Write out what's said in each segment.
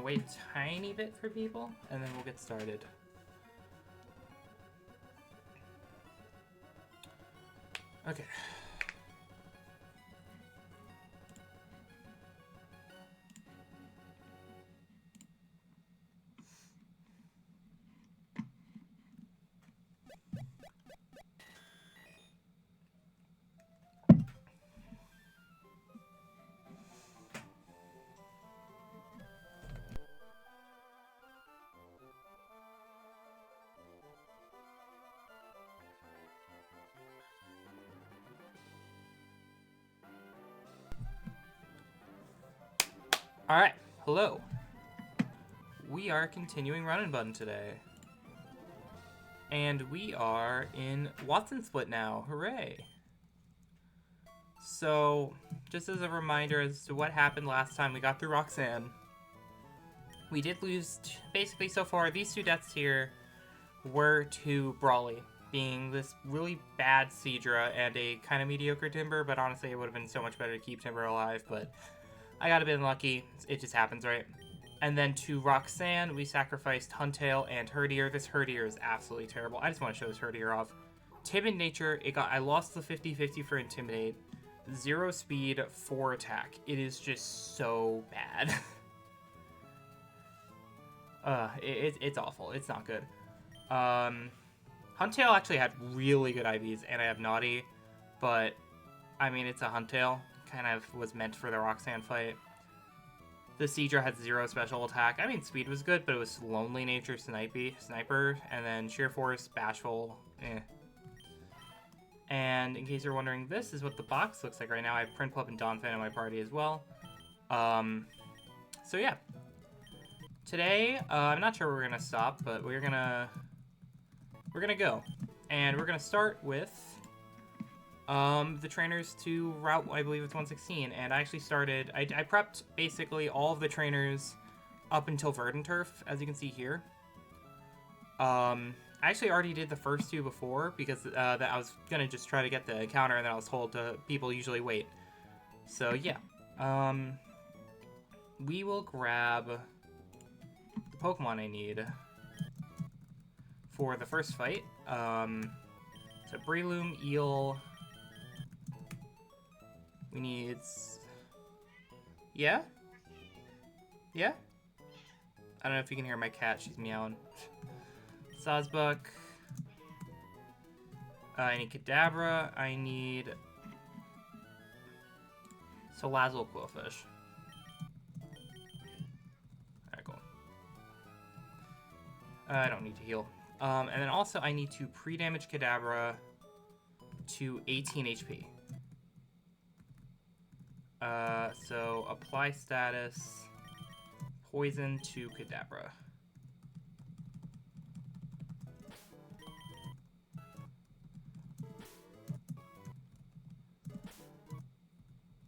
wait a tiny bit for people, and then we'll get started. Okay. Alright, hello. We are continuing Run and Bun today. And we are in Watson Split now. Hooray! So, just as a reminder as to what happened last time we got through Roxanne, we did lose, basically so far, these two deaths here were to Brawly, being this really bad Seadra and a kind of mediocre Timber, but honestly it would have been so much better to keep Timber alive, but I got a bit unlucky. It just happens, right? And then to Roxanne, we sacrificed Huntail and Herdier. This Herdier is absolutely terrible. I just want to show this Herdier off. Timid Nature, I lost the 50-50 for Intimidate. 0 speed, 4 attack. It is just so bad. It's awful. It's not good. Huntail actually had really good IVs, and I have Naughty, but, I mean, it's a Huntail. Kind of was meant for the Roxanne fight. The Seadra had 0 special attack. I mean, speed was good, but it was Lonely Nature Sniper, and then Sheer Force, Bashful, And in case you're wondering, this is what the box looks like right now. I have Print Pup and Donphan in my party as well. So yeah. Today, I'm not sure where we're gonna stop, but we're gonna go. And we're gonna start with the trainers to route, I believe it's 116, and I actually started, I prepped basically all of the trainers up until Verdanturf, as you can see here. I actually already did the first 2 before, because that I was gonna just try to get the encounter, and then I was told people usually wait. So yeah, we will grab the Pokemon I need for the first fight. So Breloom, Eel. We need... Yeah? Yeah? I don't know if you can hear my cat. She's meowing. Sawsbuck. I need Kadabra. I need... Salazzle Quillfish. Alright, cool. I don't need to heal. And then also I need to pre-damage Kadabra to 18 HP. So apply status, poison to Kadabra.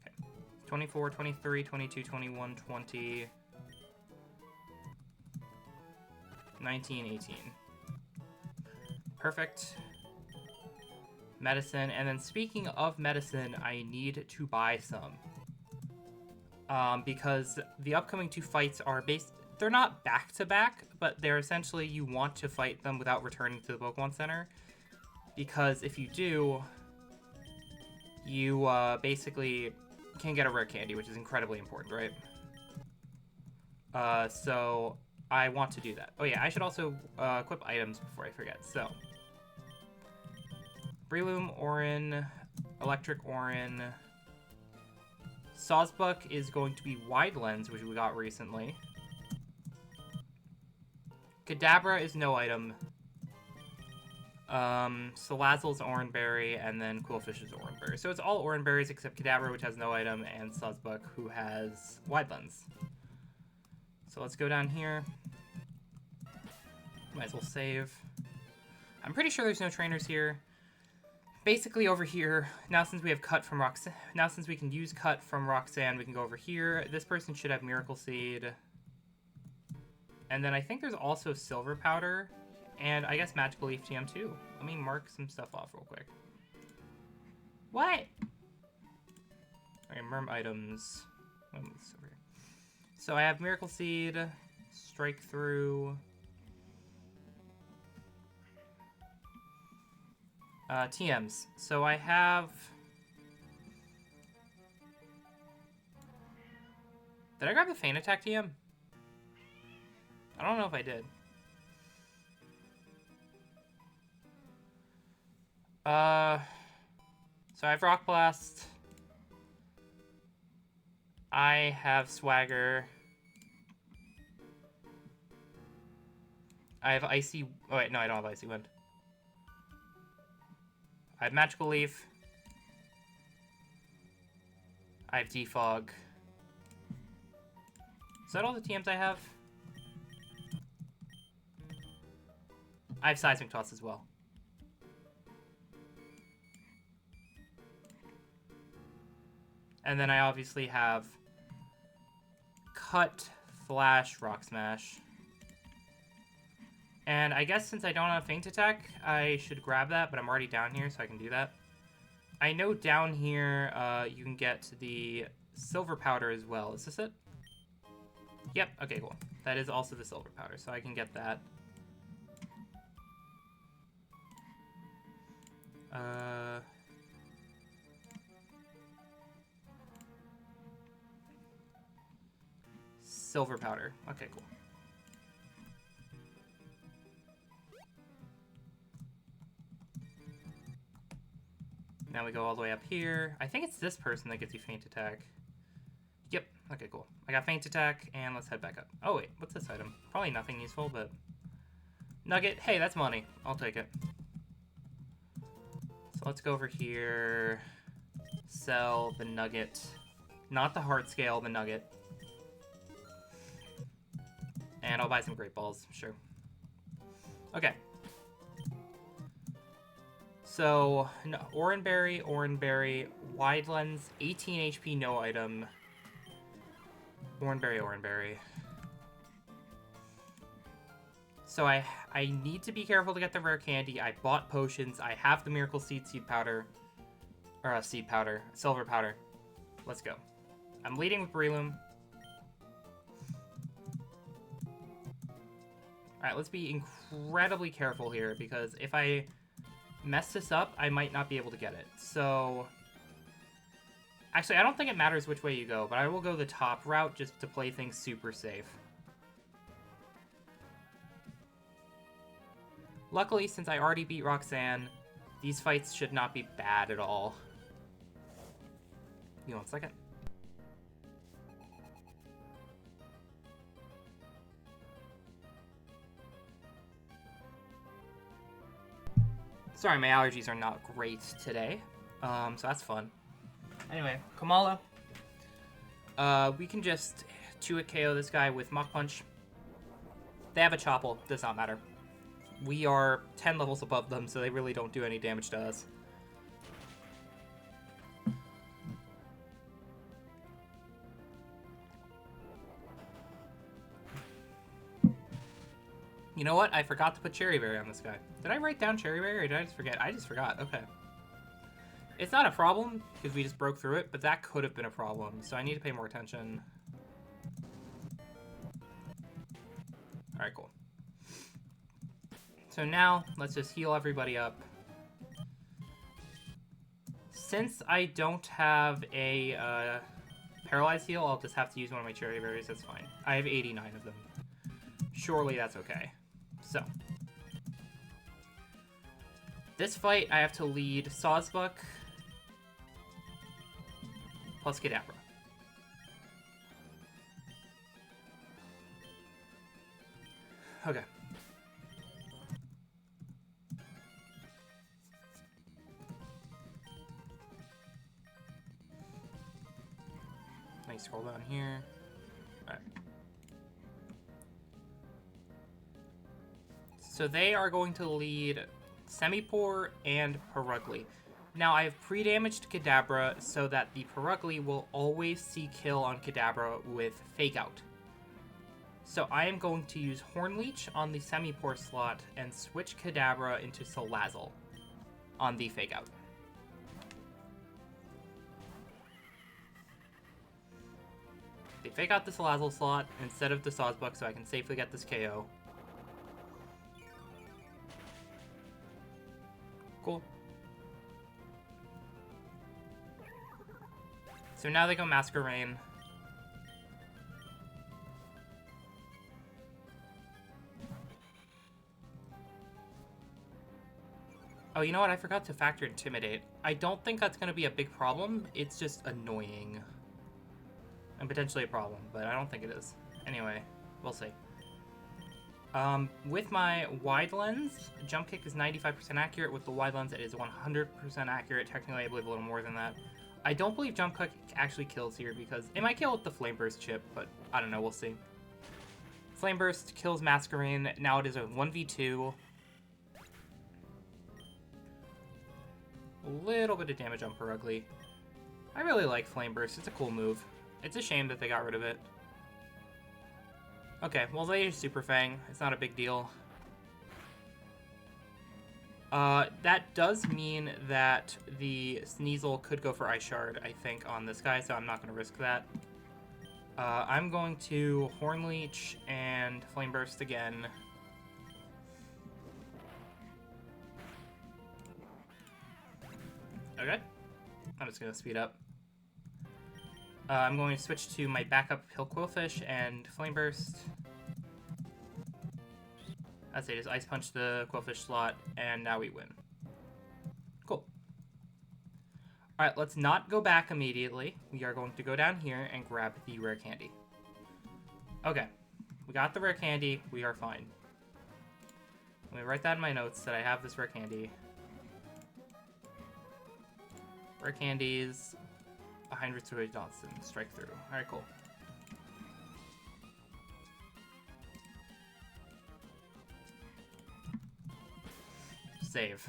Okay. 24, 23, 22, 21, 20, 19, 18. Perfect. Medicine, and then speaking of medicine, I need to buy some. Because the upcoming 2 fights are they're not back-to-back, but they're essentially you want to fight them without returning to the Pokemon Center. Because if you do, you basically can get a rare candy, which is incredibly important, right? So I want to do that. Oh yeah, I should also equip items before I forget, so... Breloom, Orin, Electric Orin. Sawsbuck is going to be Wide Lens, which we got recently. Kadabra is no item. Salazzle's Oran Berry, and then Quillfish is Oran Berry. So it's all Oran Berries except Kadabra, which has no item, and Sawsbuck, who has Wide Lens. So let's go down here. Might as well save. I'm pretty sure there's no trainers here. Basically over here, now since we have Cut from Roxanne, now since we can use Cut from Roxanne, we can go over here. This person should have Miracle Seed. And then I think there's also Silver Powder, and I guess Magical Leaf TM too. Let me mark some stuff off real quick. What? Okay, Merm items. So I have Miracle Seed, strike through. TMs. So I have... Did I grab the Feint Attack TM? I don't know if I did. So I have Rock Blast. I have Swagger. I have Icy... Oh wait, no, I don't have Icy Wind. I have Magical Leaf. I have Defog. Is that all the TMs I have? I have Seismic Toss as well. And then I obviously have Cut, Flash, Rock Smash. And I guess since I don't have Feint Attack, I should grab that, but I'm already down here, so I can do that. I know down here you can get the Silver Powder as well. Is this it? Yep, okay, cool. That is also the Silver Powder, so I can get that. Silver Powder. Okay, cool. Now we go all the way up here. I think it's this person that gets you Feint Attack. Yep. Okay, cool. I got Feint Attack, and let's head back up. Oh, wait. What's this item? Probably nothing useful, but... Nugget. Hey, that's money. I'll take it. So let's go over here. Sell the Nugget. Not the Heart Scale, the Nugget. And I'll buy some Great Balls. Sure. Okay. So, no, Oranberry, Wide Lens, 18 HP, no item. Oranberry. So I need to be careful to get the rare candy. I bought potions. I have the Miracle Seed Powder. Or Seed Powder. Silver Powder. Let's go. I'm leading with Breloom. Alright, let's be incredibly careful here, because if I mess this up, I might not be able to get it. So, actually, I don't think it matters which way you go, but I will go the top route just to play things super safe. Luckily, since I already beat Roxanne, these fights should not be bad at all. Give me 1 second. Sorry, my allergies are not great today, so that's fun. Anyway, Kamala. We can just 2-hit KO this guy with Mach Punch. They have a Chople, does not matter. We are 10 levels above them, so they really don't do any damage to us. You know what? I forgot to put Cherry Berry on this guy. Did I write down Cherry Berry, or did I just forget? I just forgot. Okay. It's not a problem, because we just broke through it, but that could have been a problem, so I need to pay more attention. Alright, cool. So now, let's just heal everybody up. Since I don't have a Paralyzed heal, I'll just have to use one of my Cherry Berries, that's fine. I have 89 of them. Surely that's okay. So, this fight, I have to lead Sawsbuck plus Kadabra. Okay. Let me scroll down here. Alright. So they are going to lead Semipour and Purugly. Now I have pre-damaged Kadabra so that the Purugly will always see kill on Kadabra with Fake Out. So I am going to use Horn Leech on the Semipour slot and switch Kadabra into Salazzle on the Fake Out. basically fake out the Salazzle slot instead of the Sawsbuck so I can safely get this KO. Cool. So now they go Masquerain. Oh, you know what? I forgot to factor Intimidate. I don't think that's going to be a big problem. It's just annoying. And potentially a problem, but I don't think it is. Anyway, we'll see. With my wide lens, jump kick is 95% accurate. With the wide lens, it is 100% accurate. Technically, I believe a little more than that. I don't believe jump kick actually kills here because it might kill with the Flame Burst chip, but I don't know. We'll see. Flame Burst kills Masquerain. Now it is a 1v2. A little bit of damage on Purugly. I really like Flame Burst. It's a cool move. It's a shame that they got rid of it. Okay, well, they use Super Fang. It's not a big deal. That does mean that the Sneasel could go for Ice Shard, I think, on this guy, so I'm not going to risk that. I'm going to Horn Leech and Flame Burst again. Okay. I'm just going to speed up. I'm going to switch to my backup Hill Quillfish and Flame Burst. That's it, just Ice Punch the Quillfish slot, and now we win. Cool. Alright, let's not go back immediately. We are going to go down here and grab the rare candy. Okay. We got the rare candy. We are fine. Let me write that in my notes that I have this rare candy. Rare candies behind Ritsui Johnson. Strike through. Alright, cool. Save.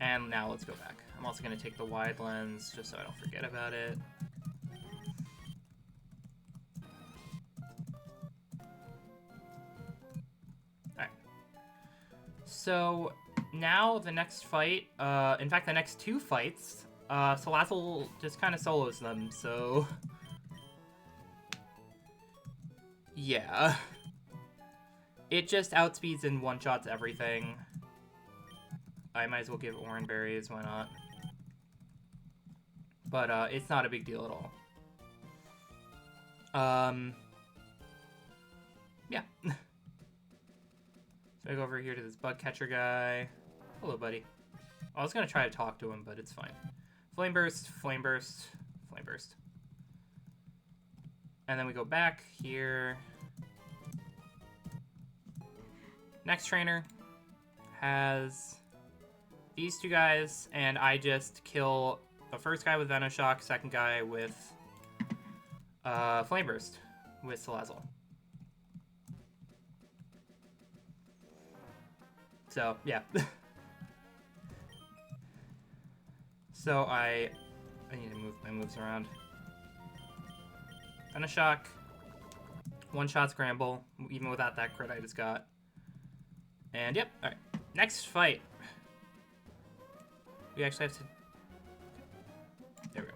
And now let's go back. I'm also going to take the wide lens just so I don't forget about it. Alright. So now the next fight, in fact the next two fights, Salazzle just kind of solos them, so yeah. It just outspeeds and one-shots everything. I might as well give Oran Berries, why not? But it's not a big deal at all. Yeah. So I go over here to this bug catcher guy. Hello, buddy. I was gonna try to talk to him, but it's fine. Flame Burst, Flame Burst, Flame Burst. And then we go back here. Next trainer has these two guys, and I just kill the first guy with Venoshock, second guy with Flame Burst with Salazzle. So, yeah. So I need to move my moves around. Venoshock, one-shot Scramble, even without that crit I just got. And yep, alright. Next fight. We actually have to... There we go.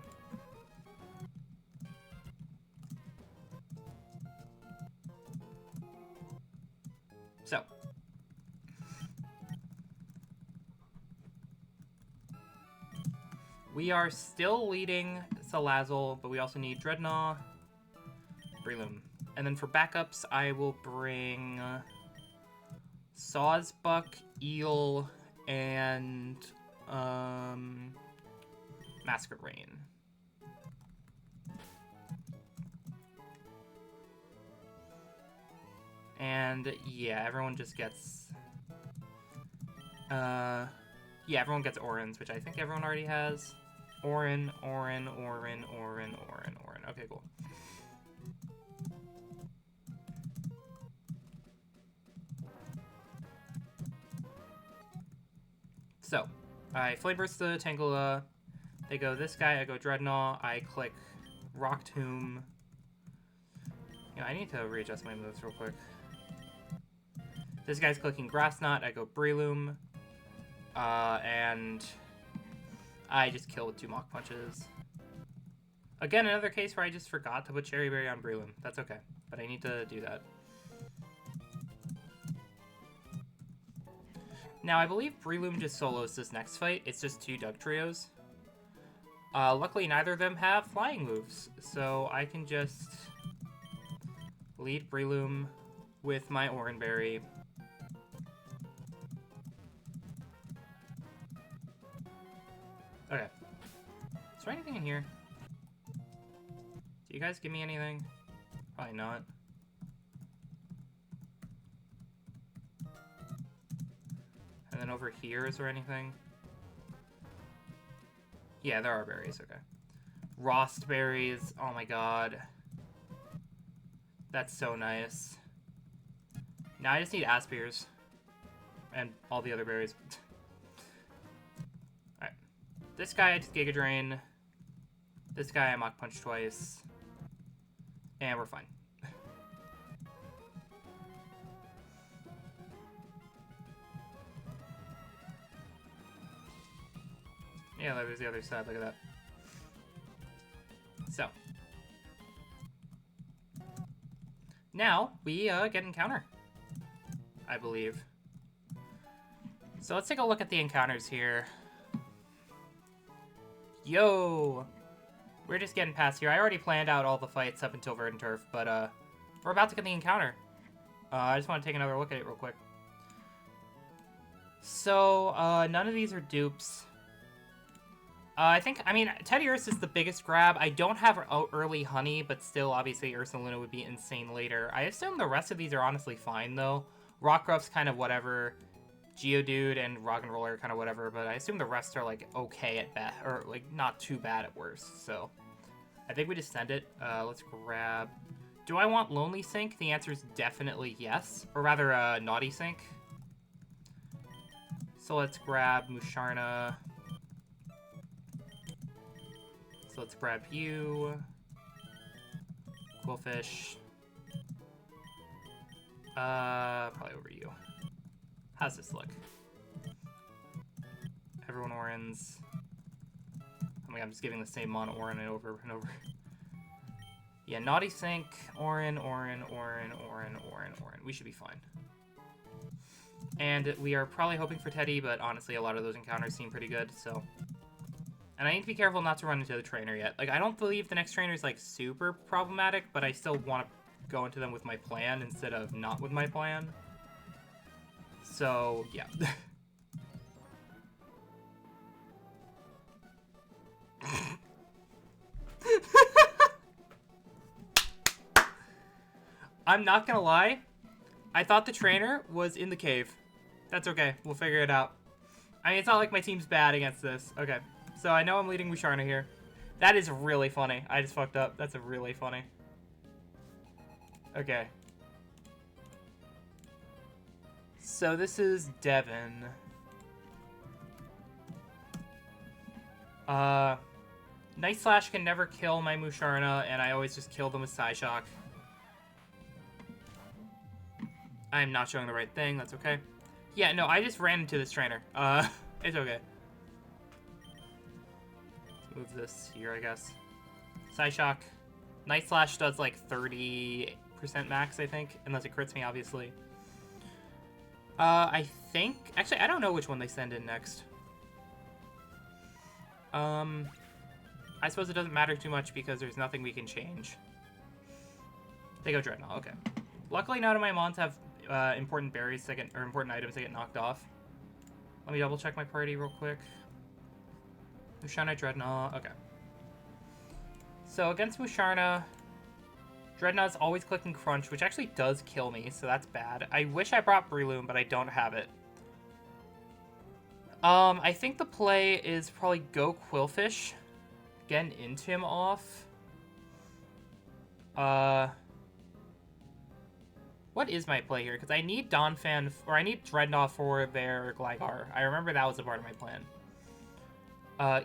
So. We are still leading Salazzle, but we also need Dreadnought, Breloom. And then for backups, I will bring Sawsbuck, Eel, and Masquerain. And yeah, everyone just gets yeah, everyone gets Orans, which I think everyone already has. Oran. Okay, cool. So, I Flame Burst the Tangela. They go this guy, I go Dreadnought. I click Rock Tomb. You know, I need to readjust my moves real quick. This guy's clicking Grass Knot. I go Breloom. And I just kill with two Mach Punches. Again, another case where I just forgot to put Cherry Berry on Breloom. That's okay, but I need to do that. Now, I believe Breloom just solos this next fight. It's just 2 Dugtrios. Luckily, neither of them have flying moves, so I can just lead Breloom with my Oran Berry. Okay. Is there anything in here? Do you guys give me anything? Probably not. And then over here, is there anything? Yeah, there are berries, okay. Rost berries, oh my god. That's so nice. Now I just need Aspirs. And all the other berries. Alright. This guy I just Giga Drain. This guy I Mach Punch twice. And we're fine. Yeah, there's the other side. Look at that. So. Now, we get encounter. I believe. So let's take a look at the encounters here. Yo! We're just getting past here. I already planned out all the fights up until Verdant Turf, but we're about to get the encounter. I just want to take another look at it real quick. So, none of these are dupes. I mean, Teddiursa is the biggest grab. I don't have early Honey, but still, obviously, Ursaluna would be insane later. I assume the rest of these are honestly fine, though. Rockruff's kind of whatever. Geodude and Roggenroller are kind of whatever, but I assume the rest are, like, okay at best, or, like, not too bad at worst, so. I think we just send it. Let's grab... Do I want Lonely Sink? The answer is definitely yes. Or rather, Naughty Sink. So let's grab Musharna. So let's grab you. Quillfish. Probably over you. How's this look? Everyone Orans. I mean, I'm just giving the same mono Oran over and over. Yeah, Naughty Sink, Oran. We should be fine. And we are probably hoping for Teddy, but honestly, a lot of those encounters seem pretty good, so... And I need to be careful not to run into the trainer yet. Like, I don't believe the next trainer is, like, super problematic, but I still want to go into them with my plan instead of not with my plan. So, yeah. I'm not gonna lie. I thought the trainer was in the cave. That's okay. We'll figure it out. I mean, it's not like my team's bad against this. Okay. So I know I'm leading Musharna here. That is really funny. I just fucked up. That's really funny. Okay. So this is Devin. Night Slash can never kill my Musharna, and I always just kill them with Psyshock. I'm not showing the right thing. That's okay. Yeah, no, I just ran into this trainer. It's okay. Let's move this here, I guess. Psyshock. Night Slash does like 30% max, I think. Unless it crits me, obviously. I think... Actually, I don't know which one they send in next. I suppose it doesn't matter too much because there's nothing we can change. They go Dreadnought, okay. Luckily, none of my mons have important berries that get, or important items that get knocked off. Let me double check my party real quick. Musharna, Dreadnought, okay. So against Musharna, Dreadnought's always clicking Crunch, which actually does kill me, so that's bad. I wish I brought Breloom, but I don't have it. I think the play is probably go Quillfish, get an Intim off. What is my play here? Because I need Donphan, or I need Dreadnought for their Gligar. I remember that was a part of my plan.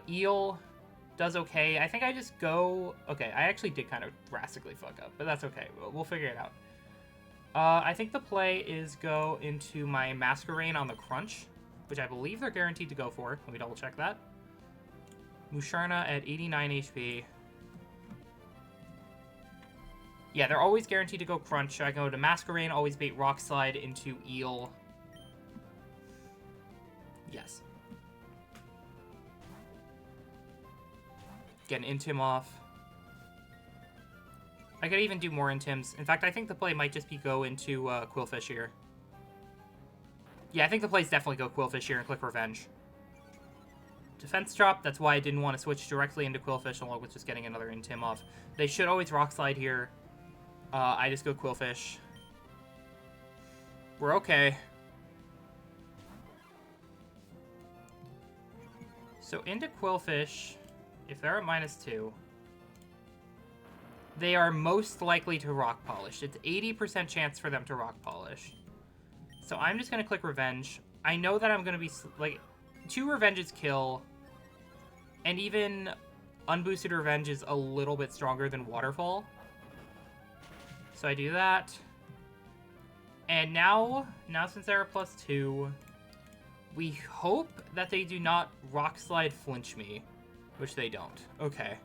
Eel does okay. I think I just go... Okay, I actually did kind of drastically fuck up, but that's okay. We'll figure it out. I think the play is go into my Masquerain on the Crunch, which I believe they're guaranteed to go for. Let me double check that. Musharna at 89 HP. Yeah, they're always guaranteed to go Crunch. So I go to Masquerain, always bait Rock Slide into Eel. Yes. Get an Intim off. I could even do more Intims. In fact, I think the play might just be go into Quillfish here. Yeah, I think the play's definitely go Quillfish here and click Revenge. Defense drop, that's why I didn't want to switch directly into Quillfish along with just getting another Intim off. They should always Rock Slide here. I just go Quillfish. We're okay. So into Quillfish, if they're at -2, they are most likely to Rock Polish. It's 80% chance for them to Rock Polish. So I'm just going to click Revenge. I know that I'm going to be, like, 2 Revenges kill, and even Unboosted Revenge is a little bit stronger than Waterfall. So I do that. And now since they're +2, we hope that they do not Rock Slide Flinch me, which they don't. Okay.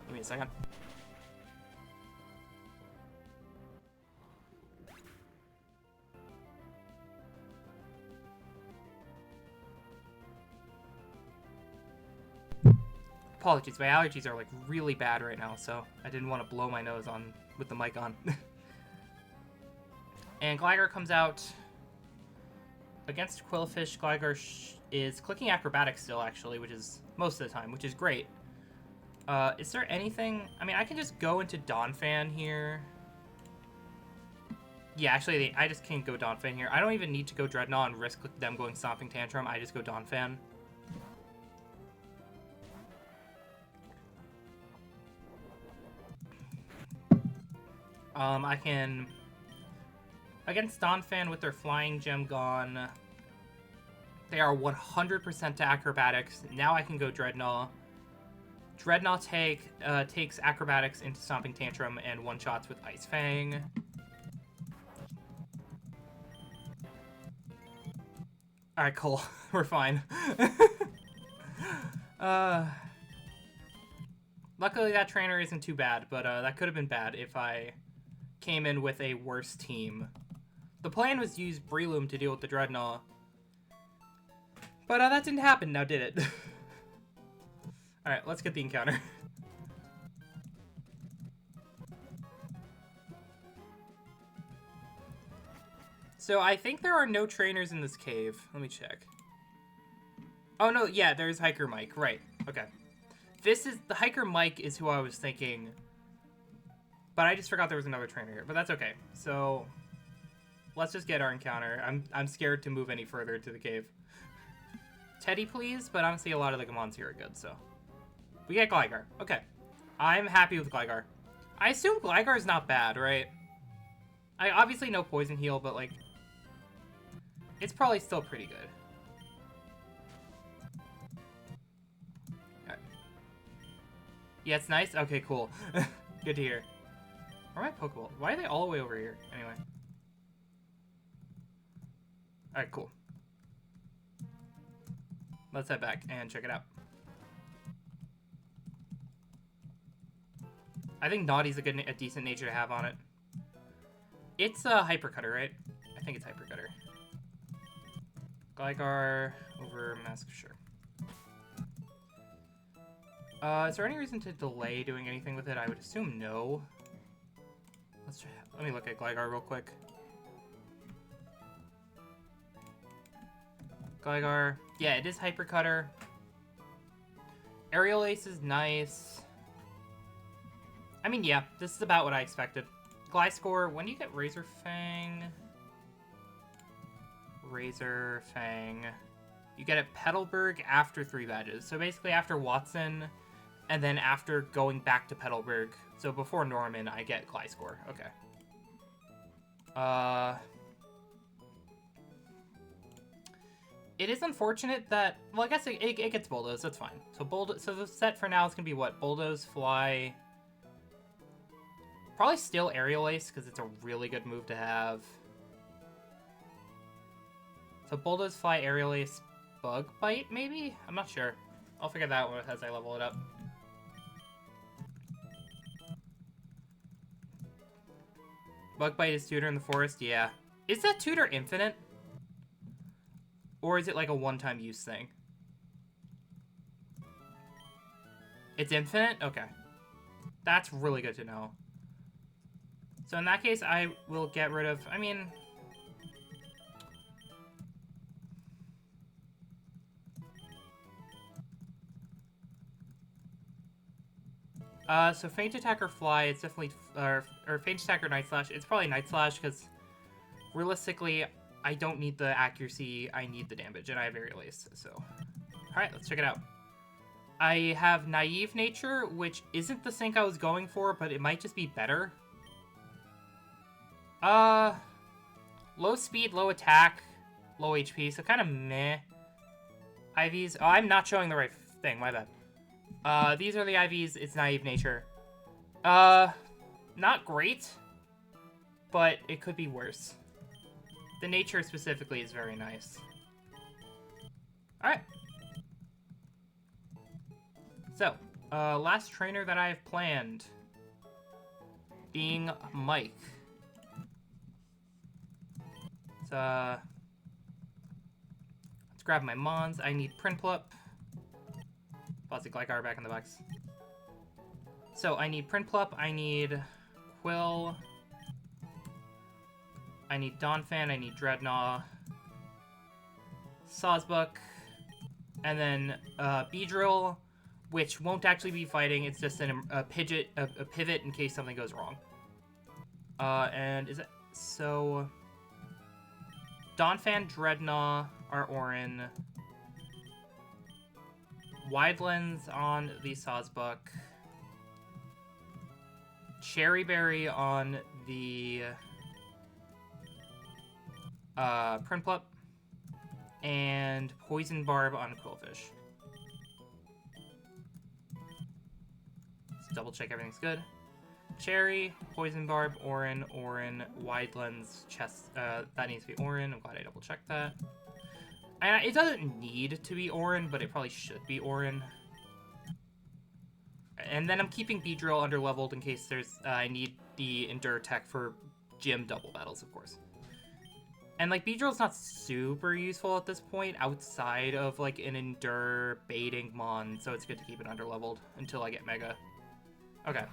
Give me a second. Apologies, my allergies are like really bad right now, so I didn't want to blow my nose on with the mic on. And Gligar comes out against Quillfish. Gligar is clicking Acrobatics still, actually, which is most of the time, which is great. Is there anything? I mean, I can just go into Donphan here. Yeah, actually, I just can't go Donphan here. I don't even need to go Dreadnought and risk them going Stomping Tantrum. I just go Donphan. I can... Against Donphan with their Flying Gem gone, they are 100% to Acrobatics. Now I can go Dreadnought. Dreadnought takes Acrobatics into Stomping Tantrum and one-shots with Ice Fang. Alright, cool. We're fine. Luckily that trainer isn't too bad, but that could have been bad if I came in with a worse team. The plan was to use Breloom to deal with the Dreadnought. But that didn't happen, now did it? Alright, let's get the encounter. So I think there are no trainers in this cave. Let me check. Oh no, yeah, there's Hiker Mike, right. Okay. The Hiker Mike is who I was thinking. But I just forgot there was another trainer here, but that's okay. So let's just get our encounter. I'm scared to move any further into the cave. Teddy, please, but honestly a lot of the Gamons here are good, so. We get Gligar. Okay. I'm happy with Gligar. I assume Gligar is not bad, right? I obviously know Poison Heal, but like, it's probably still pretty good. Alright. Yeah, it's nice? Okay, cool. Good to hear. Where are my Pokeballs? Why are they all the way over here? Anyway. Alright, cool. Let's head back and check it out. I think Naughty's a decent nature to have on it. It's a Hyper Cutter, right? I think it's Hyper Cutter. Gligar over Mask, sure. Is there any reason to delay doing anything with it? I would assume no. Let me look at Gligar real quick. Gligar. Yeah, it is Hyper Cutter. Aerial Ace is nice. I mean, yeah, this is about what I expected. Gliscor, when do you get Razor Fang? Razor Fang. You get it Petalburg after 3 badges. So basically after Watson, and then after going back to Petalburg. So before Norman, I get Gliscor. Okay. It is unfortunate that... Well, I guess it gets Bulldoze. That's fine. So the set for now is going to be what? Bulldoze, Fly... Probably still Aerial Ace, because it's a really good move to have. So Bulldoze, Fly, Aerial Ace, Bug Bite, maybe? I'm not sure. I'll figure that out as I level it up. Bug bite is tutor in the forest? Yeah. Is that tutor infinite? Or is it like a one-time use thing? It's infinite? Okay. That's really good to know. So in that case, I will get rid of... I mean... so Feint Attack or Fly, it's definitely... or Feint Attack or Night Slash. It's probably Night Slash, because realistically, I don't need the accuracy, I need the damage, and I have Aerial Ace, so... Alright, let's check it out. I have Naive Nature, which isn't the sync I was going for, but it might just be better. Low speed, low attack, low HP, so kind of meh. IVs. Oh, I'm not showing the right thing, my bad. These are the IVs, it's Naive Nature. Not great, but it could be worse. The nature specifically is very nice. Alright. So, last trainer that I have planned being Mike. So, let's grab my Mons. I need Prinplup. Bossy Glycar back in the box. So, I need Prinplup, I need Quill, I need Donphan, I need Dreadnought, Sawsbuck, and then Beedrill, which won't actually be fighting, it's just a pivot in case something goes wrong. And is it... So... Donphan, Dreadnought are Orin. Wide Lens on the Sawsbuck. Cherry Berry on the Prinplup. And Poison Barb on Quillfish. Let's double check everything's good. Cherry, Poison Barb, Orin, Wide Lens, Chest. That needs to be Orin. I'm glad I double checked that. And it doesn't need to be Orin, but it probably should be Orin. And then I'm keeping Beedrill underleveled in case there's I need the Endure Tech for gym double battles, of course. And like Beedrill's not super useful at this point outside of like an Endure baiting Mon, so it's good to keep it underleveled until I get Mega. Okay.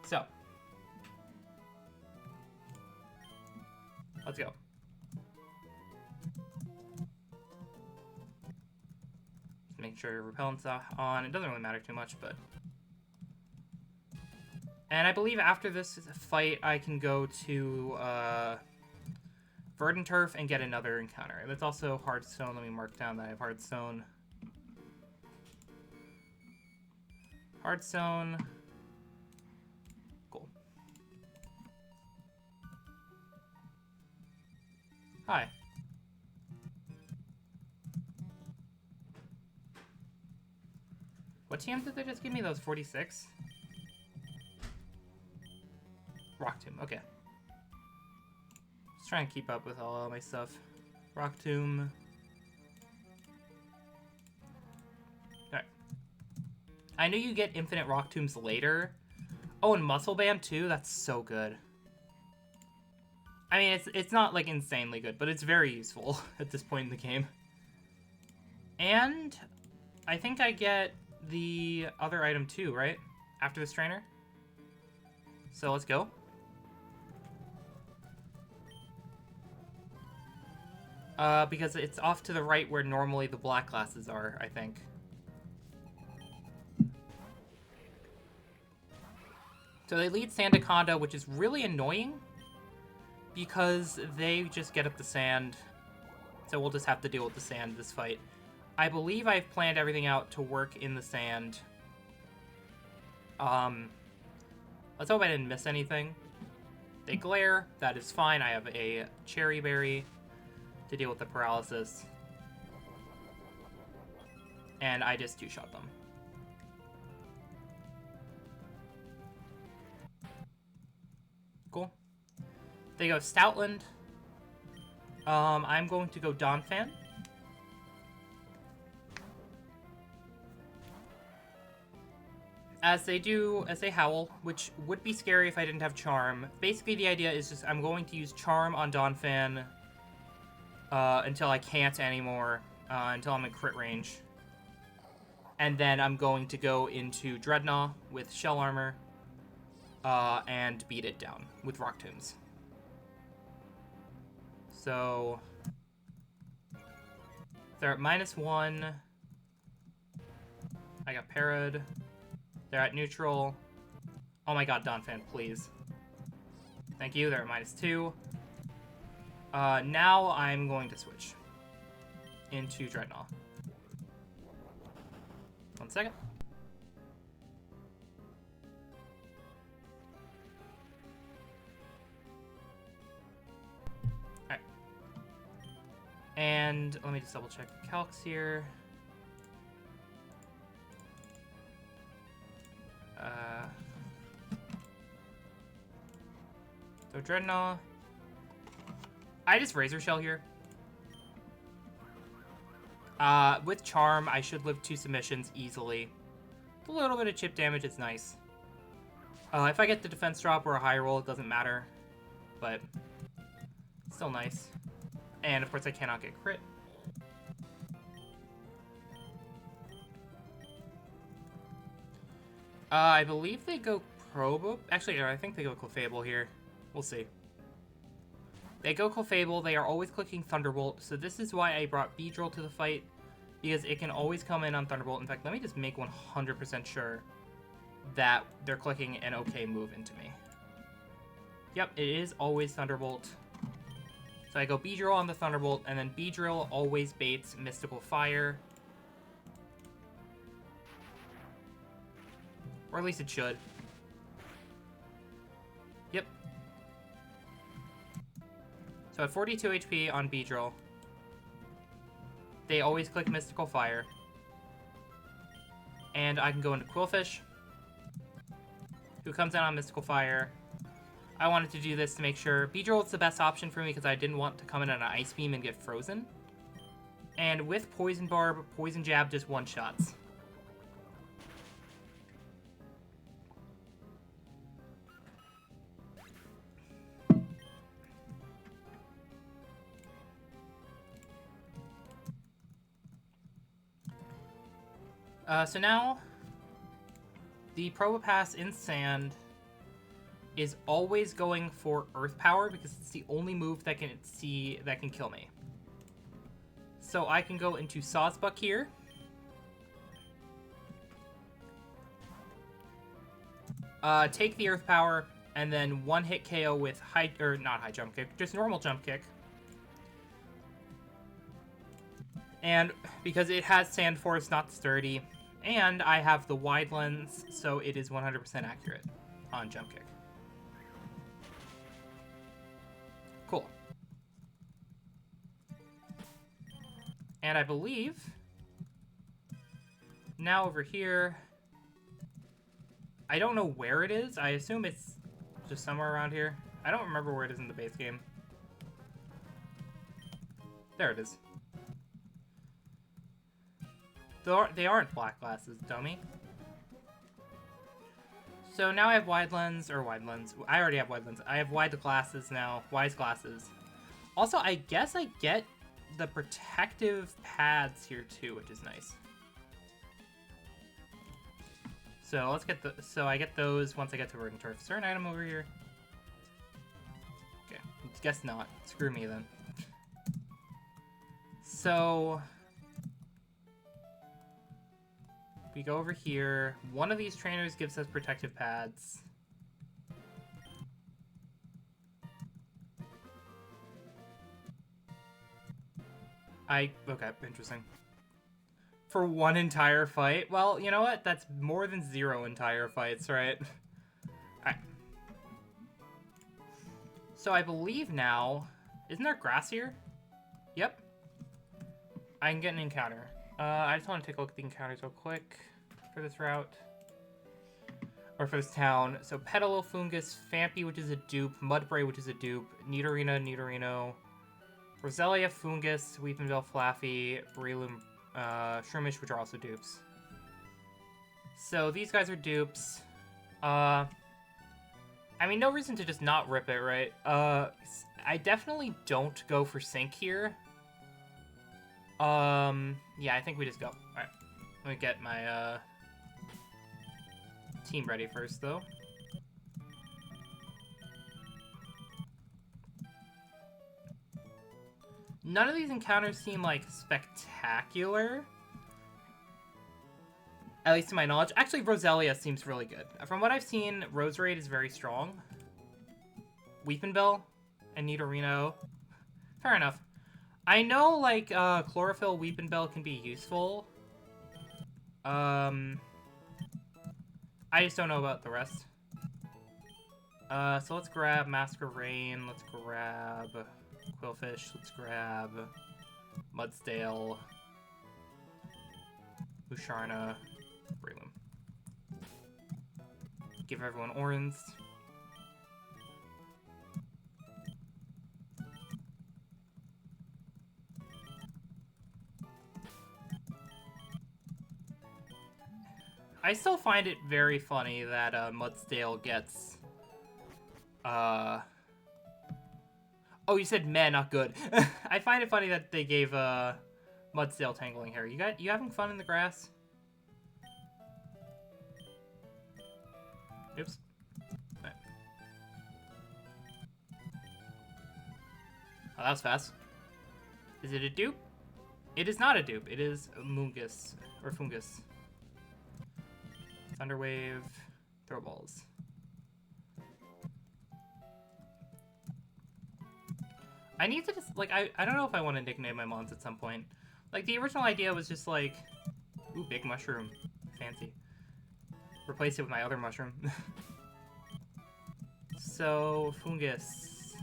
So, let's go. Just make sure Repellent's on. It doesn't really matter too much, but... And I believe after this fight, I can go to Verdant Turf and get another encounter. That's also Hearthstone. Let me mark down that I have Hearthstone. Hearthstone... Hi. What TM did they just give me? Those 46? Rock Tomb, okay. Just trying to keep up with all my stuff. Rock Tomb. Alright. I know you get infinite Rock Tombs later. Oh, and Muscle Band too? That's so good. I mean, it's not, like, insanely good, but it's very useful at this point in the game. And I think I get the other item too, right? After this trainer? So let's go. Because it's off to the right where normally the black classes are, I think. So they lead Sandaconda, which is really annoying. Because they just get up the sand. So we'll just have to deal with the sand this fight. I believe I've planned everything out to work in the sand. Let's hope I didn't miss anything. They glare. That is fine. I have a Cherry Berry to deal with the paralysis. And I just two-shot them. Cool. They go Stoutland. I'm going to go Donphan. as they howl, which would be scary if I didn't have Charm. Basically, the idea is just I'm going to use Charm on Donphan until I can't anymore, until I'm in crit range. And then I'm going to go into Dreadnought with Shell Armor and beat it down with Rock Tombs. So they're at -1. I got parried. They're at neutral. Oh my god, Donphan, please. Thank you, they're at -2. Now I'm going to switch into Dreadnought. 1 second. Alright. And let me just double check the calcs here. So Dreadnought. I just Razor Shell here. With Charm, I should live 2 submissions easily. A little bit of chip damage is nice. If I get the defense drop or a high roll, it doesn't matter. But still nice. And of course I cannot get crit. I believe they go Probo. Actually, I think they go Clefable here. We'll see. They go Clefable. They are always clicking Thunderbolt. So this is why I brought Beedrill to the fight. Because it can always come in on Thunderbolt. In fact, let me just make 100% sure that they're clicking an okay move into me. Yep, it is always Thunderbolt. So I go Beedrill on the Thunderbolt, and then Beedrill always baits Mystical Fire. Or at least it should. Yep. So at 42 HP on Beedrill, they always click Mystical Fire. And I can go into Quillfish, who comes out on Mystical Fire. I wanted to do this to make sure Beedrill is the best option for me because I didn't want to come in on an Ice Beam and get frozen. And with Poison Barb, Poison Jab just one-shots. So now, the Probopass in Sand is always going for Earth Power because it's the only move that can kill me. So I can go into Sawsbuck here. Take the Earth Power, and then one-hit KO with not high jump kick, just normal jump kick. And because it has Sand Force, not Sturdy, and I have the Wide Lens, so it is 100% accurate on jump kick. Cool. And I believe now over here, I don't know where it is. I assume it's just somewhere around here. I don't remember where it is in the base game. There it is. They aren't black glasses, dummy. So now I have wide lens. I already have wide lens. I have wide glasses now. Wise glasses. Also, I guess I get the protective pads here too, which is nice. So let's get so I get those once I get to Verdant Turf. Is there an item over here? Okay, guess not. Screw me then. So we go over here. One of these trainers gives us protective pads. Okay, interesting. For one entire fight? Well, you know what? That's more than 0 entire fights, right? Alright. So I believe now... Isn't there grass here? Yep. I can get an encounter. I just want to take a look at the encounters real quick for this route. Or for this town. So Petalilfungus, Phampi, which is a dupe, Mudbray, which is a dupe, Nidorino, Roselia, Fungus, Weepinville, Flaffy, Breloom, Shroomish, which are also dupes. So these guys are dupes. I mean, no reason to just not rip it, right? I definitely don't go for sync here. Yeah, I think we just go. Alright. Let me get my, team ready first, though. None of these encounters seem, like, spectacular. At least to my knowledge. Actually, Roselia seems really good. From what I've seen, Roserade is very strong. Weepinbell and Nidorino. Fair enough. I know, like, Chlorophyll, Weepinbell can be useful. I just don't know about the rest. So let's grab Masquerain. Let's grab Quillfish. Let's grab Mudsdale. Musharna. Breloom. Give everyone Orans. I still find it very funny that Mudsdale gets oh, you said meh, not good. I find it funny that they gave Mudsdale Tangling Hair. You having fun in the grass? Oops. Right. Oh, that was fast. Is it a dupe? It is not a dupe. It is Mungus. Or Fungus. Thunderwave. Throw balls. I need to just, like, I don't know if I want to nickname my mons at some point. Like, the original idea was just like, ooh, big mushroom. Fancy. Replace it with my other mushroom. So, Fungus.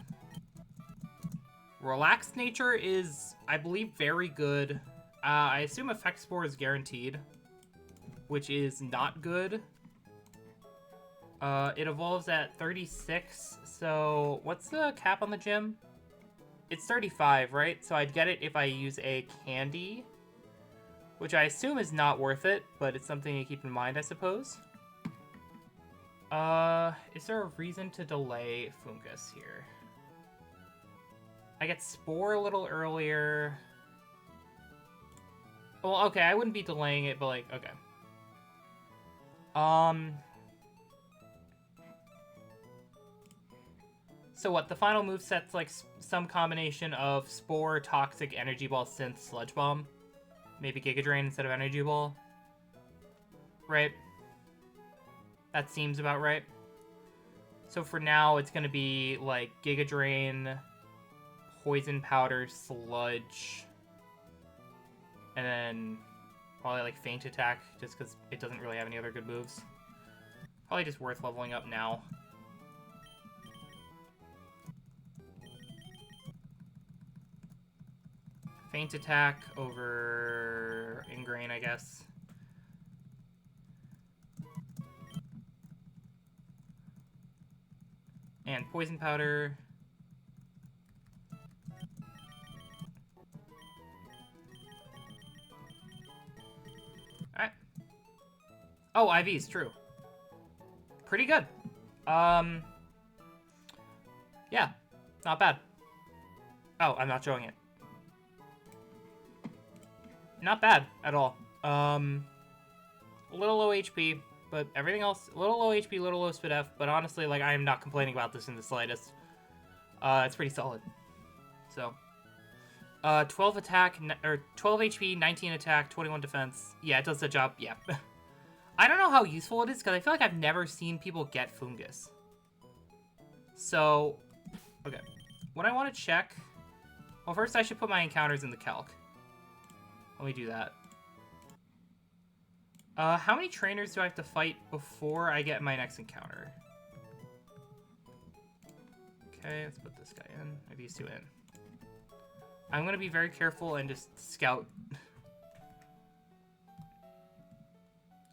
Relaxed Nature is, I believe, very good. I assume Effect Spore is guaranteed, which is not good. It evolves at 36, so what's the cap on the gym? It's 35, right? So I'd get it if I use a candy, which I assume is not worth it, but it's something to keep in mind, I suppose. Is there a reason to delay Fungus here? I get Spore a little earlier. Well, okay, I wouldn't be delaying it, but like, okay. So what, the final moveset's like some combination of Spore, Toxic, Energy Ball, Synth, Sludge Bomb. Maybe Giga Drain instead of Energy Ball. Right? That seems about right. So for now, it's going to be like Giga Drain, Poison Powder, Sludge, and then probably like Feint Attack, just because it doesn't really have any other good moves. Probably just worth leveling up now. Feint Attack over Ingrain, I guess. And Poison Powder. Alright. Oh, IV's true. Pretty good. Yeah. Not bad. Oh, I'm not showing it. Not bad at all. A little low HP, but everything else, a little low HP, a little low Spit F, but honestly, like, I am not complaining about this in the slightest. It's pretty solid. So, 12 attack, or 12 HP, 19 attack, 21 defense. Yeah, it does the job, yeah. I don't know how useful it is, because I feel like I've never seen people get Fungus. So, okay. What I want to check... Well, first I should put my encounters in the calc. Let me do that. How many trainers do I have to fight before I get my next encounter? Okay, let's put this guy in, or these two in. I'm gonna be very careful and just scout.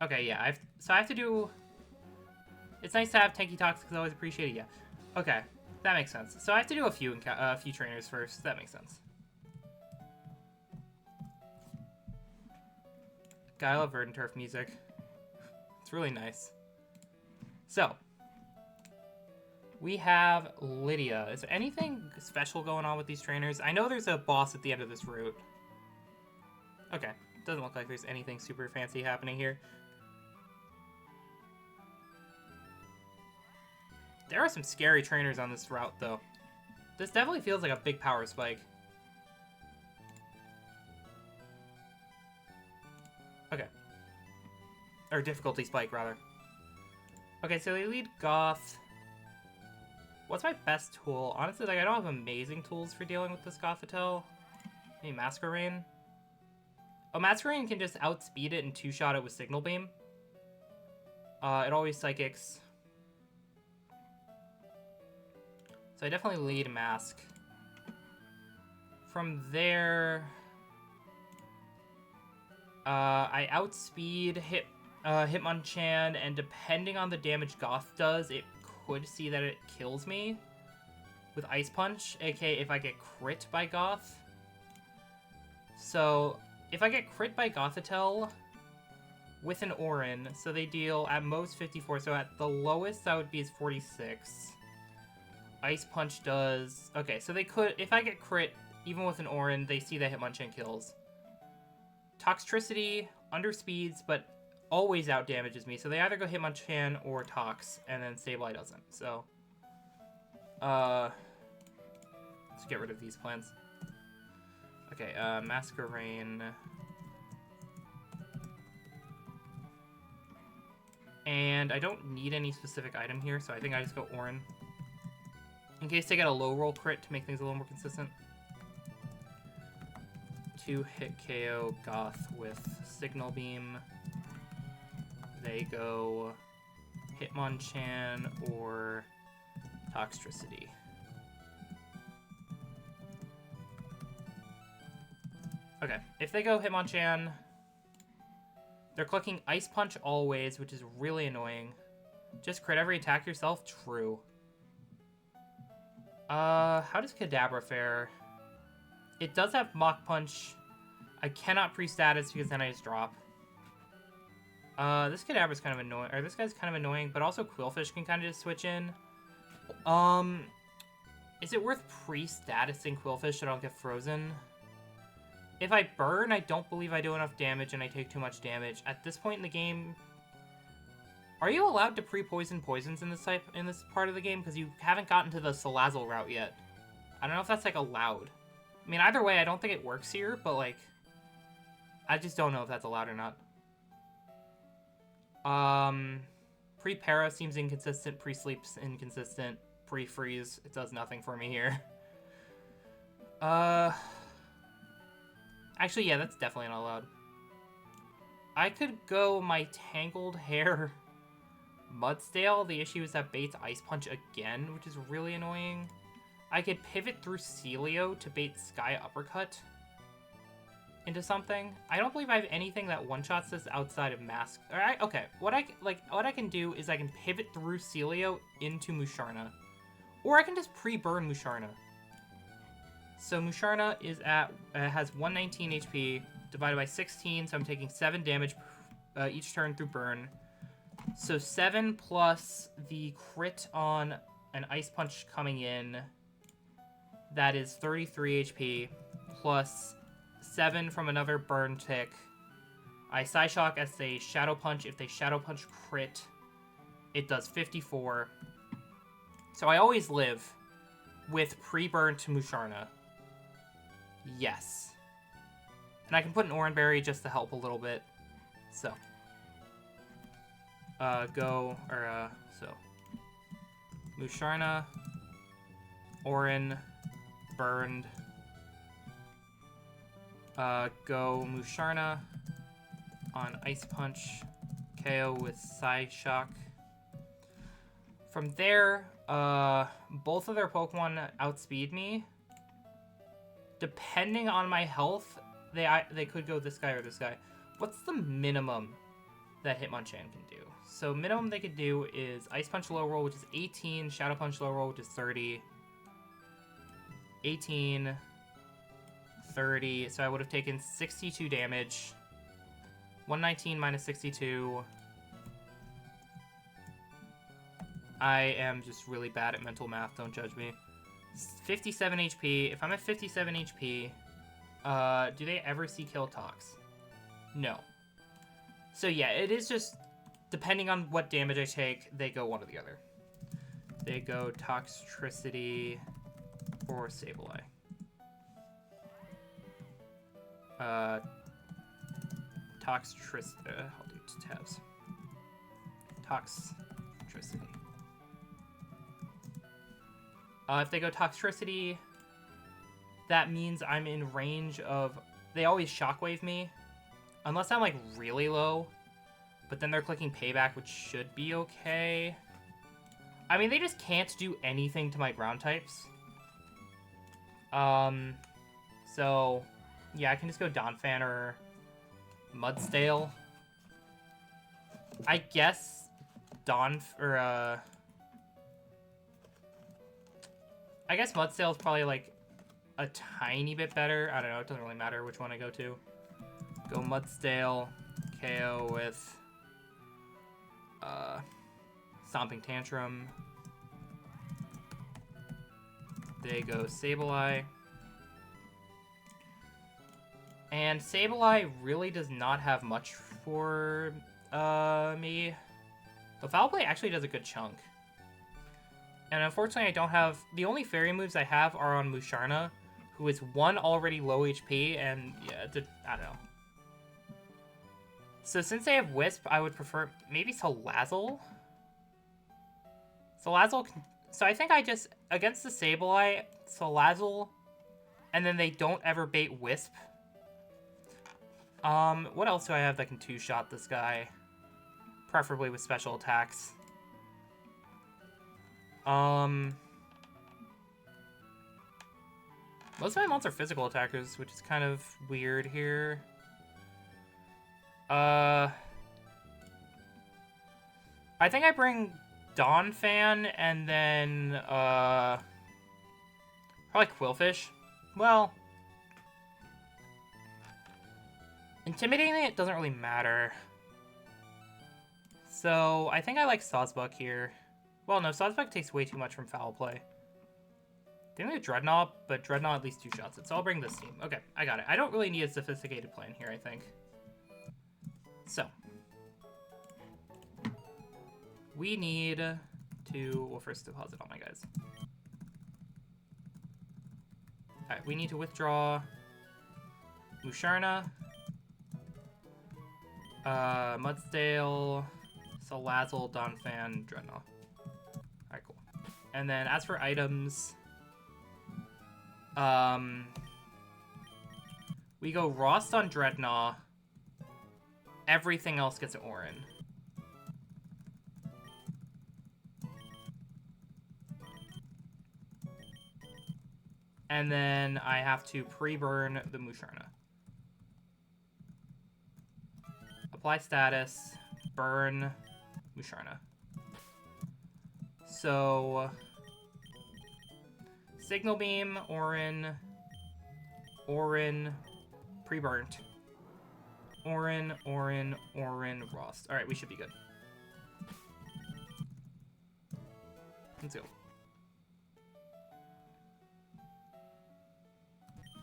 Okay, yeah, so I have to do... It's nice to have Tanky Toxic, because I always appreciate it, yeah. Okay, that makes sense. So I have to do a few trainers first, that makes sense. God, I love Verdant Turf music. It's really nice. So, we have Lydia. Is there anything special going on with these trainers? I know there's a boss at the end of this route. Okay. Doesn't look like there's anything super fancy happening here. There are some scary trainers on this route, though. This definitely feels like a big power spike. Okay. Or difficulty spike, rather. Okay, so they lead Goth. What's my best tool? Honestly, like, I don't have amazing tools for dealing with this Gothitelle. Maybe Masquerain? Oh, Masquerain can just outspeed it and two-shot it with Signal Beam. It always Psychics. So I definitely lead Mask. From there... I outspeed Hitmonchan, and depending on the damage Goth does, it could see that it kills me with Ice Punch, aka if I get crit by Goth. So, if I get crit by Gothitelle with an Orin, so they deal at most 54, so at the lowest that would be is 46. Ice Punch does... Okay, so they could... If I get crit, even with an Orin, they see that Hitmonchan kills. Toxtricity underspeeds, but always outdamages me. So they either go Hitmonchan or Tox, and then Sableye doesn't. So, let's get rid of these plants. Okay, Masquerain. And I don't need any specific item here, so I think I just go Orin. In case they get a low roll crit to make things a little more consistent. 2-hit KO Goth with Signal Beam. They go Hitmonchan or Toxtricity. Okay, if they go Hitmonchan, they're clicking Ice Punch always, which is really annoying. Just crit every attack yourself? True. How does Kadabra fare? It does have Mach Punch. I cannot pre-status because then I just drop. This Kadabra's kind of annoying, or this guy's kind of annoying, but also Quillfish can kind of just switch in. Is it worth pre-statusing Quillfish so I don't get frozen? If I burn, I don't believe I do enough damage and I take too much damage. At this point in the game, are you allowed to pre-poison poisons in this part of the game? Because you haven't gotten to the Salazzle route yet. I don't know if that's, like, allowed. I mean, either way, I don't think it works here, but, like, I just don't know if that's allowed or not. Pre-para seems inconsistent, pre-sleep's inconsistent, pre-freeze, it does nothing for me here. Actually, yeah, that's definitely not allowed. I could go my Tangled Hair Mudsdale. The issue is that baits Ice Punch again, which is really annoying. I could pivot through Celio to bait Sky Uppercut into something. I don't believe I have anything that one-shots this outside of Mask. Alright, okay. What I can do is I can pivot through Celio into Musharna. Or I can just pre-burn Musharna. So Musharna is at has 119 HP divided by 16, so I'm taking 7 damage each turn through burn. So 7 plus the crit on an Ice Punch coming in, that is 33 HP, plus 7 from another burn tick. I Psyshock as they Shadow Punch. If they Shadow Punch crit, it does 54. So I always live with pre-burn to Musharna. Yes. And I can put an Oran Berry just to help a little bit. So. So. Musharna. Oran. Burned. Go Musharna on Ice Punch. KO with Psyshock. From there, both of their Pokemon outspeed me. Depending on my health, they could go this guy or this guy. What's the minimum that Hitmonchan can do? So minimum they could do is Ice Punch low roll, which is 18, Shadow Punch low roll, which is 30. 18, 30, so I would have taken 62 damage. 119 minus 62, I am just really bad at mental math, don't judge me. 57 HP. If I'm at 57 HP, do they ever see kill Tox? No. So yeah, it is just, depending on what damage I take, they go one or the other. They go Toxtricity or Sableye. Toxtricity, I'll do tabs. Toxtricity. If they go Toxtricity, that means I'm in range of... They always Shockwave me. Unless I'm, like, really low. But then they're clicking Payback, which should be okay. I mean, they just can't do anything to my ground types. So... Yeah, I can just go Donphan or Mudsdale. I guess I guess Mudsdale is probably, like, a tiny bit better. I don't know. It doesn't really matter which one I go to. Go Mudsdale. KO with Stomping Tantrum. They go Sableye. And Sableye really does not have much for me. The Foul Play actually does a good chunk. And unfortunately, I don't have... The only fairy moves I have are on Musharna, who is one already low HP, and yeah, I don't know. So since they have Wisp, I would prefer maybe Salazzle? Salazzle can... So I think I just... Against the Sableye, Salazzle, and then they don't ever bait Wisp. What else do I have that can two-shot this guy? Preferably with special attacks. Most of my mons are physical attackers, which is kind of weird here. I think I bring Donphan and then, probably Quillfish. Well, intimidating it doesn't really matter. So, I think I like Sawsbuck here. Well, no, Sawsbuck takes way too much from Foul Play. Didn't we Dreadnought, but Dreadnought at least two-shots it, so I'll bring this team. Okay, I got it. I don't really need a sophisticated plan here, I think. So. We need to... Well, first deposit all my guys. Alright, we need to withdraw Musharna, Mudsdale, Salazzle, Donphan, Dreadnought. Alright, cool. And then as for items, we go Rost on Dreadnought. Everything else gets an Orin. And then I have to pre-burn the Musharna. Apply status, burn Musharna. So, Signal Beam, Orin, pre-burnt. Orin, Rost. Alright, we should be good. Let's go.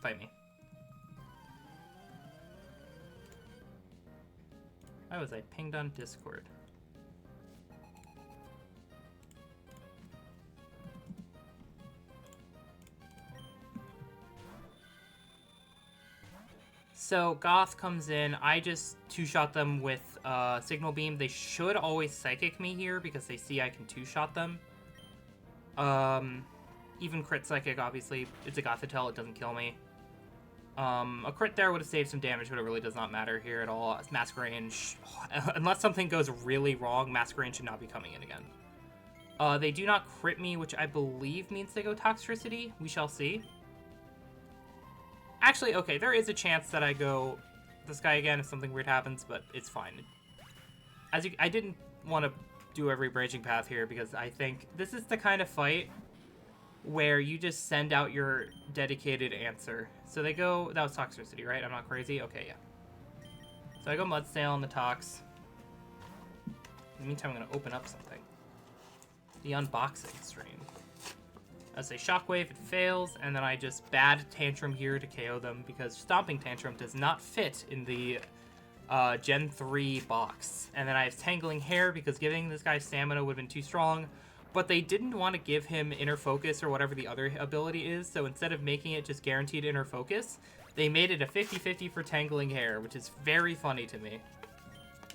Fight me. Why was I pinged on Discord? So Goth comes in. I just two-shot them with Signal Beam. They should always Psychic me here because they see I can two-shot them. Even crit Psychic, obviously. It's a Gothitelle, it doesn't kill me. A crit there would have saved some damage, but it really does not matter here at all. Masquerain, unless something goes really wrong, Masquerain should not be coming in again. They do not crit me, which I believe means they go Toxtricity. We shall see. Actually, okay, there is a chance that I go this guy again if something weird happens, but it's fine. I didn't want to do every branching path here because I think this is the kind of fight where you just send out your dedicated answer. So they go... That was Toxtricity, right? I'm not crazy? Okay, yeah. So I go Mudsdale on the Tox. In the meantime, I'm going to open up something. the unboxing stream. I say Shockwave, it fails, and then I just bad Tantrum here to KO them because Stomping Tantrum does not fit in the Gen 3 box. And then I have Tangling Hair because giving this guy stamina would have been too strong, but they didn't want to give him Inner Focus or whatever the other ability is, so instead of making it just guaranteed Inner Focus, they made it a 50-50 for Tangling Hair, which is very funny to me.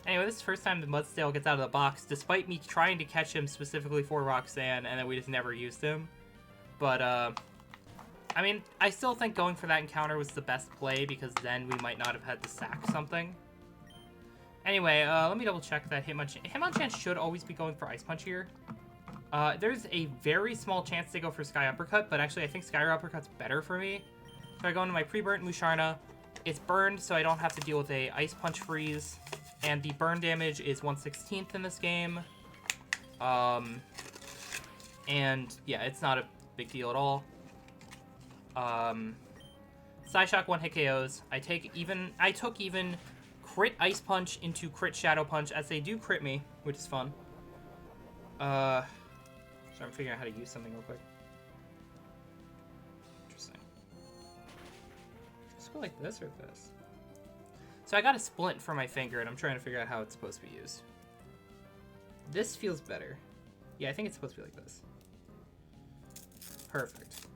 Anyway, this is the first time the Mudsdale gets out of the box, despite me trying to catch him specifically for Roxanne, and then we just never used him. But, I mean, I still think going for that encounter was the best play, because then we might not have had to sack something. Anyway, let me double check that Hitmonchan should always be going for Ice Punch here. There's a very small chance to go for Sky Uppercut, but actually I think Sky Uppercut's better for me. So I go into my pre-burnt Musharna. It's burned, so I don't have to deal with a Ice Punch freeze. And the burn damage is 1/16 in this game. And yeah, it's not a big deal at all. Psyshock 1-hit KOs. I took even crit Ice Punch into crit Shadow Punch, as they do crit me, which is fun. So I'm figuring out how to use something real quick. Interesting. Just go like this or this. So I got a splint for my finger, and I'm trying to figure out how it's supposed to be used. This feels better. Yeah, I think it's supposed to be like this. Perfect.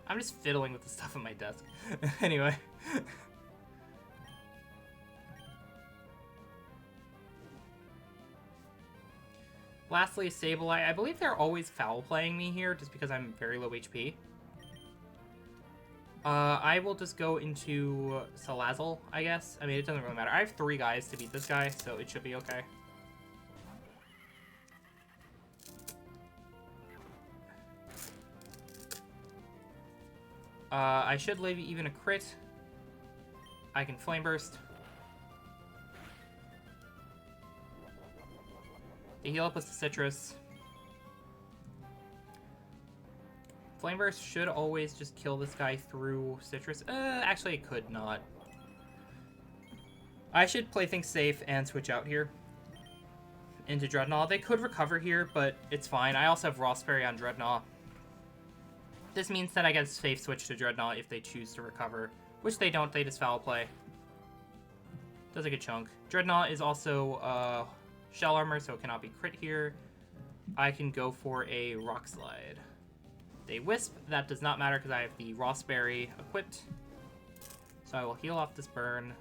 I'm just fiddling with the stuff on my desk. Anyway. Lastly, Sableye. I believe they're always foul playing me here, just because I'm very low HP. I will just go into Salazzle, I guess. I mean, it doesn't really matter. I have 3 guys to beat this guy, so it should be okay. I should leave even a crit. I can Flame Burst. The heal up with the Citrus. Flame Burst should always just kill this guy through Citrus. Actually, it could not. I should play things safe and switch out here into Dreadnought. They could recover here, but it's fine. I also have Rossberry on Dreadnought. This means that I get a safe switch to Dreadnought if they choose to recover, which they don't. They just foul play. Does a good chunk. Dreadnought is also Shell Armor, so it cannot be crit here. I can go for a Rock Slide. They Wisp. That does not matter because I have the Rossberry equipped. So I will heal off this burn.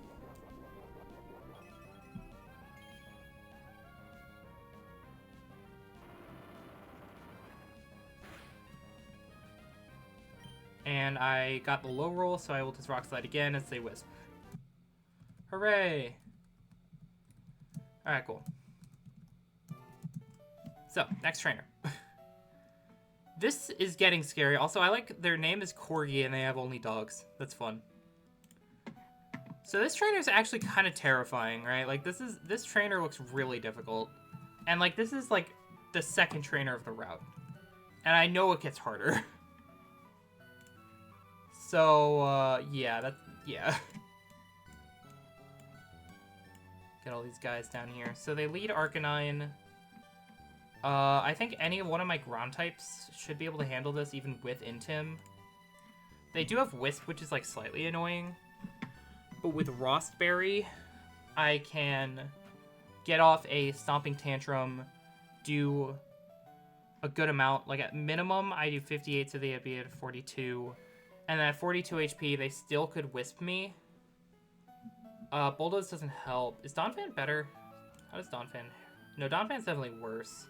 And I got the low roll, so I will just Rock Slide again and say Wisp. Hooray! Alright, cool. So, next trainer. This is getting scary. Also, I like their name is Corgi and they have only dogs. That's fun. So this trainer is actually kind of terrifying, right? Like this trainer looks really difficult. And like this is like the second trainer of the route. And I know it gets harder. So yeah. Get all these guys down here. So they lead Arcanine. I think any one of my ground types should be able to handle this even with Intim. They do have Wisp, which is like slightly annoying. But with Rossberry, I can get off a Stomping Tantrum, do a good amount. Like at minimum, I do 58, so they'd be at 42. And then at 42 HP, they still could Wisp me. Bulldoze doesn't help. Is Donphan better? How does Donphan... No, Donphan's definitely worse.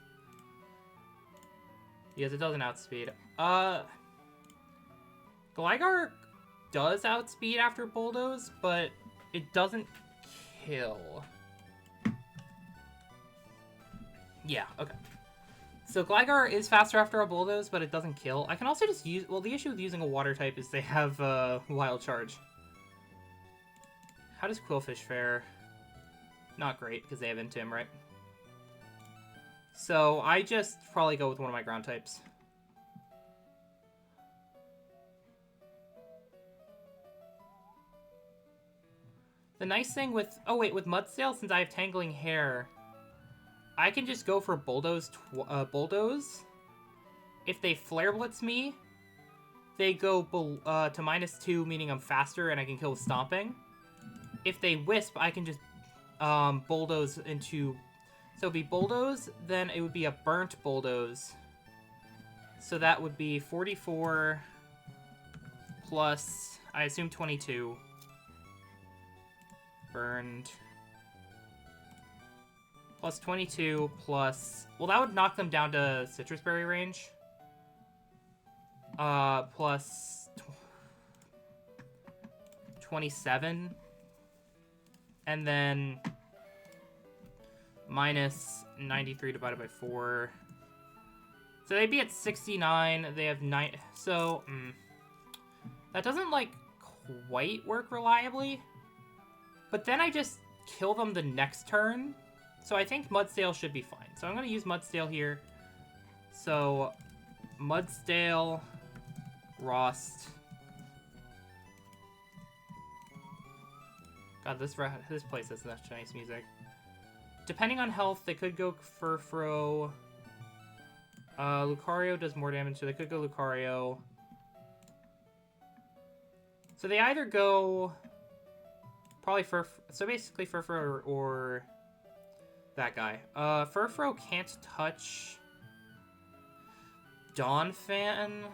Because it doesn't outspeed. Gligar does outspeed after Bulldoze, but it doesn't kill. Yeah, okay. So Gligar is faster after a Bulldoze, but it doesn't kill. I can also just use... Well, the issue with using a water type is they have Wild Charge. How does Quillfish fare? Not great, because they have Intim, right? So I just probably go with one of my ground types. The nice thing with... Oh wait, with Mudsdale, since I have Tangling Hair, I can just go for Bulldoze. Bulldoze. If they Flare Blitz me, they go to -2, meaning I'm faster and I can kill with Stomping. If they Wisp, I can just Bulldoze into... So it'd be Bulldoze, then it would be a Burnt Bulldoze. So that would be 44 plus, I assume 22. Burned. Plus 22 plus... Well, that would knock them down to Citrus Berry range. Plus 27. And then minus 93 divided by 4. So they'd be at 69. They have 9. So, that doesn't, like, quite work reliably. But then I just kill them the next turn. So I think Mudsdale should be fine. So I'm going to use Mudsdale here. So, Mudsdale, Rost. God, this place has such nice music. Depending on health, they could go Furfrou. Lucario does more damage, so they could go Lucario. So they either go... Probably so basically Furfrou or that guy. Furfrou can't touch Donphan.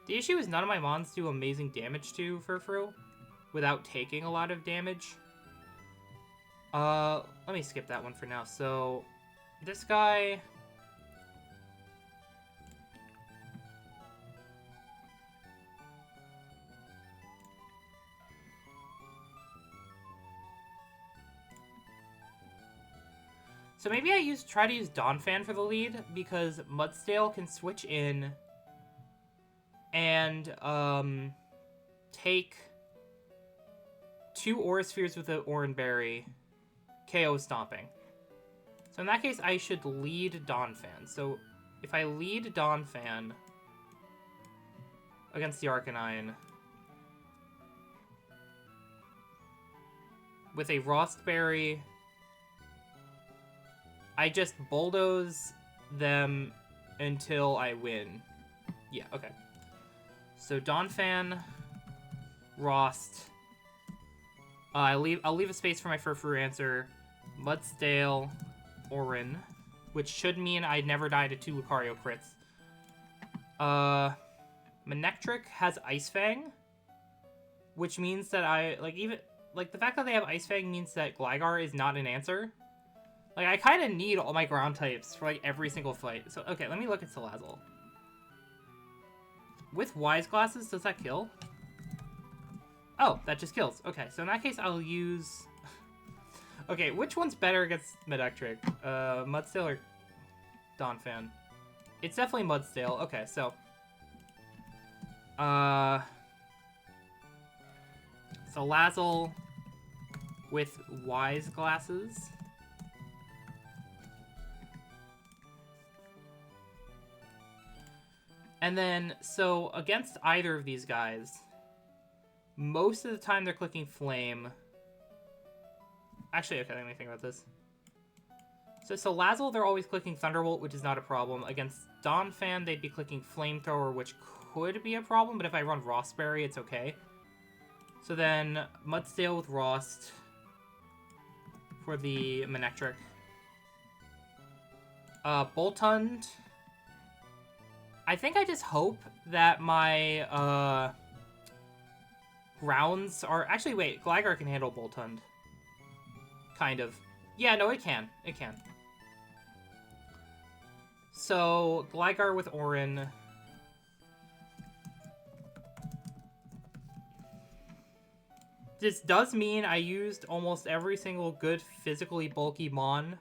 The issue is none of my mons do amazing damage to Furfrou without taking a lot of damage. Let me skip that one for now. So this guy... So maybe I try to use Donphan for the lead, because Mudsdale can switch in and take 2 Aura Spheres with the Oran Berry, KO Stomping. So in that case, I should lead Donphan. So if I lead Donphan against the Arcanine with a Rost Berry, I just Bulldoze them until I win. Yeah, okay. So Donphan, Rost. I'll leave a space for my Furfrou answer. Mudsdale, Orin, which should mean I never die to 2 Lucario crits. Manectric has Ice Fang, which means that the fact that they have Ice Fang means that Gligar is not an answer. Like, I kind of need all my ground types for, like, every single fight. So, okay, let me look at Salazzle. With Wise Glasses, does that kill? Oh, that just kills. Okay, so in that case, I'll use... Okay, which one's better against Manectric? Mudsdale or Donphan? It's definitely Mudsdale. Okay, so... Salazzle with Wise Glasses. And then, so, against either of these guys, most of the time they're clicking Flame. Actually, okay, let me think about this. So, Salazzle, they're always clicking Thunderbolt, which is not a problem. Against Donphan, they'd be clicking Flamethrower, which could be a problem, but if I run Rostberry, it's okay. So then, Mudsdale with Rost for the Manectric. Boltund... I think I just hope that my, grounds are... Actually, wait. Gligar can handle Boltund. Kind of. Yeah, no, it can. It can. So, Gligar with Orin. This does mean I used almost every single good physically bulky Mon.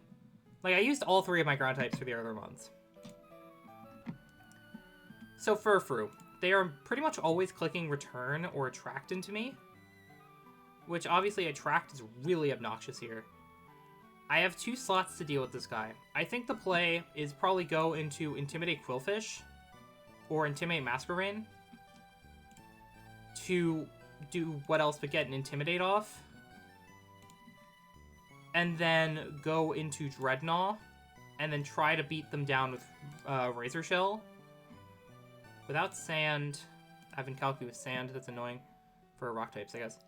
Like, I used all 3 of my ground types for the other Mons. So Furfrou, they are pretty much always clicking Return or Attract into me, which obviously Attract is really obnoxious here. I have 2 slots to deal with this guy. I think the play is probably go into Intimidate Quillfish or Intimidate Masquerain to do what else but get an Intimidate off. and then go into Dreadnought, and then try to beat them down with Razor Shell. Without Sand, I've been calculating with Sand, that's annoying for rock types, I guess.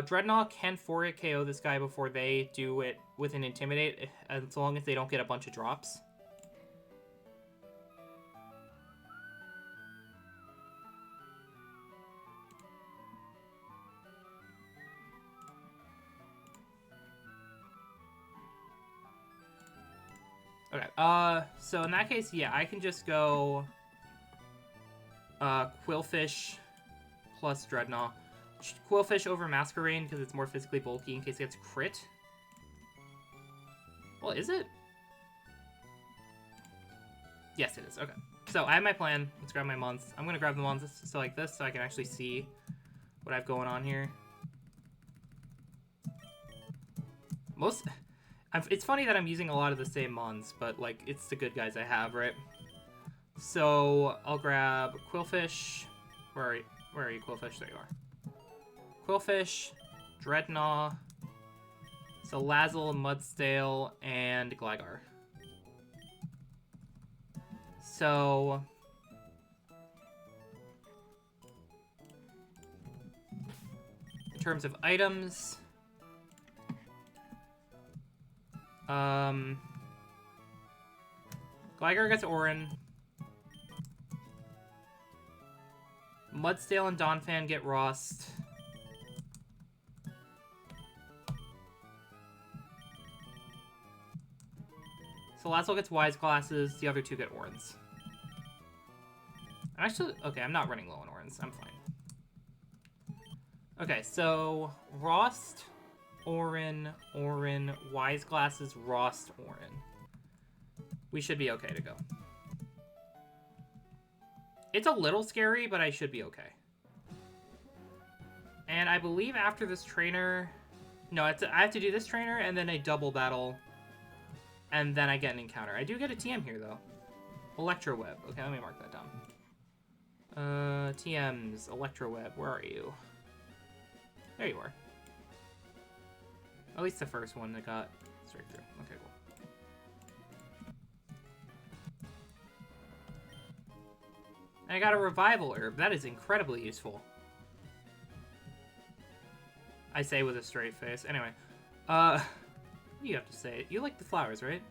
Dreadnought can 4-hit KO this guy before they do it with an Intimidate, as long as they don't get a bunch of drops. Okay, so in that case, yeah, I can just go Qwilfish plus Dreadnought. Qwilfish over Masquerain because it's more physically bulky in case it gets crit. Well, is it? Yes, it is. Okay. So I have my plan. Let's grab my Mons. I'm going to grab the Mons so like this so I can actually see what I have going on here. It's funny that I'm using a lot of the same Mons, but like it's the good guys I have, right? So I'll grab Qwilfish. Where are you, Qwilfish? There you are. Qwilfish, Dreadnought, Salazzle, Mudsdale, and Gligar. So in terms of items, Gligar gets Orin. Mudsdale and Donphan get Rust. Salazzle gets Wise Glasses. The other two get Orins. Actually, okay, I'm not running low on Orins. I'm fine. Okay, so Rust, Orin, Wise Glasses, Rust, Orin. We should be okay to go. It's a little scary, but I should be okay. And I believe after this trainer... No, I have to do this trainer and then a double battle. And then I get an encounter. I do get a TM here, though. Electro Web. Okay, let me mark that down. TMs. Electro Web. Where are you? There you are. At least the first one that got straight through. Okay, cool. And I got a Revival Herb. That is incredibly useful. I say with a straight face. Anyway. What do you have to say? You like the flowers, right?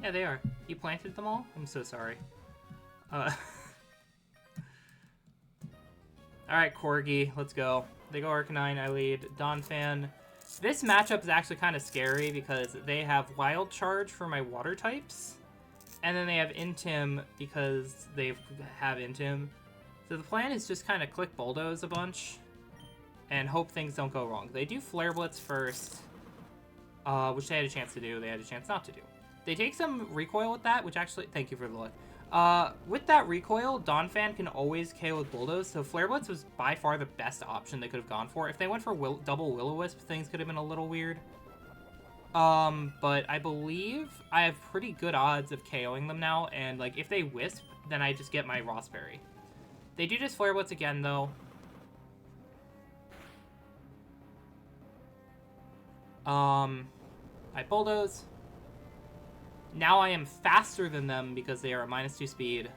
Yeah, they are. You planted them all? I'm so sorry. Alright, Corgi. Let's go. They go Arcanine. I lead. Donphan. This matchup is actually kind of scary because they have Wild Charge for my water types. And then they have Intim because they have Intim. So the plan is just kind of click Bulldoze a bunch and hope things don't go wrong. They do Flare Blitz first, which they had a chance to do. They had a chance not to do. They take some recoil with that, which actually... Thank you for the luck. With that recoil, Donphan can always KO with Bulldoze, so Flare Blitz was by far the best option they could have gone for. If they went for double Will-O-Wisp, things could have been a little weird. But I believe I have pretty good odds of KOing them now, and, like, if they Wisp, then I just get my Rossberry. They do just Flare Blitz again, though. I Bulldoze. Now I am faster than them because they are a -2 speed.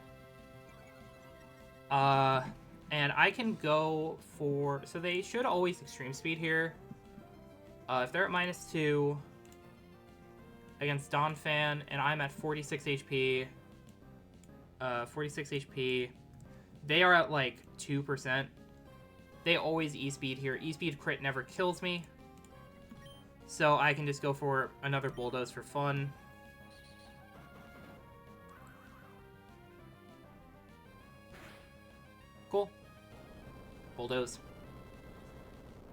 And I can go for... So they should always Extreme Speed here. If they're at -2... against Donphan, and I'm at 46 HP. 46 HP. They are at, like, 2%. They always E-Speed here. E-Speed crit never kills me. So I can just go for another Bulldoze for fun. Cool. Bulldoze.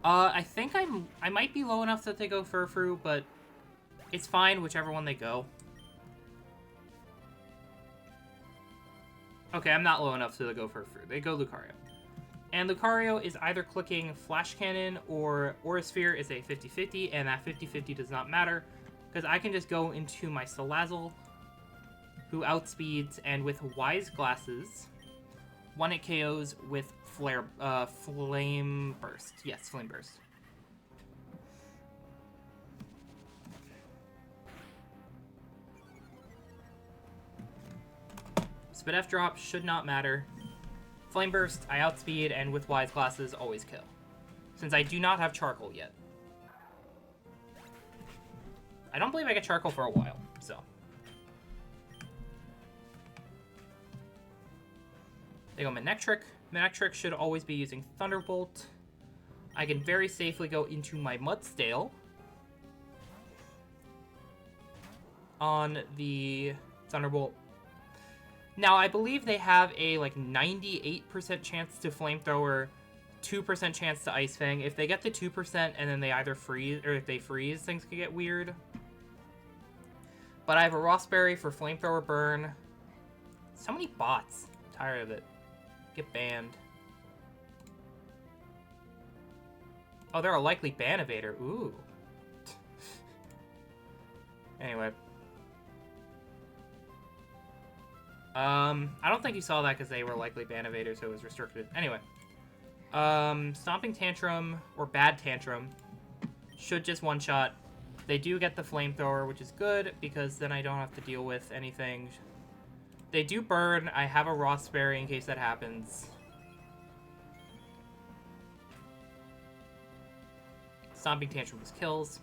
I think I might be low enough that they go Furfrou, but it's fine, whichever one they go. Okay, I'm not low enough to go Furfrou. They go Lucario. And Lucario is either clicking Flash Cannon or Aura Sphere is a 50-50, and that 50-50 does not matter, because I can just go into my Salazzle, who outspeeds, and with Wise Glasses, 1-hit KOs with Flame Burst. Yes, Flame Burst. Spadef drop should not matter. Flame Burst, I outspeed, and with Wise Glasses, always kill. Since I do not have Charcoal yet. I don't believe I get Charcoal for a while, so. They go Manectric. Manectric should always be using Thunderbolt. I can very safely go into my Mudsdale on the Thunderbolt. Now, I believe they have a, like, 98% chance to Flamethrower, 2% chance to Ice Fang. If they get the 2% and then they either freeze, or if they freeze, things could get weird. But I have a Rossberry for Flamethrower Burn. So many bots. I'm tired of it. Get banned. Oh, they're a likely ban evader. Ooh. Anyway. I don't think you saw that because they were likely ban evaders, so it was restricted. Anyway. Stomping Tantrum, or Bad Tantrum, should just one-shot. They do get the Flamethrower, which is good, because then I don't have to deal with anything. They do burn. I have a Rossberry in case that happens. Stomping Tantrum just kills.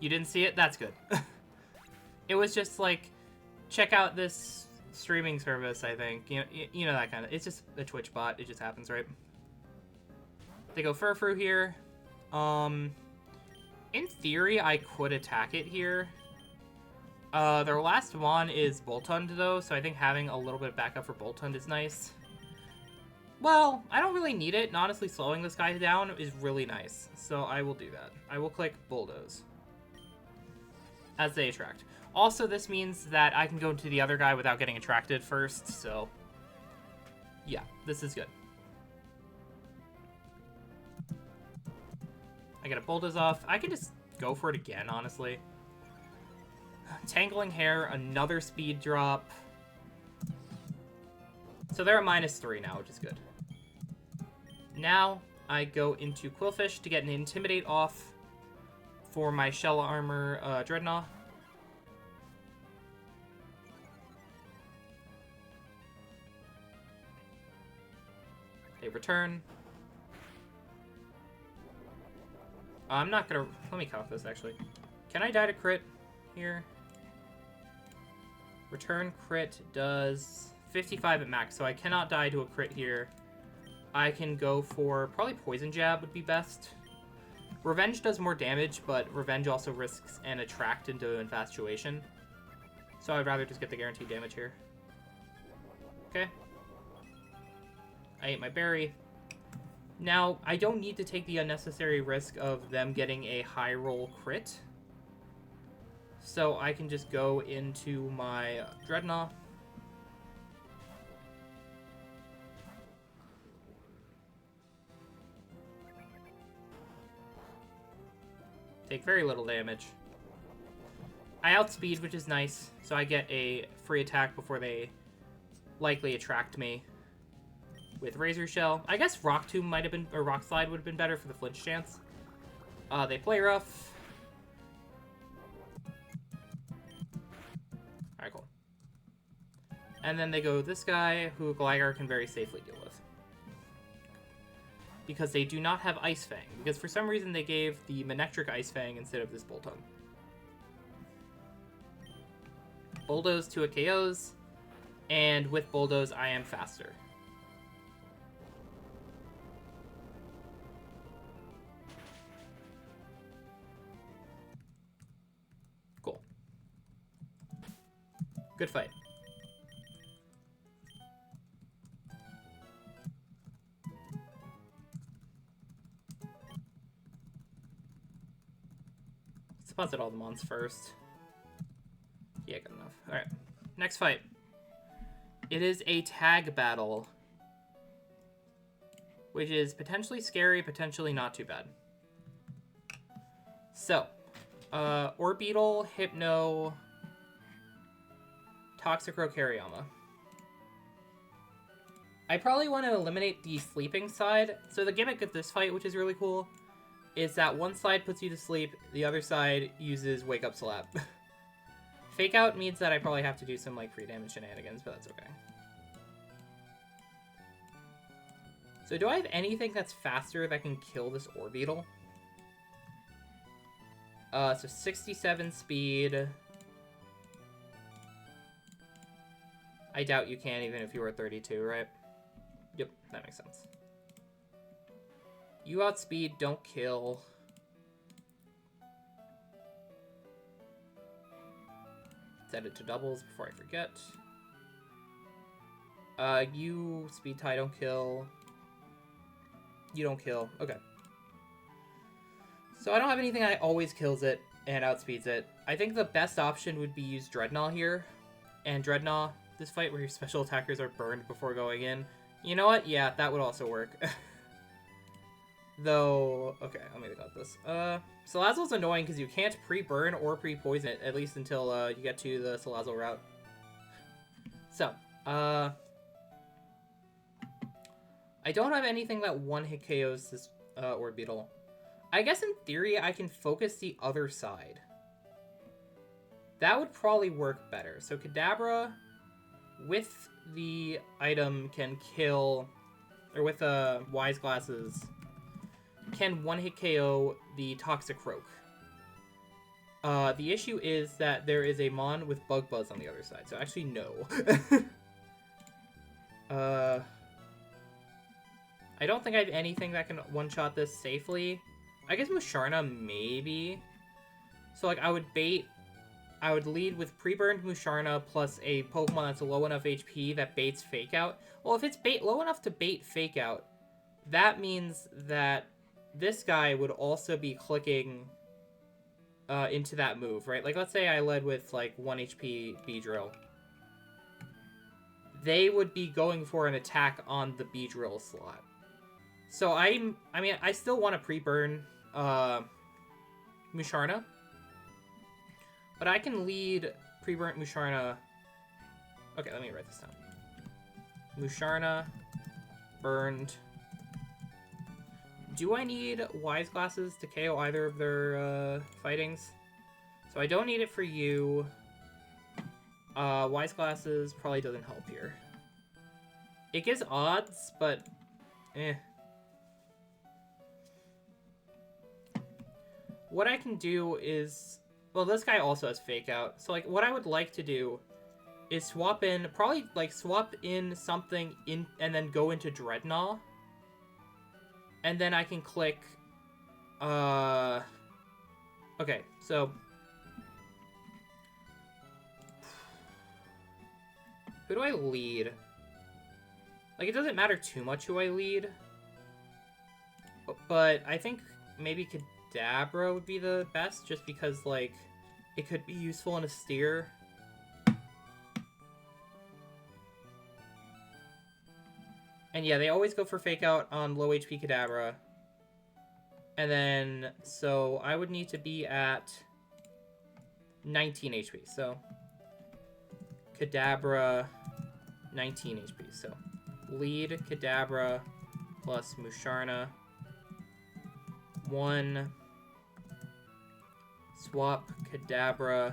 You didn't see it? That's good. It was just like, check out this streaming service, I think. You know that kind of... It's just a Twitch bot. It just happens, right? They go Furfrou here. In theory, I could attack it here. Their last one is Boltund, though, so I think having a little bit of backup for Boltund is nice. Well, I don't really need it, and honestly, slowing this guy down is really nice. So I will do that. I will click Bulldoze as they attract. Also, this means that I can go to the other guy without getting attracted first, so yeah, this is good. I get a Bulldoze off. I can just go for it again, honestly. Tangling Hair, another speed drop. So they're at -3 now, which is good. Now, I go into Quillfish to get an Intimidate off for my Shell Armor Dreadnought. They return. I'm not gonna... Let me cut off this, actually. Can I die to crit here? Return crit does 55 at max, so I cannot die to a crit here. I can go for... Probably Poison Jab would be best. Revenge does more damage, but Revenge also risks an attract into Infatuation. So I'd rather just get the guaranteed damage here. Okay. I ate my berry. Now, I don't need to take the unnecessary risk of them getting a high roll crit. So I can just go into my Dreadnought. Take very little damage. I outspeed, which is nice, so I get a free attack before they likely attract me with Razor Shell. I guess Rock Tomb might have been, or Rock Slide would have been better for the flinch chance. They play rough. Alright, cool. And then they go this guy, who Gligar can very safely deal with. Because they do not have Ice Fang. Because for some reason they gave the Manectric Ice Fang instead of this Boltund. Bulldoze to a KOs. And with Bulldoze, I am faster. Cool. Good fight. Deposit all the mons first. Yeah, good enough. Alright. Next fight. It is a tag battle. Which is potentially scary, potentially not too bad. So. Orbeetle, Hypno, Toxicroak, Hariyama. I probably want to eliminate the sleeping side. So the gimmick of this fight, which is really cool, is that one side puts you to sleep, the other side uses Wake Up Slap. Fake out means that I probably have to do some like free damage shenanigans, but that's okay. So do I have anything that's faster that can kill this Orbeetle? So 67 speed. I doubt you can even if you were 32, right? Yep, that makes sense. You outspeed, don't kill. Set it to doubles before I forget. You speed tie, don't kill. You don't kill. Okay. So I don't have anything that always kills it and outspeeds it. I think the best option would be use Dreadnought here. And Dreadnought, this fight where your special attackers are burned before going in. You know what? Yeah, that would also work. Though, okay, let me think about this. Salazzle's annoying because you can't pre-burn or pre-poison it, at least until you get to the Salazzle route. So, I don't have anything that one-hit KOs this Orbeetle. I guess in theory I can focus the other side. That would probably work better. So Kadabra with the item can kill, or with Wise Glasses, can one-hit KO the Toxicroak. The issue is that there is a Mon with Bug Buzz on the other side, so actually no. I don't think I have anything that can one-shot this safely. I guess Musharna, maybe. So, like, I would lead with pre-burned Musharna plus a Pokemon that's low enough HP that baits Fake Out. Well, if it's low enough to bait Fake Out, that means that this guy would also be clicking into that move, right? Like, let's say I led with, like, 1 HP Beedrill. They would be going for an attack on the Beedrill slot. So I mean, I still want to pre-burn Musharna. But I can lead pre-burnt Musharna. Okay, let me write this down. Musharna, burned. Do I need Wise Glasses to KO either of their fightings? So I don't need it for you. Wise Glasses probably doesn't help here. It gives odds, but eh. What I can do is, well, this guy also has Fake Out. So, like, what I would like to do is swap in something in, and then go into Dreadnought. And then I can click, okay, so, who do I lead? Like, it doesn't matter too much who I lead, but I think maybe Kadabra would be the best, just because, like, it could be useful in a steer. And yeah, they always go for Fake Out on low HP Kadabra. And then, so I would need to be at 19 HP. So, Kadabra, 19 HP. So, lead Kadabra plus Musharna. 1. Swap Kadabra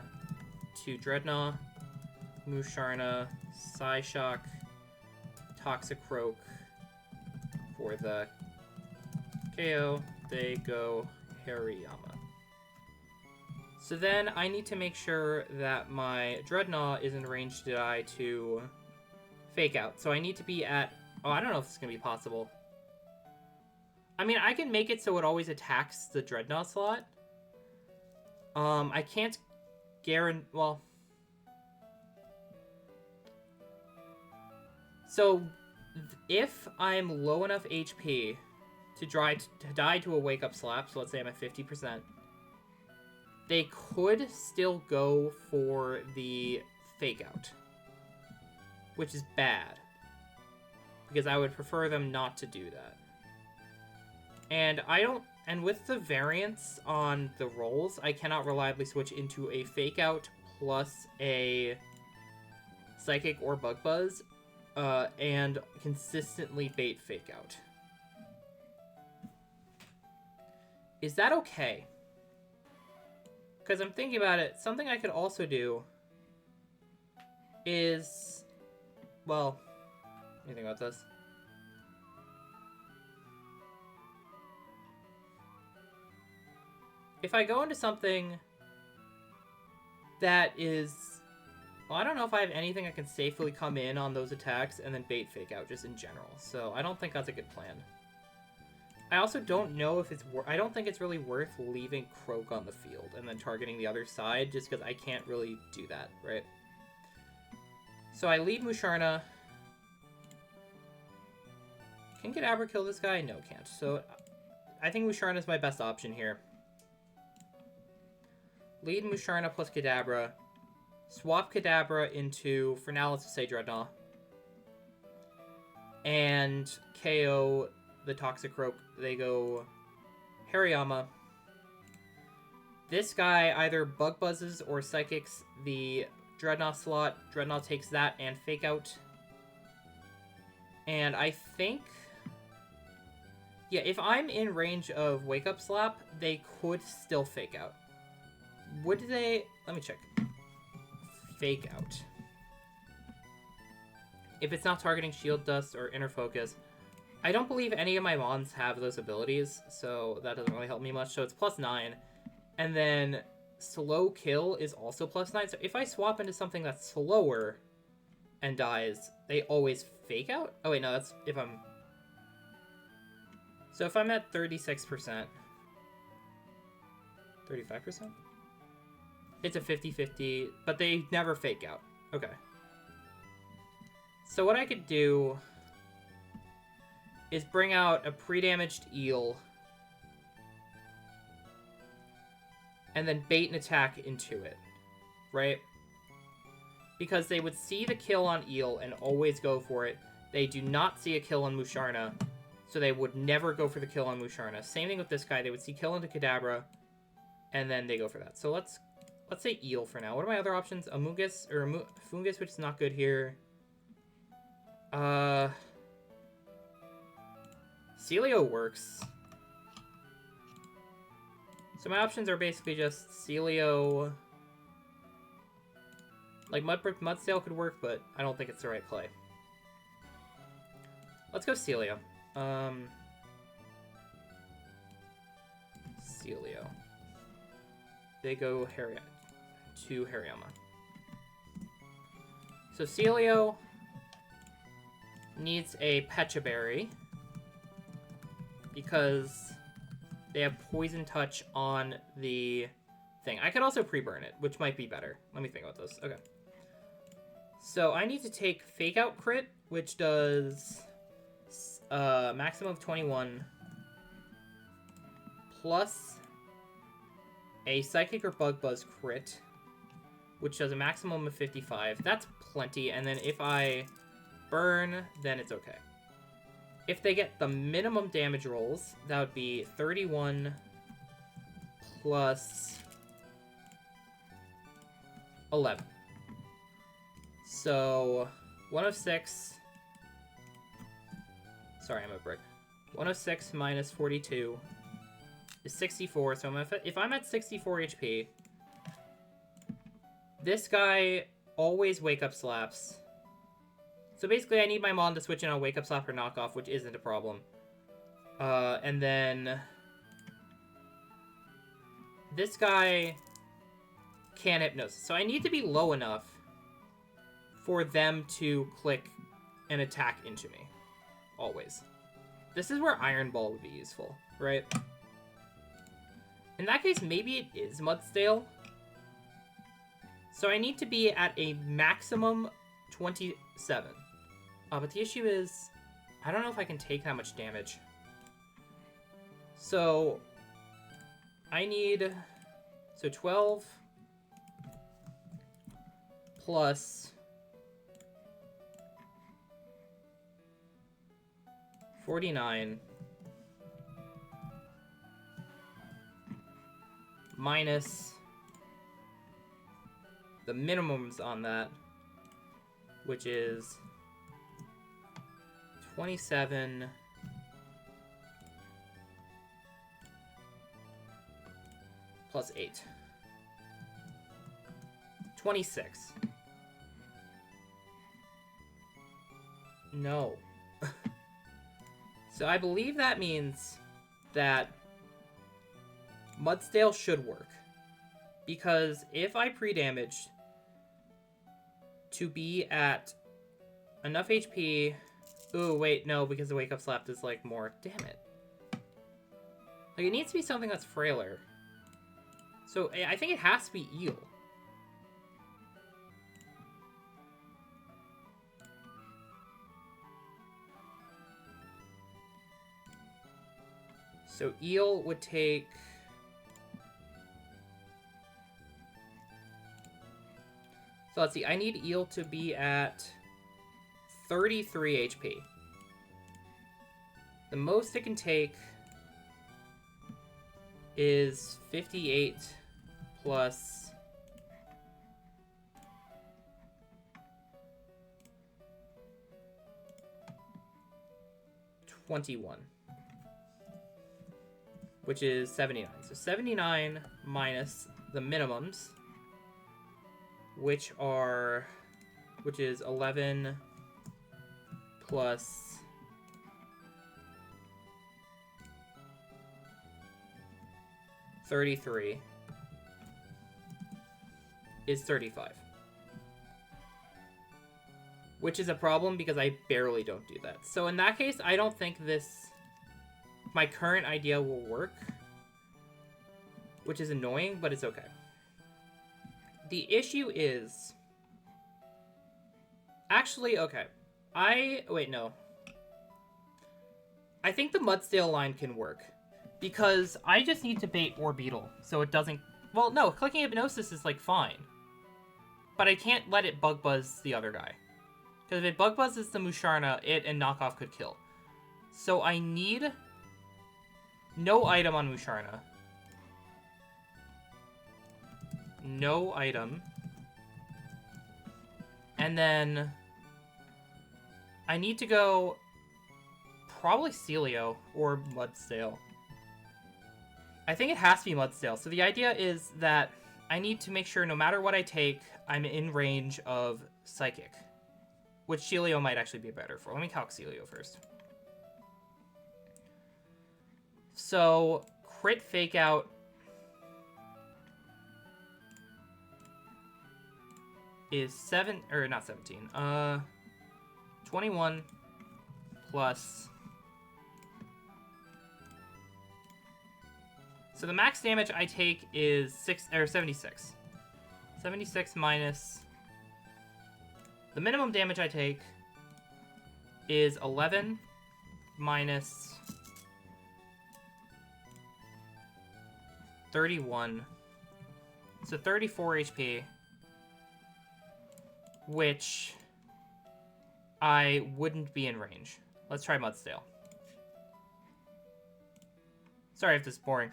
to Dreadnought. Musharna, Psyshock, Toxicroak for the KO. They go Hariyama. So then I need to make sure that my Dreadnought is in range to die to Fake Out. So I need to be at, oh, I don't know if this is going to be possible. I mean, I can make it so it always attacks the Dreadnought slot. I can't guarantee, well, so if I'm low enough HP to die to a Wake Up Slap, so let's say I'm at 50%, they could still go for the Fake Out, which is bad, because I would prefer them not to do that. And and with the variance on the rolls, I cannot reliably switch into a Fake Out plus a Psychic or Bug Buzz, and consistently bait Fake Out. Is that okay? Because I'm thinking about it, something I could also do is, well, what do you think about this? If I go into something that is, well, I don't know if I have anything that can safely come in on those attacks and then bait fake out just in general. So I don't think that's a good plan. I also don't know if it's, I don't think it's really worth leaving Croak on the field and then targeting the other side just because I can't really do that, right? So I lead Musharna. Can Kadabra kill this guy? No, can't. So I think Musharna is my best option here. Lead Musharna plus Kadabra. Swap Kadabra into, for now, let's just say Dreadnought. And KO the Toxicroak. They go Hariyama. This guy either Bug Buzzes or Psychics the Dreadnought slot. Dreadnought takes that and Fake Out. And I think, yeah, if I'm in range of Wake Up Slap, they could still Fake Out. Would they? Let me check. Fake Out. If it's not targeting Shield Dust or Inner Focus. I don't believe any of my Mons have those abilities, so that doesn't really help me much. So it's +9. And then Slow Kill is also +9. So if I swap into something that's slower and dies, they always Fake Out? Oh wait, no, that's if I'm... So if I'm at 36%... 35%? It's a 50-50, but they never Fake Out. Okay. So what I could do is bring out a pre-damaged eel and then bait an attack into it, right? Because they would see the kill on eel and always go for it. They do not see a kill on Musharna, so they would never go for the kill on Musharna. Same thing with this guy. They would see kill into Kadabra, and then they go for that. So let's say eel for now. What are my other options? Amoonguss or Foongus, which is not good here. Celio works. So my options are basically just Celio. Like Mudsail could work, but I don't think it's the right play. Let's go Celio. Celio. They go to Hariyama. So Celio needs a Pecha Berry because they have Poison Touch on the thing. I could also pre-burn it, which might be better. Let me think about this. Okay. So I need to take Fake Out Crit, which does maximum of 21, plus a Psychic or Bug Buzz Crit, which does a maximum of 55. That's plenty, and then if I burn, then it's okay. If they get the minimum damage rolls, that would be 31 plus 11. So 106. Sorry, I'm a brick. 106 minus 42 is 64. So if I'm at 64 HP, this guy always Wake Up Slaps. So basically, I need my Mon to switch in on Wake Up Slap or Knockoff, which isn't a problem. And then this guy can Hypnosis. So I need to be low enough for them to click an attack into me. Always. This is where Iron Ball would be useful, right? In that case, maybe it is Mudsail. So I need to be at a maximum 27. But the issue is, I don't know if I can take that much damage. So I need, so 12 plus 49 minus the minimums on that, which is 27 plus 8. 26. No. So I believe that means that Mudsdale should work. Because if I pre-damaged to be at enough HP... Ooh, wait, no, because the Wake Up Slap is, like, more. Damn it. Like, it needs to be something that's frailer. So, I think it has to be Eel. So, Eel would take... So, let's see. I need Eel to be at 33 HP. The most it can take is 58 plus 21, which is 79. So 79 minus the minimums, which is 11 plus 33 is 35. Which is a problem because I barely don't do that. So in that case, I don't think my current idea will work. Which is annoying, but it's okay. The issue is... Actually, okay. Wait, no. I think the Mudsdale line can work. Because I just need to bait Orbeetle, so it doesn't... Well, no, clicking Hypnosis is, like, fine. But I can't let it Bug Buzz the other guy. Because if it Bug Buzzes the Musharna, it and Knockoff could kill. So I need no item on Musharna. No item. And then I need to go probably Celio or Mudsdale. I think it has to be Mudsdale. So the idea is that I need to make sure no matter what I take, I'm in range of Psychic. Which Celio might actually be better for. Let me calc Celio first. So, crit Fake Out is 21 plus... So the max damage I take is 76. 76 minus... The minimum damage I take is 11 minus 31. So 34 HP, which I wouldn't be in range. Let's try Mudsdale. Sorry if this is boring.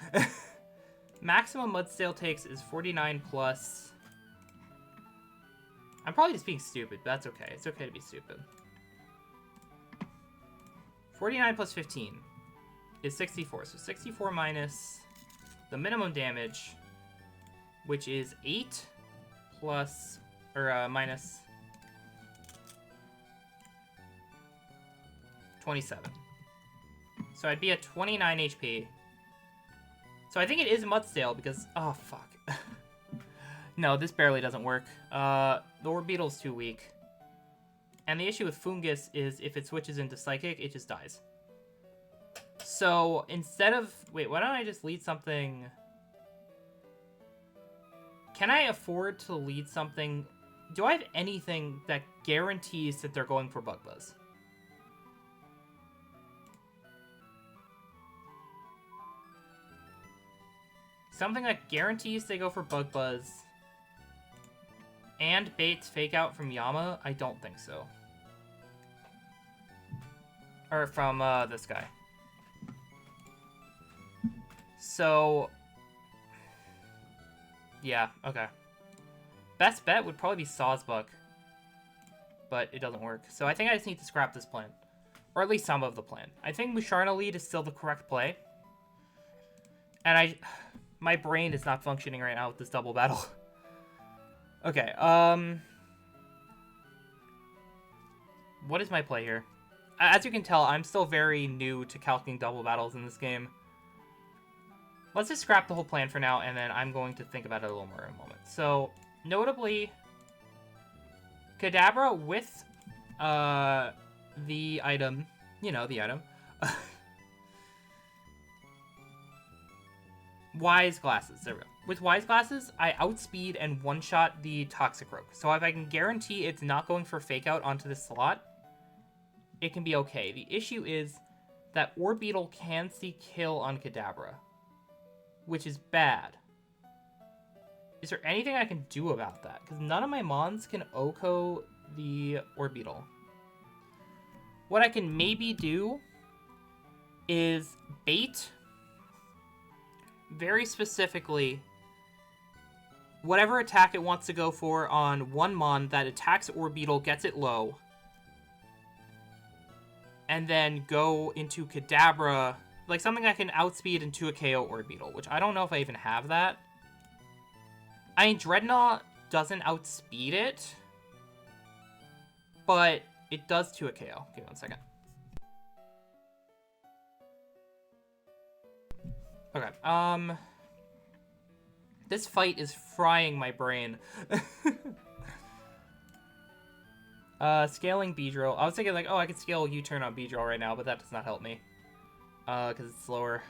Maximum Mudsdale takes is 49 plus... I'm probably just being stupid, but that's okay. It's okay to be stupid. 49 plus 15 is 64. So 64 minus the minimum damage, which is 8 plus, or minus 27. So I'd be at 29 HP. So I think it is Mudsdale because... Oh, fuck. No, this barely doesn't work. The Orbeetle's too weak. And the issue with Fungus is if it switches into Psychic, it just dies. So instead of... Wait, why don't I just lead something... Can I afford to lead something... Do I have anything that guarantees that they're going for Bug Buzz? Something that guarantees they go for Bug Buzz... and baits Fake Out from Yama? I don't think so. Or from this guy. So... Yeah, okay. Best bet would probably be Sawsbuck. But it doesn't work. So I think I just need to scrap this plan. Or at least some of the plan. I think Musharna lead is still the correct play. And my brain is not functioning right now with this double battle. Okay, what is my play here? As you can tell, I'm still very new to calculating double battles in this game. Let's just scrap the whole plan for now, and then I'm going to think about it a little more in a moment. So, notably, Kadabra with the item, you know, the item. Wise Glasses, there we go. With Wise Glasses, I outspeed and one-shot the Toxicroak. So if I can guarantee it's not going for Fake Out onto this slot, it can be okay. The issue is that Orbeetle can see kill on Kadabra, which is bad. Is there anything I can do about that? Because none of my Mons can OHKO the Orbeetle. What I can maybe do is bait, very specifically, whatever attack it wants to go for on one Mon that attacks Orbeetle, gets it low, and then go into Kadabra, like something I can outspeed into a KO Orbeetle, which I don't know if I even have that. I mean, Dreadnought doesn't outspeed it, but it does to a KO. Give me 1 second. Okay, this fight is frying my brain. Scaling Beedrill. I was thinking like, oh, I could scale U-turn on Beedrill right now, but that does not help me. Because it's slower.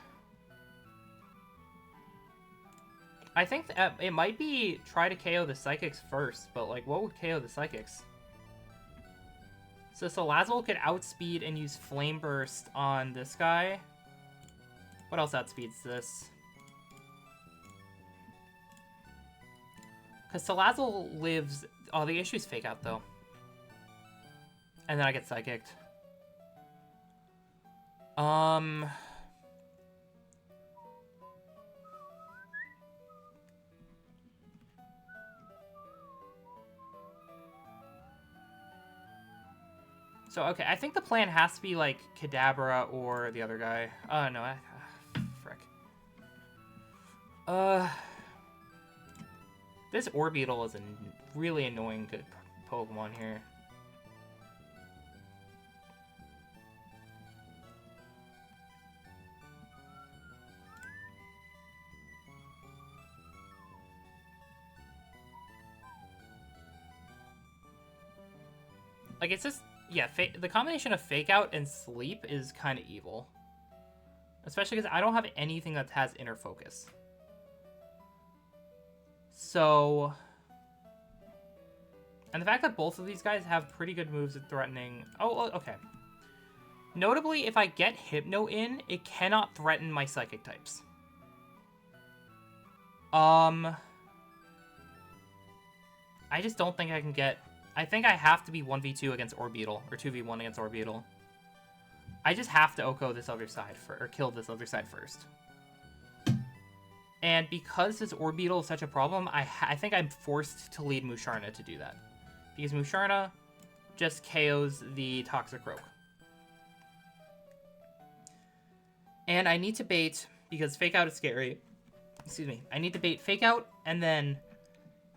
I think it might be try to KO the Psychics first, but like, what would KO the Psychics? So Salazzle could outspeed and use Flame Burst on this guy. What else outspeeds this? Because Salazzle lives... Oh, the issue is Fake Out, though. And then I get Psychicked. So, okay, I think the plan has to be, like, Kadabra or the other guy. No, frick. This Orbeetle is a really annoying good Pokemon here. Like, it's just... Yeah, the combination of Fake Out and Sleep is kind of evil. Especially because I don't have anything that has Inner Focus. So... And the fact that both of these guys have pretty good moves at threatening... Oh, okay. Notably, if I get Hypno in, it cannot threaten my Psychic types. I just don't think I can get... I think I have to be 1v2 against Orbeetle, or 2v1 against Orbeetle. I just have to OHKO this other side, or kill this other side first. And because this Orbeetle is such a problem, I think I'm forced to lead Musharna to do that. Because Musharna just KOs the Toxicroak. And I need to bait, because Fake Out is scary. Excuse me. I need to bait Fake Out, and then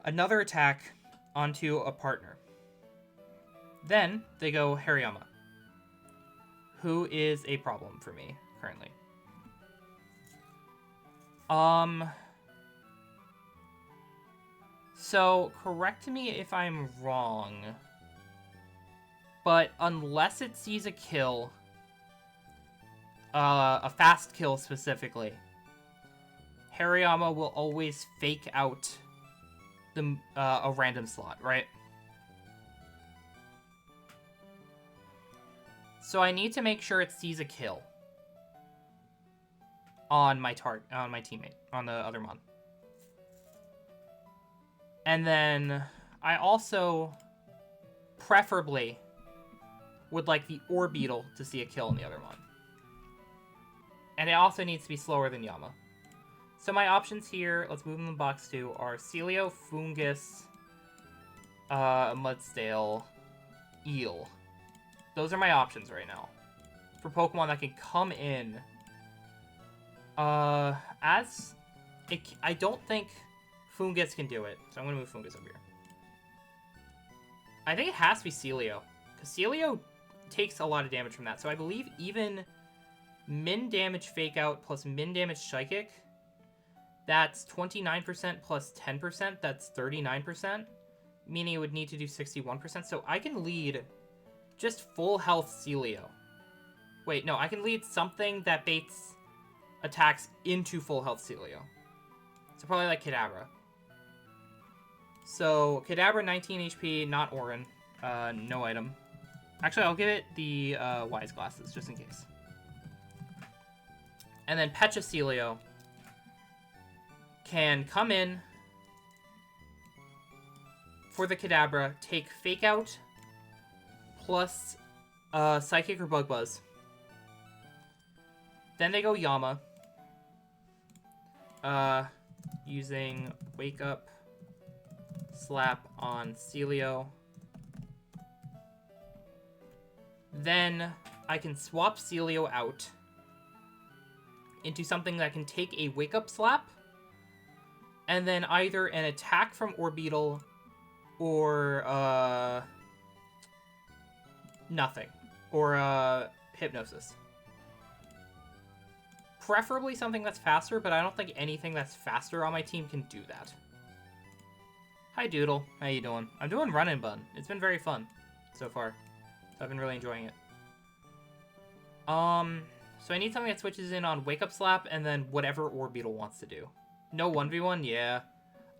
another attack onto a partner. Then they go Hariyama, who is a problem for me currently. So correct me if I'm wrong, but unless it sees a kill, a fast kill specifically, Hariyama will always Fake Out the a random slot, right? So I need to make sure it sees a kill on my teammate, on the other Mon. And then I also preferably would like the Orbeetle to see a kill on the other Mon. And it also needs to be slower than Yama. So my options here, let's move in the box too, are Celio, Foongus, Mudsdale, Eel. Those are my options right now for Pokemon that can come in. I don't think Foongus can do it, so I'm going to move Foongus over here. I think it has to be Celio, because Celio takes a lot of damage from that. So I believe even min damage Fake Out plus min damage Psychic, that's 29% plus 10%, that's 39%, meaning it would need to do 61%. So I can lead just full health Celio. Wait, no, I can lead something that baits attacks into full health Celio. So probably like Kadabra. So Kadabra 19 HP, not Orin. No item. Actually, I'll give it the Wise Glasses, just in case. And then Pecha Celio can come in for the Kadabra, take Fake Out plus Psychic or Bug Buzz. Then they go Yama. Using Wake Up Slap on Celio. Then I can swap Celio out into something that can take a Wake Up Slap, and then either an attack from Orbeetle or nothing, or Hypnosis. Preferably something that's faster, but I don't think anything that's faster on my team can do that. Hi Doodle, how you doing? I'm doing Run and Bun. It's been very fun so far. I've been really enjoying it. So I need something that switches in on Wake Up Slap and then whatever Orbeetle wants to do. No 1v1? Yeah.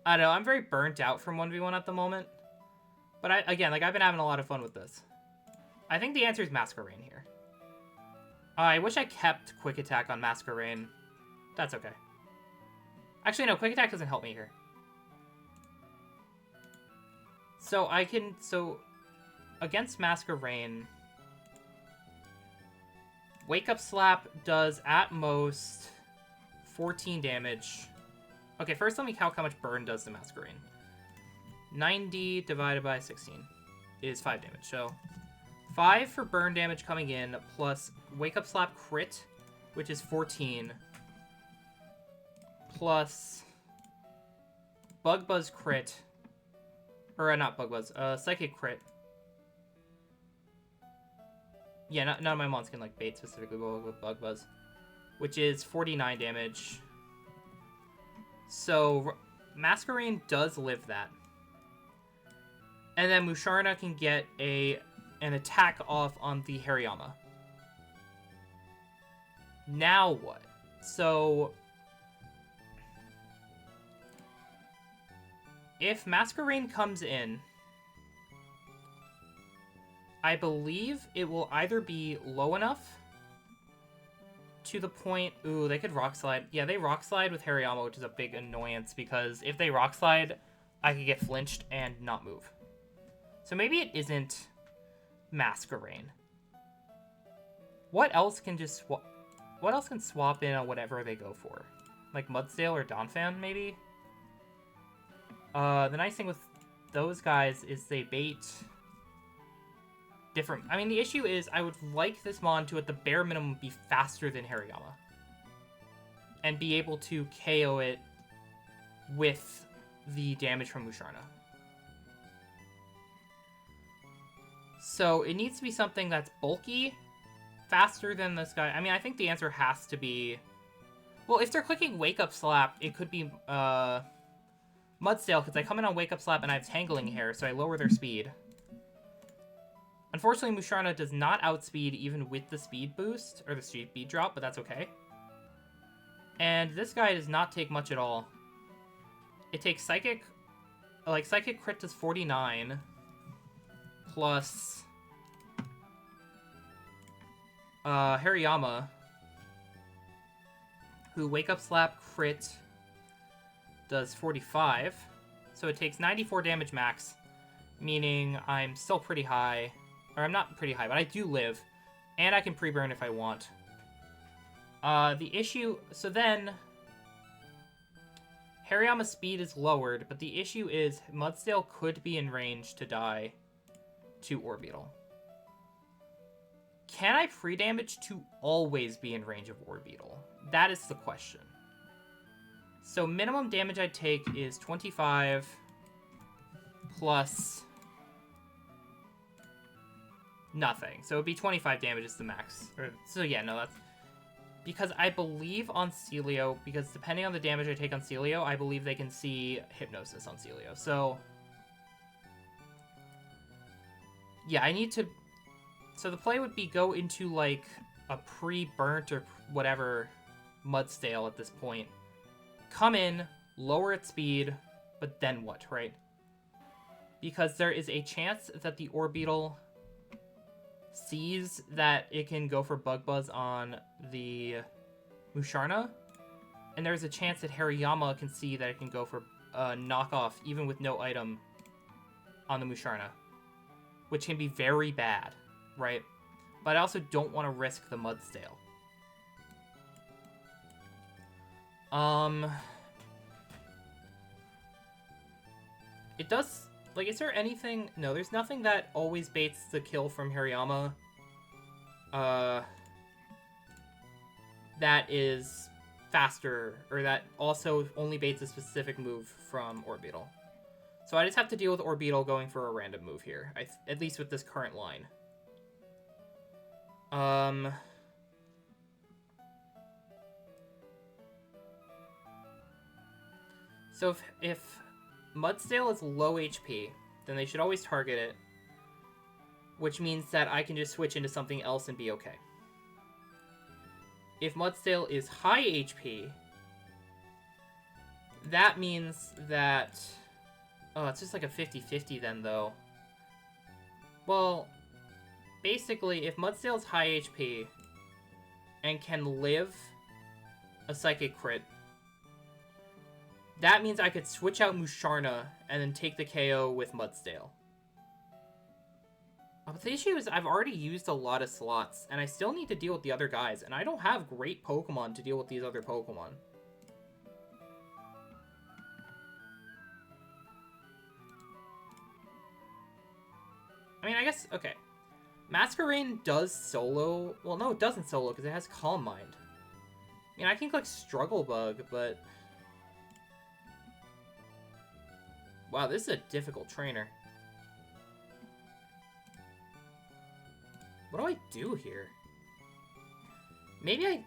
I don't know, I'm very burnt out from 1v1 at the moment. But again, like, I've been having a lot of fun with this. I think the answer is Masquerain here. I wish I kept Quick Attack on Masquerain. That's okay. Actually, no, Quick Attack doesn't help me here. So I can... So, against Masquerain, Wake Up Slap does, at most, 14 damage. Okay, first let me calc how much Burn does to Masquerain. 90 divided by 16 is 5 damage, so... 5 for burn damage coming in, plus Wake Up Slap crit, which is 14, plus Bug Buzz crit, or not Bug Buzz, Psychic crit. Yeah, none of my mons can like bait specifically with Bug Buzz, which is 49 damage. So Masquerain does live that. And then Musharna can get an attack off on the Hariyama. Now what? So if Masquerain comes in, I believe it will either be low enough to the point... Ooh, they could Rock Slide. Yeah, they Rock Slide with Hariyama, which is a big annoyance, because if they Rock Slide, I could get flinched and not move. So maybe it isn't Masquerain. What else can just what else can swap in on whatever they go for? Like Mudsdale or Donphan, maybe? The nice thing with those guys is they bait different... I mean, the issue is I would like this mon to, at the bare minimum, be faster than Hariyama. And be able to KO it with the damage from Musharna. So it needs to be something that's bulky, faster than this guy. I mean, I think the answer has to be... Well, if they're clicking Wake Up Slap, it could be Mudsdale, because I come in on Wake Up Slap and I have Tangling Hair, so I lower their speed. Unfortunately, Musharna does not outspeed even with the speed boost, or the speed drop, but that's okay. And this guy does not take much at all. It takes Psychic... Like, Psychic crit does 49... plus Hariyama, who Wake Up Slap crit does 45, so it takes 94 damage max, meaning I'm still pretty high, or I'm not pretty high, but I do live, and I can pre-burn if I want. The issue, so then Hariyama's speed is lowered, but the issue is Mudsdale could be in range to die to Orbeetle. Can I pre-damage to always be in range of Orbeetle? That is the question. So minimum damage I take is 25 plus nothing. So it'd be 25 damage is the max. So yeah, no, that's... Because I believe on Celio, because depending on the damage I take on Celio, I believe they can see Hypnosis on Celio. So... yeah, I need to... So the play would be go into, like, a pre-burnt or whatever Mudstale at this point. Come in, lower its speed, but then what, right? Because there is a chance that the Orbeetle sees that it can go for Bug Buzz on the Musharna, and there's a chance that Hariyama can see that it can go for knockoff even with no item on the Musharna, which can be very bad, right? But I also don't want to risk the Mudstale. It does... Like, is there anything... No, there's nothing that always baits the kill from Hariyama. That is faster, or that also only baits a specific move from Orbeetle. So I just have to deal with Orbeetle going for a random move here, at least with this current line. So if Mudstale is low HP, then they should always target it, which means that I can just switch into something else and be okay. If Mudstale is high HP, that means that... Oh, it's just like a 50-50 then, though. Well, basically, if Mudstale's high HP and can live a Psychic Crit, that means I could switch out Musharna and then take the KO with Mudstale. But the issue is I've already used a lot of slots, and I still need to deal with the other guys, and I don't have great Pokemon to deal with these other Pokemon. I mean, I guess, okay. Masquerain does solo... Well, no, it doesn't solo, because it has Calm Mind. I mean, I can click Struggle Bug, but... Wow, this is a difficult trainer. What do I do here? Maybe I...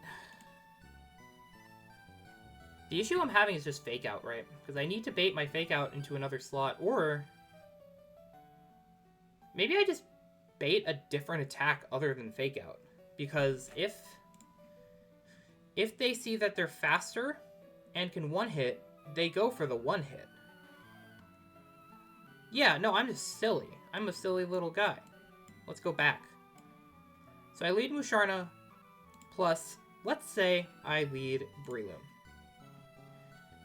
The issue I'm having is just Fake Out, right? Because I need to bait my Fake Out into another slot, or... Maybe I just bait a different attack other than Fake Out. Because if they see that they're faster and can one-hit, they go for the one-hit. Yeah, no, I'm just silly. I'm a silly little guy. Let's go back. So I lead Musharna, plus, let's say I lead Breloom.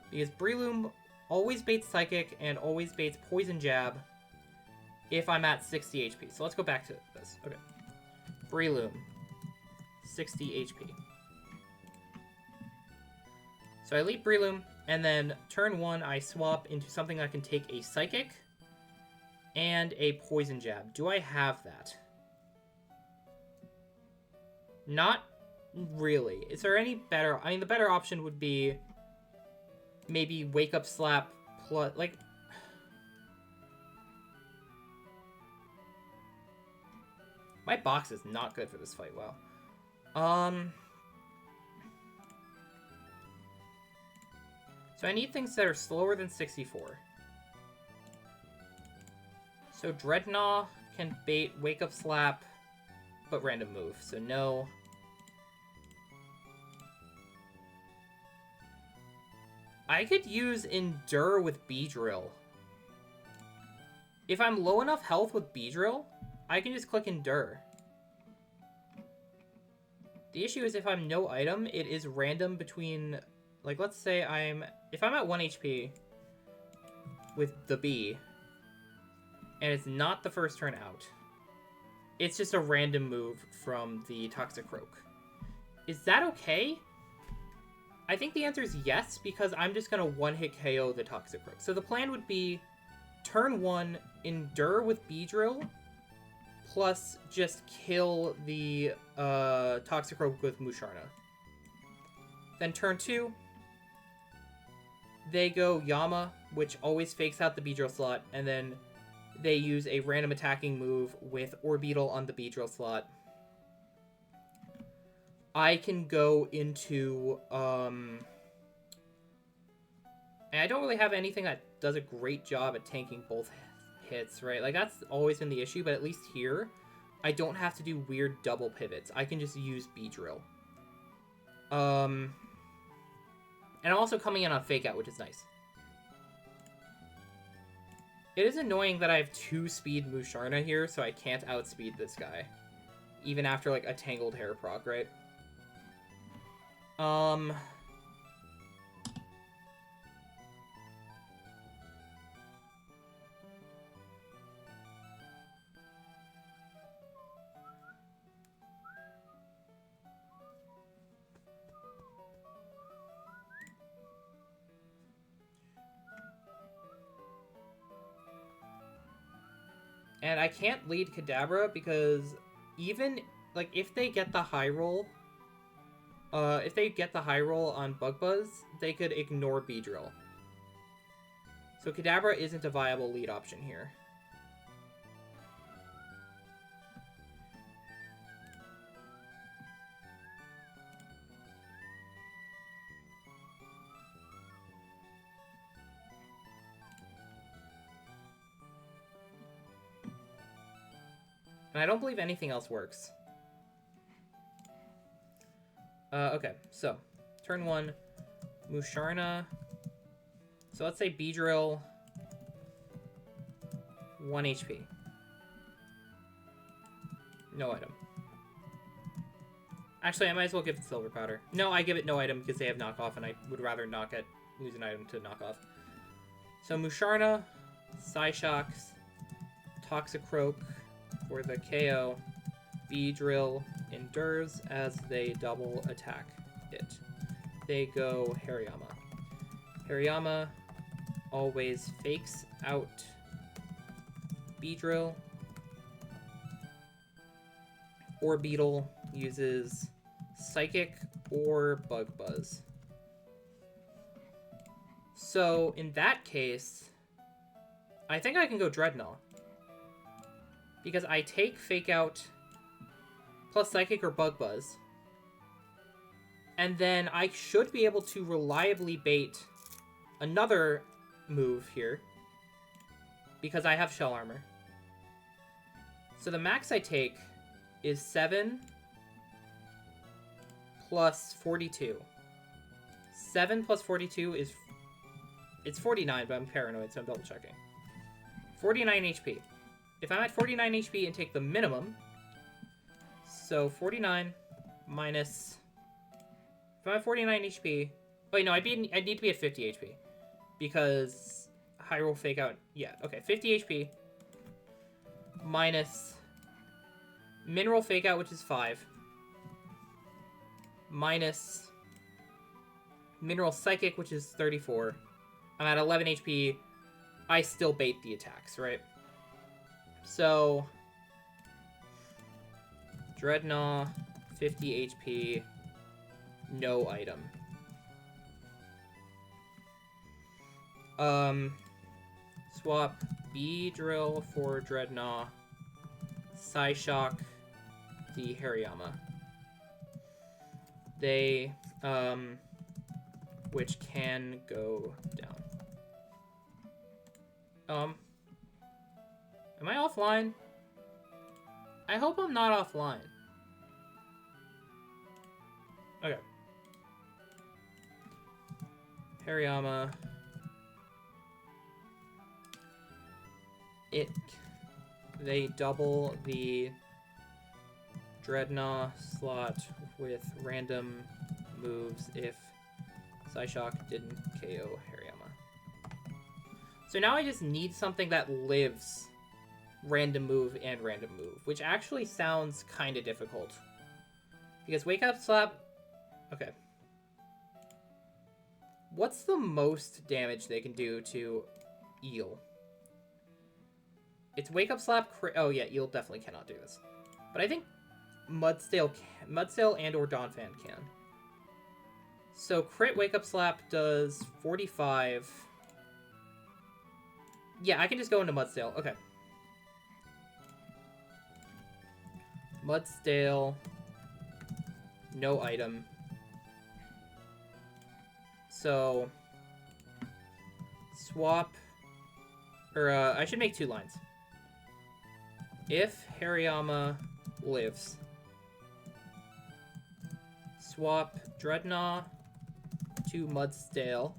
Because Breloom always baits Psychic and always baits Poison Jab if I'm at 60 HP. So let's go back to this. Okay. Breloom, 60 HP. So I lead Breloom, and then turn 1, I swap into something that can take a Psychic and a Poison Jab. Do I have that? Not really. Is there any better... I mean, the better option would be maybe Wake Up Slap plus... Like... My box is not good for this fight, wow. So I need things that are slower than 64. So Dreadnought can bait Wake Up Slap, but random move, so no. I could use Endure with Beedrill. If I'm low enough health with Beedrill, I can just click Endure. The issue is if I'm no item, it is random between... Like, let's say if I'm at 1 HP with the Bee, and it's not the first turn out, it's just a random move from the Toxicroak. Is that okay? I think the answer is yes, because I'm just going to one-hit KO the Toxicroak. So the plan would be turn 1, Endure with Beedrill, plus just kill the Toxicroak with Musharna. Then turn 2, they go Yama, which always fakes out the Beedrill slot, and then they use a random attacking move with Orbeetle on the Beedrill slot. I can go into, and I don't really have anything that does a great job at tanking both hits, right? Like, that's always been the issue, but at least here, I don't have to do weird double pivots. I can just use Beedrill. And I'm also coming in on Fake Out, which is nice. It is annoying that I have 2-speed Musharna here, so I can't outspeed this guy. Even after, like, a Tangled Hair proc, right? And I can't lead Kadabra because even, like, if they get the high roll, on Bug Buzz, they could ignore Beedrill. So Kadabra isn't a viable lead option here. And I don't believe anything else works. Okay, so turn 1, Musharna. So let's say Beedrill, 1 HP. No item. Actually, I might as well give it Silver Powder. No, I give it no item because they have knockoff, and I would rather not lose an item to knockoff. So Musharna, Psyshock, Toxicroak for the KO. Beedrill endures as they double attack it. They go Hariyama. Hariyama always fakes out Beedrill. Orbeetle uses Psychic or Bug Buzz. So in that case, I think I can go Dreadnought. Because I take Fake Out plus Psychic or Bug Buzz. And then I should be able to reliably bait another move here. Because I have Shell Armor. So the max I take is 7 plus 42. 7 plus 42 is... It's 49, but I'm paranoid, so I'm double checking. 49 HP. If I'm at 49 HP and take the minimum... So 49 minus... If I'm at 49 HP... Wait, no, I need to be at 50 HP. Because High Roll Fake Out... Yeah, okay. 50 HP. Minus... Mineral Fake Out, which is 5. Minus... Mineral Psychic, which is 34. I'm at 11 HP. I still bait the attacks, right? So... Dreadnought, 50 HP, no item. Swap Beedrill for Dreadnought, Psyshock, the Hariyama. They, which can go down. Am I offline? I hope I'm not offline. Okay. Hariyama. They double the Dreadnought slot with random moves if Psyshock didn't KO Hariyama. So now I just need something that lives random move and random move, which actually sounds kind of difficult. Because Wake Up Slap... Okay. What's the most damage they can do to Eel? It's Wake Up Slap... Oh yeah, Eel definitely cannot do this. But I think Mudsail and or Donphan can. So crit Wake Up Slap does 45... Yeah, I can just go into Mudsail. Okay. Mudsdale. No item. So, swap, or I should make 2 lines. If Hariyama lives, swap Dreadnought to Mudsdale,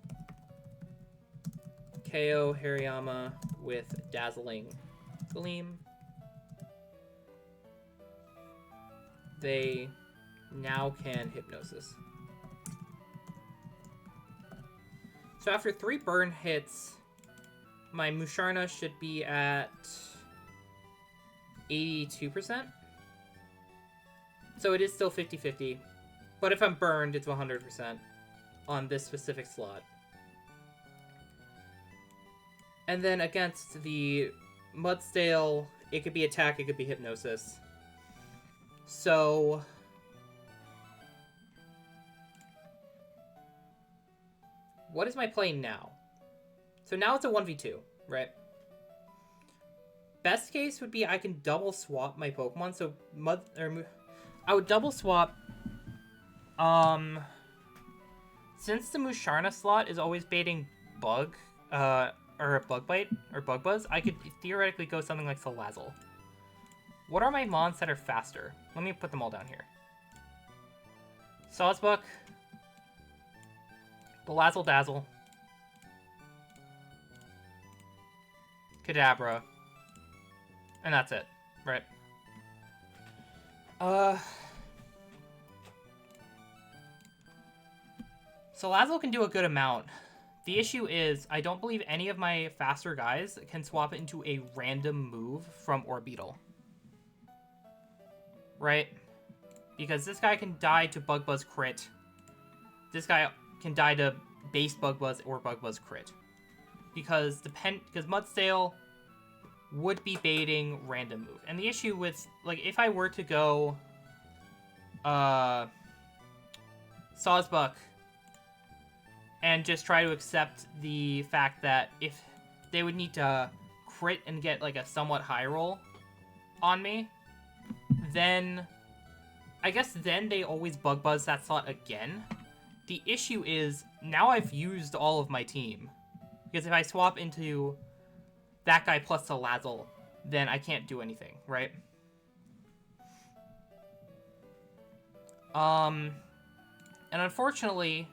KO Hariyama with Dazzling Gleam. They now can Hypnosis. So after 3 burn hits, my Musharna should be at 82%. So it is still 50-50. But if I'm burned, it's 100% on this specific slot. And then against the Mudsdale, it could be attack, it could be Hypnosis. So what is my play now? So now it's a 1v2, right? Best case would be I can double swap my Pokemon. So I would double swap. Since the Musharna slot is always baiting Bug, or Bug Bite or Bug Buzz, I could theoretically go something like Salazzle. What are my mons that are faster? Let me put them all down here. Sawsbuck, Blazzle Dazzle, Kadabra, and that's it, right? Salazzle can do a good amount. The issue is, I don't believe any of my faster guys can swap it into a random move from Orbeetle. Right? Because this guy can die to Bug Buzz crit. This guy can die to base Bug Buzz or Bug Buzz crit. Because Mudsdale would be baiting random move. And the issue with, like, if I were to go Sawsbuck and just try to accept the fact that if they would need to crit and get like a somewhat high roll on me, then I guess then they always Bug Buzz that slot again. The issue is now I've used all of my team, because if I swap into that guy plus Salazzle, then I can't do anything, right? And unfortunately,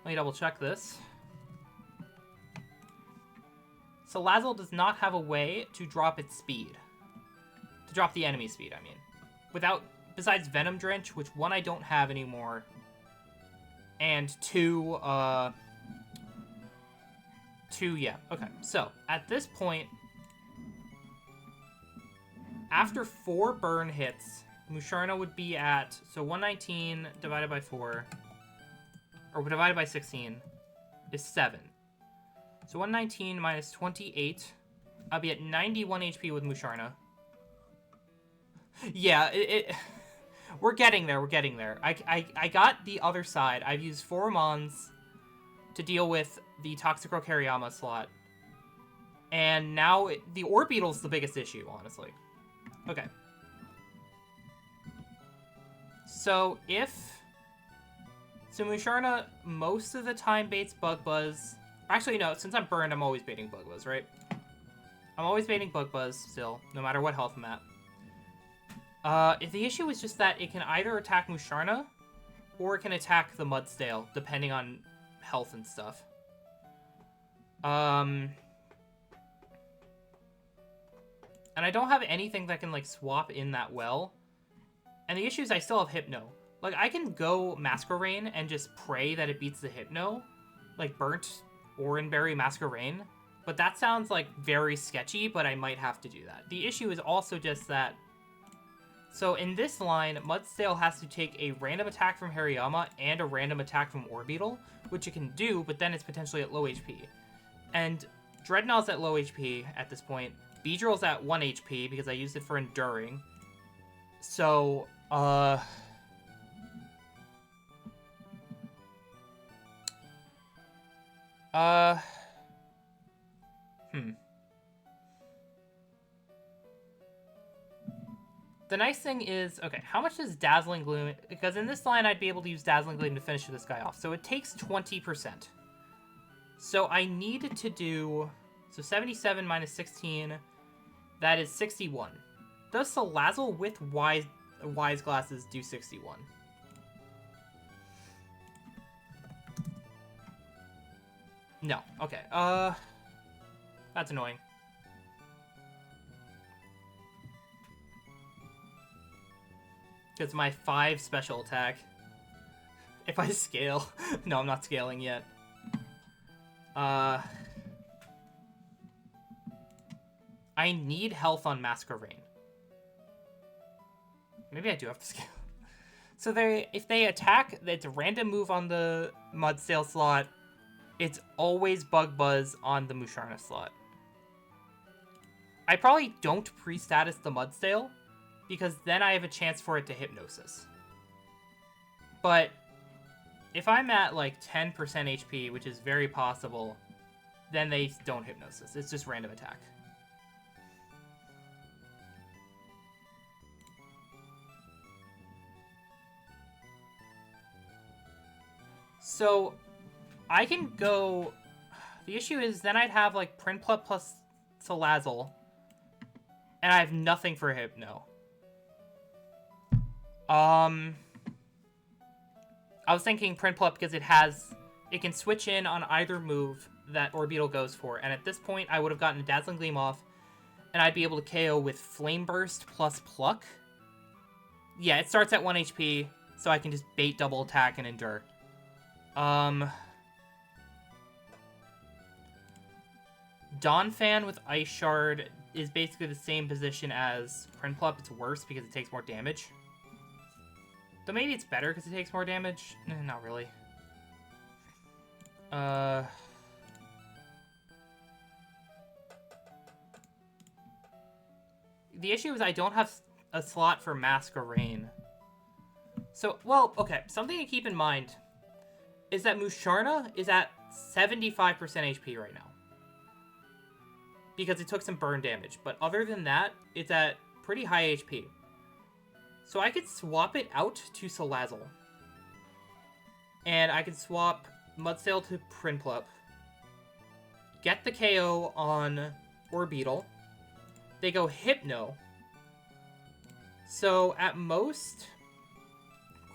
let me double check this. Salazzle does not have a way to drop its speed. To drop the enemy speed, I mean. Besides Venom Drench, which 1, I don't have anymore. And 2, yeah. Okay, so, at this point, after 4 burn hits, Musharna would be at, so 119 divided by 4, or divided by 16, is 7. So 119 minus 28, I'll be at 91 HP with Musharna. Yeah, we're getting there, we're getting there. I got the other side. I've used 4 Mons to deal with the Toxicroak Hariyama slot. And now the Orbeetle's the biggest issue, honestly. Okay. So Musharna most of the time baits Bug Buzz. Actually, no, since I'm burned, I'm always baiting Bug Buzz, right? I'm always baiting Bug Buzz still, no matter what health I'm at. If the issue is just that it can either attack Musharna, or it can attack the Mudsdale, depending on health and stuff. And I don't have anything that can, like, swap in that well. And the issue is I still have Hypno. Like, I can go Masquerain and just pray that it beats the Hypno. Like, Burnt Oranberry Masquerain. But that sounds, like, very sketchy, but I might have to do that. The issue is also just that... So, in this line, Mudsdale has to take a random attack from Hariyama and a random attack from Orbeetle, which it can do, but then it's potentially at low HP. And Dreadnought's at low HP at this point. Beedrill's at 1 HP because I used it for Enduring. So, the nice thing is, okay, how much does Dazzling Gloom... Because in this line, I'd be able to use Dazzling Gloom to finish this guy off. So it takes 20%. So I need to do... So 77 minus 16, that is 61. Does Salazzle with Wise Glasses do 61? No. Okay. That's annoying. It's my 5 special attack. If I scale. No, I'm not scaling yet. I need health on Masquerain. Maybe I do have to scale. So if they attack, it's a random move on the Mudsdale slot. It's always Bug Buzz on the Musharna slot. I probably don't pre-status the Mudsdale, because then I have a chance for it to Hypnosis. But if I'm at like 10% HP, which is very possible, then they don't Hypnosis. It's just random attack. So I can go... The issue is then I'd have like Prinplup plus Salazzle, and I have nothing for Hypno. I was thinking Prinplup because it can switch in on either move that Orbeetle goes for, and at this point I would have gotten a Dazzling Gleam off, and I'd be able to KO with Flame Burst plus Pluck. Yeah, it starts at 1 HP, so I can just bait double attack and endure. Donphan with Ice Shard is basically the same position as Prinplup. It's worse because it takes more damage. Though maybe it's better because it takes more damage. Not really. The issue is I don't have a slot for Masquerain. So, well, okay. Something to keep in mind is that Musharna is at 75% HP right now. Because it took some burn damage. But other than that, it's at pretty high HP. So I could swap it out to Salazzle. And I could swap Mudsdale to Prinplup. Get the KO on Orbeetle. They go Hypno. So at most,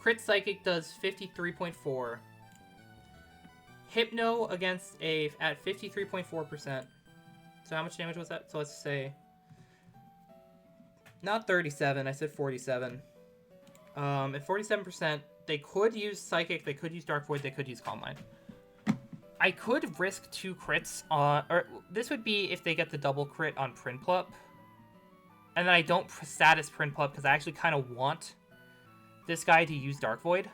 Crit Psychic does 53.4. Hypno against at 53.4%. So how much damage was that? So let's say... Not 37, I said 47. At 47%, they could use Psychic, they could use Dark Void, they could use Calm Mind. I could risk 2 crits on... Or this would be if they get the double crit on Prinplup. And then I don't status Prinplup because I actually kind of want this guy to use Dark Void.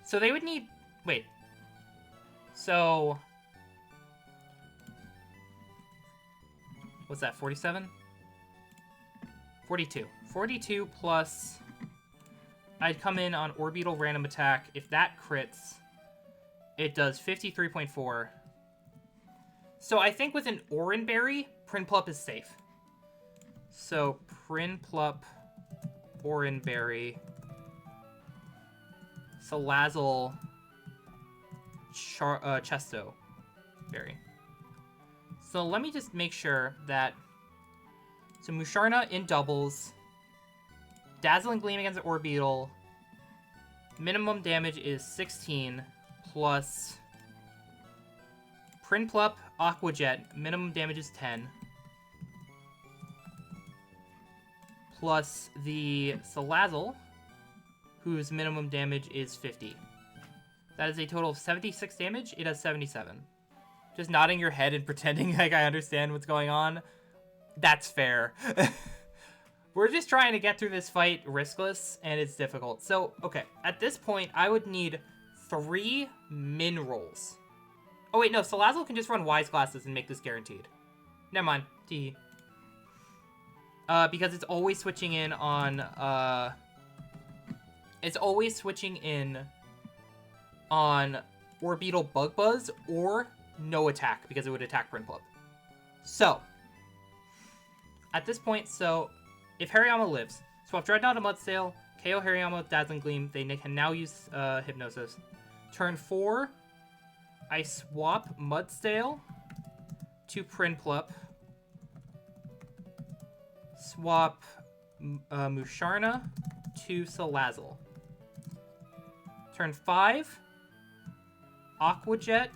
So they would need... Wait. So... What's that, 47? 42. 42 plus... I'd come in on Orbeetle Random Attack. If that crits, it does 53.4. So I think with an Oranberry, Prinplup is safe. So Prinplup, Oranberry, Salazzle, Chesto Berry. So let me just make sure that... So Musharna in doubles. Dazzling Gleam against Orbeetle. Minimum damage is 16 plus... Prinplup, Aqua Jet. Minimum damage is 10. Plus the Salazzle, whose minimum damage is 50. That is a total of 76 damage. It has 77. Just nodding your head and pretending like I understand what's going on. That's fair. We're just trying to get through this fight riskless, and it's difficult. So, okay. At this point, I would need 3 min rolls. Oh, wait, no. Salazzle can just run Wise Glasses and make this guaranteed. Never mind. Tee. Because it's always switching in on, It's always switching in on Orbeetle Bug Buzz or no attack because it would attack Prinplup. So, at this point, if Hariyama lives, swap Dreadnought to Mudsdale, KO Hariyama with Dazzling Gleam. They can now use Hypnosis. Turn 4, I swap Mudsdale to Prinplup. Swap Musharna to Salazzle. Turn 5, Aqua Jet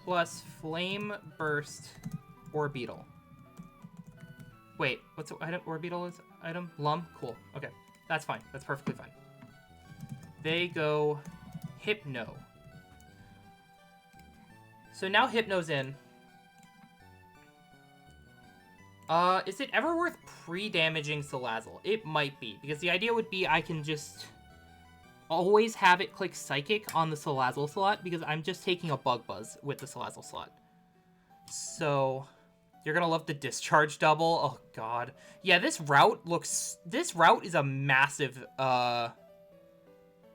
plus Flame Burst Orbeetle. Wait, what's the item? Orbeetle is item? Lum? Cool. Okay, that's fine. That's perfectly fine. They go Hypno. So now Hypno's in. Is it ever worth pre-damaging Salazzle? It might be, because the idea would be I can just always have it click Psychic on the Salazzle slot, because I'm just taking a Bug Buzz with the Salazzle slot. So, you're gonna love the Discharge double. Oh, God. Yeah, this route is a massive, not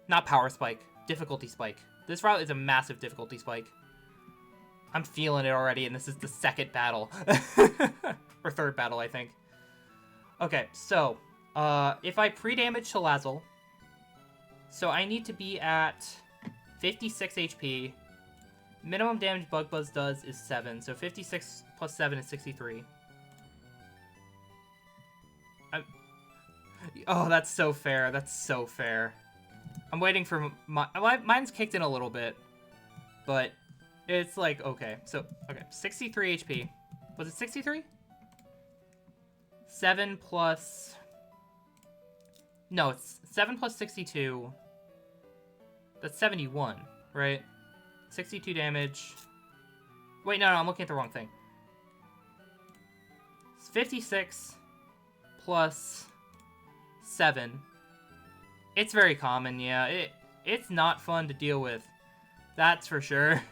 Power Spike, Difficulty Spike. This route is a massive Difficulty Spike. I'm feeling it already, and this is the second battle. Or third battle, I think. Okay, so, if I pre-damage Salazzle, so I need to be at 56 HP. Minimum damage Bug Buzz does is 7, so 56 plus 7 is 63. Oh, that's so fair. That's so fair. I'm waiting for mine's kicked in a little bit, but it's like, okay. So, okay, 63 HP. Was it 63? 7 plus... No, it's 7 plus 62. That's 71, right? 62 damage. Wait, no, I'm looking at the wrong thing. It's 56 plus 7. It's very common, yeah. It's not fun to deal with. That's for sure.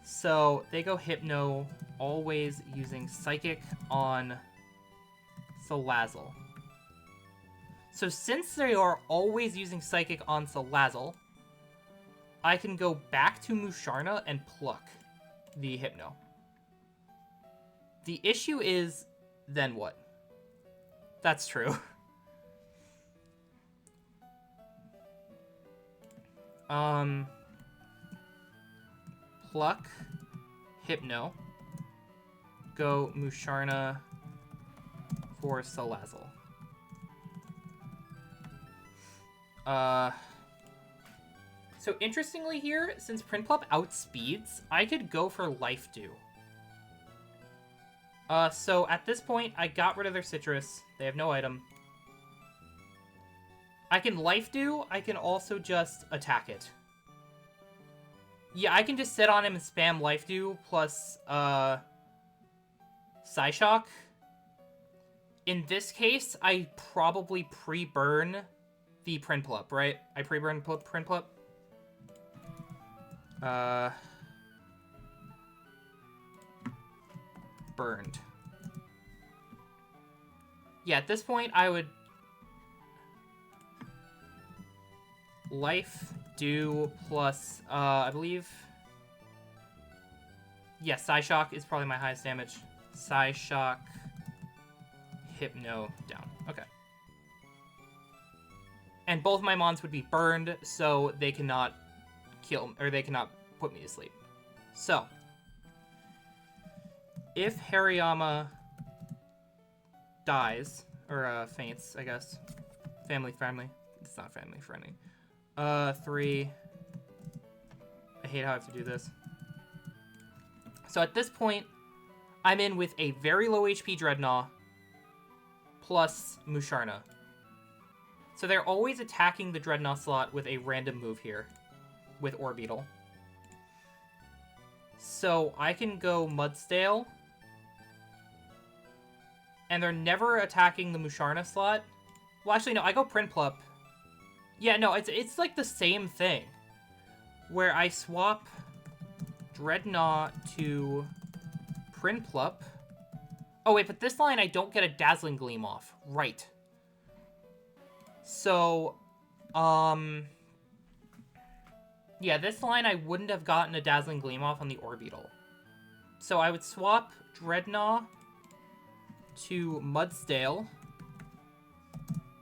So, they go Hypno, always using Psychic on Salazzle. So, since they are always using Psychic on Salazzle, I can go back to Musharna and pluck the Hypno. The issue is, then what? That's true. Pluck, Hypno, go Musharna for Salazzle. So interestingly here, since Prinplup outspeeds, I could go for Life Dew. So at this point, I got rid of their Citrus. They have no item. I can Life Dew, I can also just attack it. Yeah, I can just sit on him and spam Life Dew plus, Psyshock. In this case, I probably pre-burn the Prinplup, right? I pre-burn Prinplup. Burned. Yeah, at this point, I would... Life Dew plus, I believe... Yeah, Psyshock is probably my highest damage. Psyshock, Hypno, down. Okay. And both my mons would be burned, so they cannot kill, or they cannot put me to sleep. So, if Hariyama dies, or faints, I guess. Family friendly. It's not family friendly. 3. I hate how I have to do this. So at this point, I'm in with a very low HP Dreadnought plus Musharna. So they're always attacking the Dreadnought slot with a random move here with Orbeetle. So I can go Mudsdale. And they're never attacking the Musharna slot. Well, actually, no, I go Prinplup. Yeah, no, it's like the same thing. Where I swap Dreadnought to Prinplup. Oh, wait, but this line I don't get a Dazzling Gleam off. Right. So, Yeah, this line I wouldn't have gotten a Dazzling Gleam off on the Orbeetle. So I would swap Dreadnought to Mudsdale,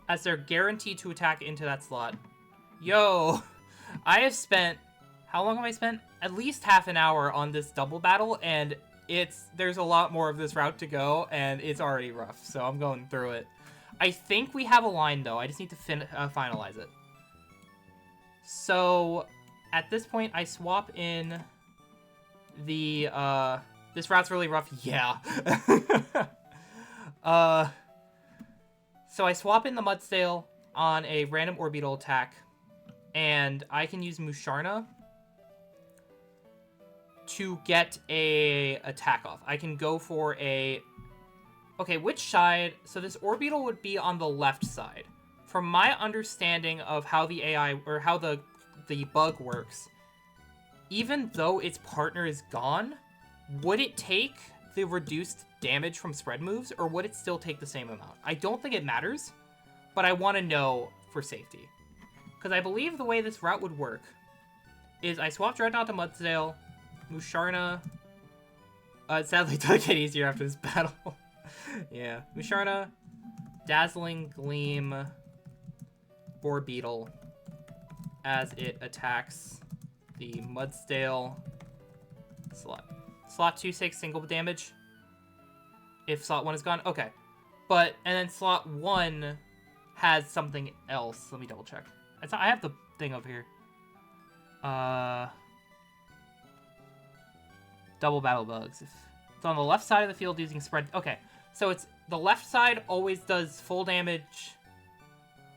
as they're guaranteed to attack into that slot. Yo, I have spent... How long have I spent? At least half an hour on this double battle, and there's a lot more of this route to go, and it's already rough, so I'm going through it. I think we have a line, though. I just need to finalize it. So, at this point, I swap in the... This route's really rough. Yeah. So I swap in the Mudsdale on a random Orbeetle attack, and I can use Musharna to get a attack off. I can go for a... Okay, which side? So this Orbeetle would be on the left side. From my understanding of how the AI, or how the bug works, even though its partner is gone, would it take the reduced damage from spread moves, or would it still take the same amount? I don't think it matters, but I want to know for safety. Because I believe the way this route would work is I swap Dreadnought to Mudsdale, Musharna... sadly, it does get easier after this battle. Yeah. Musharna, Dazzling Gleam, Orbeetle, as it attacks the Mudsdale slot. Slot 2 takes single damage if slot 1 is gone. Okay. And then slot 1 has something else. Let me double check. I have the thing over here. Double battle bugs. It's on the left side of the field using spread. Okay. So it's the left side always does full damage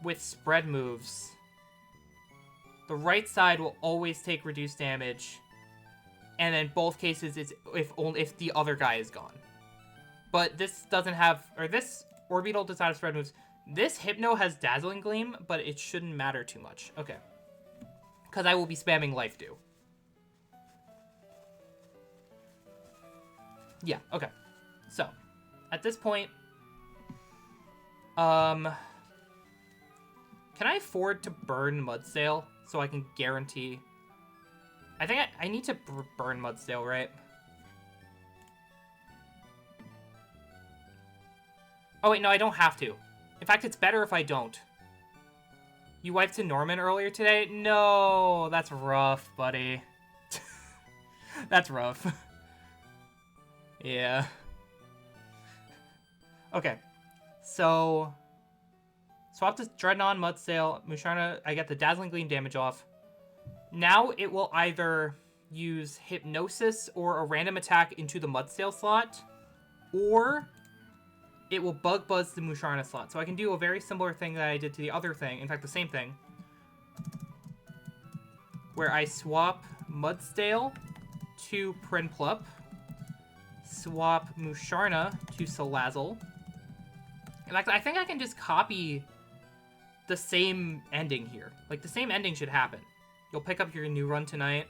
with spread moves. The right side will always take reduced damage. And in both cases, it's if the other guy is gone. But this doesn't have... Or this Orbeetle does not have spread moves. This Hypno has Dazzling Gleam, but it shouldn't matter too much. Okay. Because I will be spamming Life Dew. Yeah, okay. So, at this point... Can I afford to burn Mudsdale so I can guarantee... I think I need to burn Mudsdale, right? Oh, wait, no, I don't have to. In fact, it's better if I don't. You wiped to Norman earlier today? No, that's rough, buddy. That's rough. Yeah. Okay. So... Swap this Dreadnought, Mudsdale, Musharna, I get the Dazzling Gleam damage off. Now it will either use Hypnosis or a random attack into the Mudsdale slot, or it will Bug Buzz the Musharna slot. So I can do a very similar thing that I did to the other thing, in fact the same thing, where I swap Mudsdale to Prinplup, swap Musharna to Salazzle. In fact, I think I can just copy the same ending here. Like, the same ending should happen. You'll pick up your new run tonight.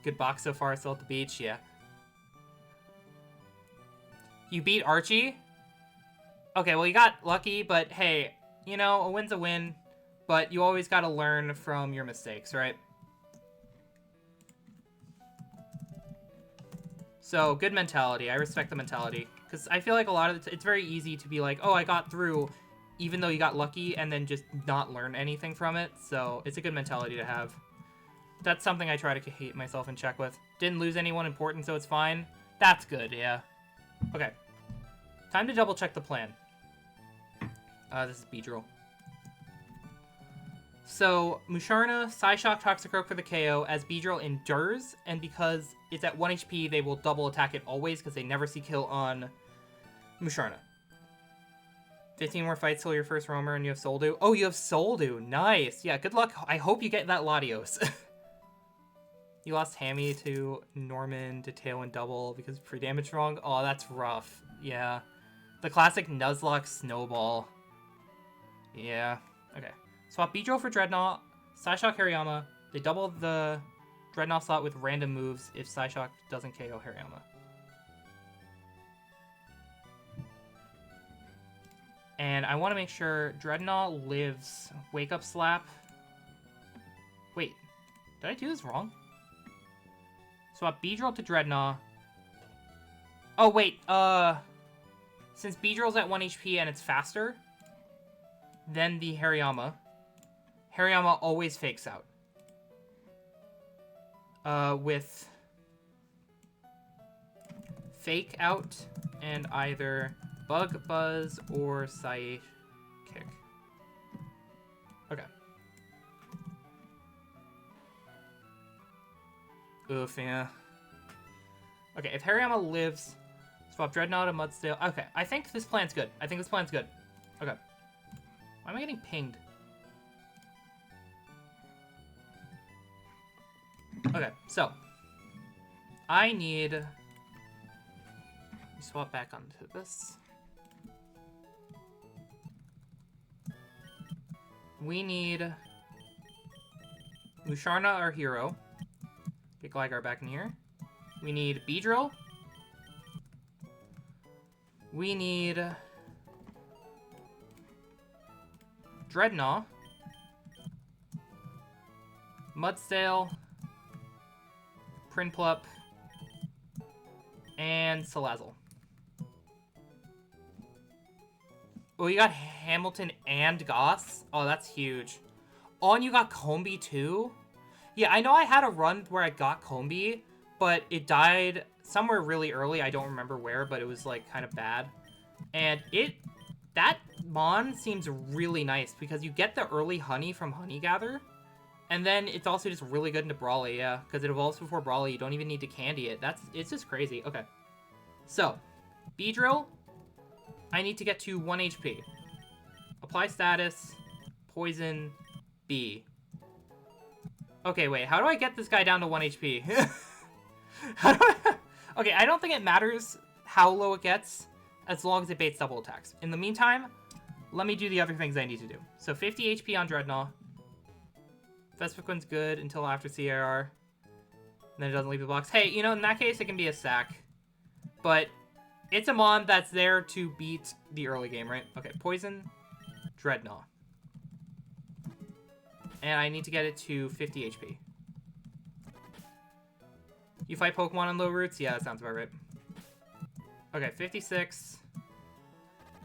Good box so far, still at the beach, yeah. You beat Archie? Okay, well, you got lucky, but hey, you know, a win's a win, but you always gotta learn from your mistakes, right? So, good mentality. I respect the mentality. Because I feel like a lot of it's very easy to be like, oh, I got through, even though you got lucky, and then just not learn anything from it. So, it's a good mentality to have. That's something I try to keep myself in check with. Didn't lose anyone important, so it's fine. That's good, yeah. Okay. Time to double check the plan. This is Beedrill. So, Musharna, Psyshock, Toxicroak for the KO as Beedrill endures, and because it's at 1 HP, they will double attack it always, because they never see kill on Musharna. 15 more fights till your first roamer, and you have Soldew. Oh, you have Soldew. Nice. Yeah, good luck. I hope you get that Latios. You lost Hammy to Norman to Tail and Double because pre-damage wrong. Oh, that's rough. Yeah. The classic Nuzlocke Snowball. Yeah. Okay. Swap Beedrill for Dreadnought, Psyshock Hariyama. They double the Dreadnought slot with random moves if Psyshock doesn't KO Hariyama. And I want to make sure Dreadnought lives Wake Up Slap. Did I do this wrong? Swap Beedrill to Dreadnought. Oh, wait. Since Beedrill's at 1 HP and it's faster than the Hariyama, Hariyama always fakes out. With Fake Out and either Bug Buzz or Psychic. Okay. Oof, yeah. Okay, if Hariyama lives, swap Dreadnought to Mudsdale. Okay, I think this plan's good. Okay. Why am I getting pinged? Okay, so. I need... swap back onto this. We need... Musharna, our hero. Get Gligar back in here. We need Beedrill. We need... Dreadnought. Mudsdale. Prinplup. And Salazzle. Oh, you got Hamilton and Goss? Oh, that's huge. Oh, and you got Combee too? Yeah, I know I had a run where I got Combee, but it died somewhere really early. I don't remember where, but it was, like, kind of bad. And that Mon seems really nice because you get the early honey from Honey Gather. And then it's also just really good into Brawly, yeah. Because it evolves before Brawly, you don't even need to candy it. It's just crazy. Okay. So, Beedrill, I need to get to 1 HP. Apply status, Poison, B. Okay, wait, how do I get this guy down to 1 HP? How do I... Okay, I don't think it matters how low it gets, as long as it baits double attacks. In the meantime, let me do the other things I need to do. So 50 HP on Dreadnought. Vespiqun's good until after CAR. And then it doesn't leave the box. Hey, you know, in that case, it can be a sack. But it's a Mon that's there to beat the early game, right? Okay, Poison, Dreadnought. And I need to get it to 50 HP. You fight Pokemon on low roots? Yeah, that sounds about right. Okay, 56,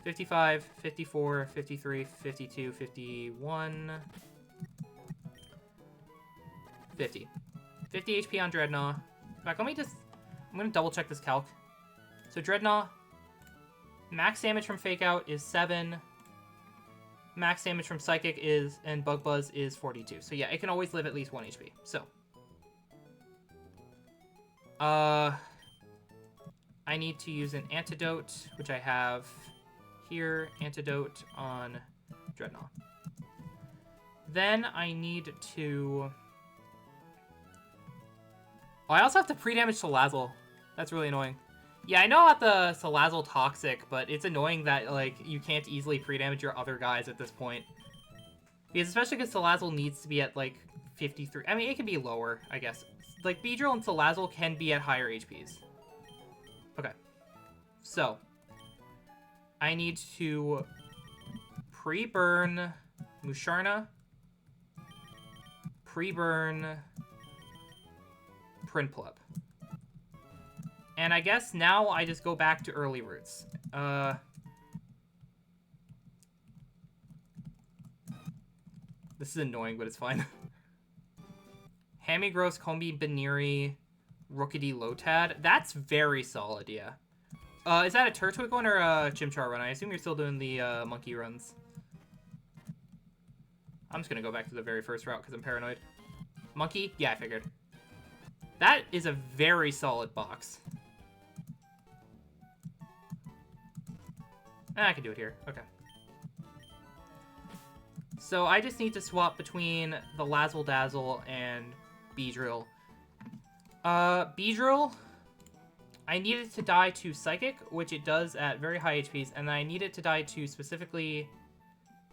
55, 54, 53, 52, 51, 50. 50 HP on Dreadnought. In fact, let me just... I'm going to double check this calc. So Dreadnought, max damage from Fake Out is 7. Max damage from Psychic is, and Bug Buzz is 42. So yeah, it can always live at least 1 HP. So. I need to use an Antidote, which I have here. Antidote on Dreadnought. Then I need to... Oh, I also have to pre-damage Salazzle. That's really annoying. Yeah, I know about the Salazzle Toxic, but it's annoying that, like, you can't easily pre-damage your other guys at this point. Because especially because Salazzle needs to be at, like, 53. I mean, it can be lower, I guess. Like, Beedrill and Salazzle can be at higher HPs. Okay. So. I need to pre-burn Musharna. Pre-burn Prinplup. And I guess now I just go back to early roots. This is annoying, but it's fine. Hamigross, Combee, Baniri, Rookidee, Lotad. That's very solid, yeah. Is that a Turtwig one or a Chimchar run? I assume you're still doing the monkey runs. I'm just gonna go back to the very first route because I'm paranoid. Monkey? Yeah, I figured. That is a very solid box. I can do it here. Okay. So I just need to swap between the Lazzle Dazzle and Beedrill. Beedrill, I need it to die to Psychic, which it does at very high HPs, and I need it to die to specifically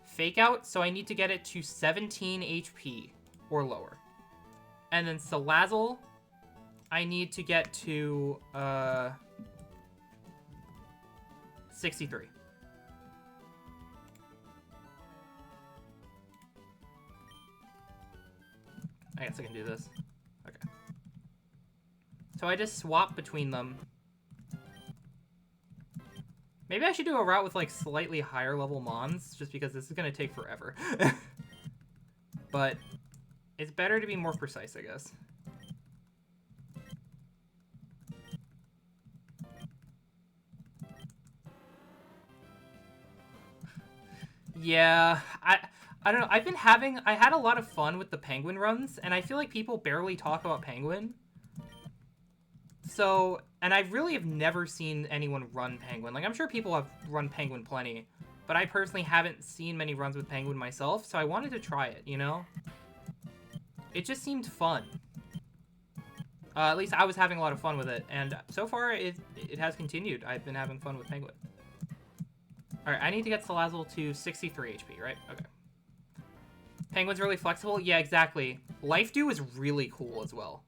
Fake Out, so I need to get it to 17 HP or lower. And then Salazzle, I need to get to 63. I guess I can do this. Okay. So I just swap between them. Maybe I should do a route with, like, slightly higher level Mons, just because this is going to take forever. But it's better to be more precise, I guess. Yeah, I don't know. I had a lot of fun with the Penguin runs, and I feel like people barely talk about Penguin. So, and I really have never seen anyone run Penguin. Like, I'm sure people have run Penguin plenty, but I personally haven't seen many runs with Penguin myself, so I wanted to try it, you know? It just seemed fun. At least I was having a lot of fun with it, and so far it has continued. I've been having fun with Penguin. Alright, I need to get Salazzle to 63 HP, right? Okay. Penguin's really flexible? Yeah, exactly. Life Dew is really cool as well.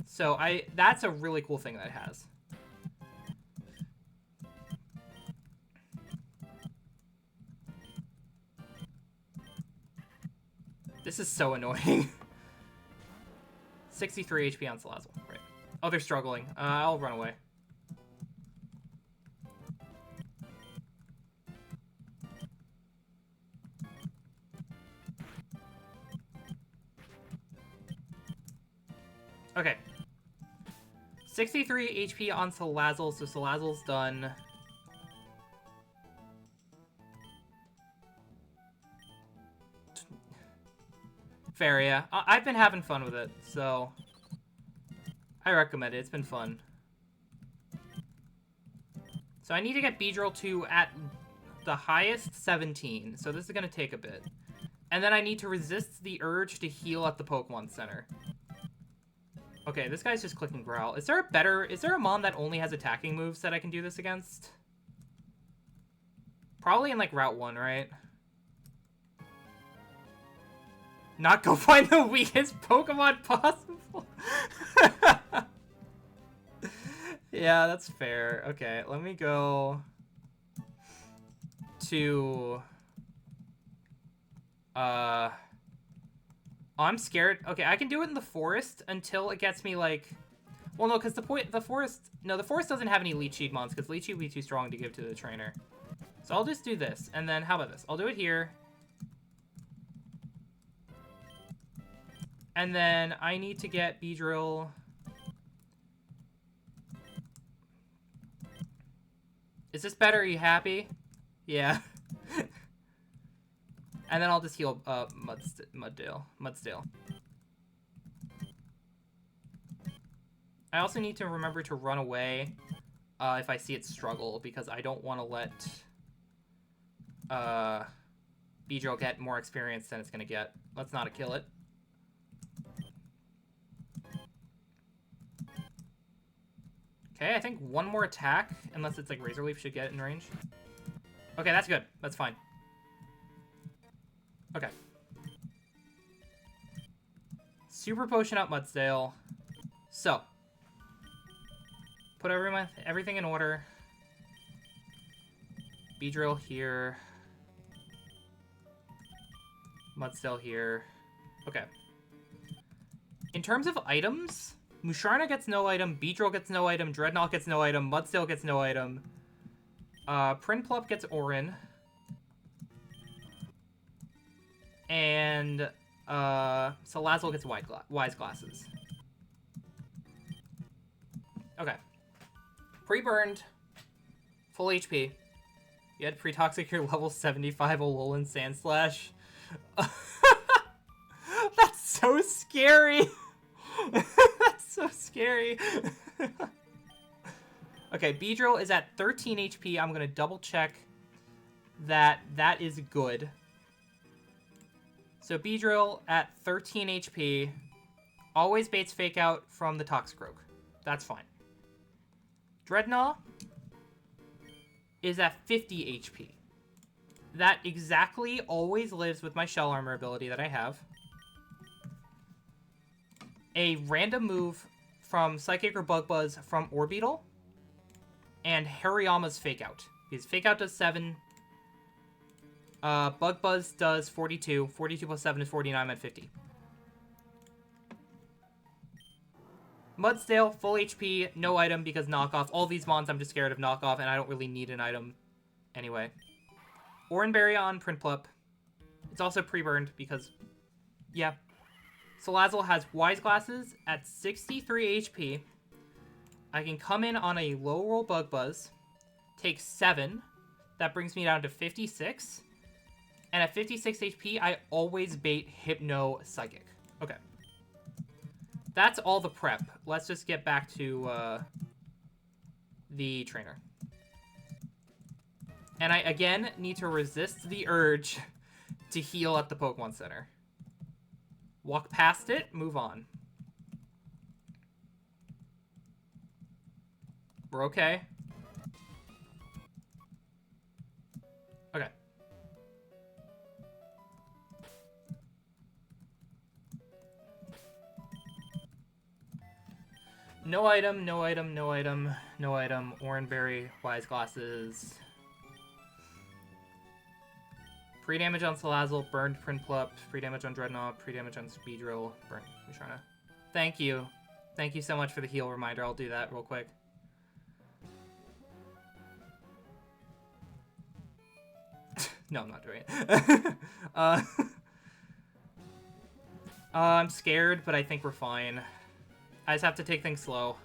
So that's a really cool thing that it has. This is so annoying. 63 HP on Salazzle. Right. Oh, they're struggling. I'll run away. Okay. 63 HP on Salazzle, so Salazzle's done. Fair, yeah. I've been having fun with it, so I recommend it. It's been fun. So I need to get Beedrill to at the highest 17, so this is going to take a bit. And then I need to resist the urge to heal at the Pokemon Center. Okay, this guy's just clicking Growl. Is there a Mon that only has attacking moves that I can do this against? Probably in, like, Route 1, right? Not go find the weakest Pokemon possible. Yeah, that's fair. Okay, let me go to... Oh, I'm scared. Okay, I can do it in the forest until it gets me, like... Well, no, because the forest... No, the forest doesn't have any Leech Seed Mons, because Leech Seed would be too strong to give to the trainer. So I'll just do this, and then how about this? I'll do it here. And then I need to get Beedrill. Is this better? Are you happy? Yeah. And then I'll just heal Mudsdale. I also need to remember to run away if I see it struggle, because I don't want to let Beedrill get more experience than it's going to get. Let's not kill it. Okay, I think one more attack, unless it's like Razor Leaf, should get it in range. Okay, that's good. That's fine. Okay. Super Potion up Mudsdale. So. Put everything in order. Beedrill here. Mudsdale here. Okay. In terms of items... Musharna gets no item, Beedrill gets no item, Dreadnought gets no item, Mudsdale gets no item. Prinplup gets Orin. And Salazzle gets Wise Glasses. Okay. Pre-burned. Full HP. You had pre-toxic your level 75 Alolan Sandslash. That's so scary! That's so scary. Okay, Beedrill is at 13 HP. I'm going to double check that that is good. So Beedrill at 13 HP. Always baits Fake Out from the Toxicroak. That's fine. Dreadnought is at 50 HP. That exactly always lives with my Shell Armor ability that I have. A random move from Psychic or Bug Buzz from Orbeetle, and Hariyama's Fake Out. Because Fake Out does 7. Bug Buzz does 42. 42 plus 7 is 49. I'm at 50. Mudsdale, full HP, no item because knockoff. All these mons I'm just scared of knockoff, and I don't really need an item anyway. Oranberry on Prinplup. It's also pre-burned because, yeah. Salazzle has Wise Glasses at 63 HP. I can come in on a low roll Bug Buzz, take 7. That brings me down to 56. And at 56 HP, I always bait Hypno Psychic. Okay. That's all the prep. Let's just get back to the trainer. And I, again, need to resist the urge to heal at the Pokemon Center. Walk past it, move on. We're okay. Okay. No item, no item, no item, no item. Oranberry, Wise Glasses. Pre-damage on Salazzle, burned Prinplup, pre-damage on Dreadnought, pre-damage on Speedrill, burnt Musharna. Thank you. Thank you so much for the heal reminder. I'll do that real quick. No, I'm not doing it. I'm scared, but I think we're fine. I just have to take things slow.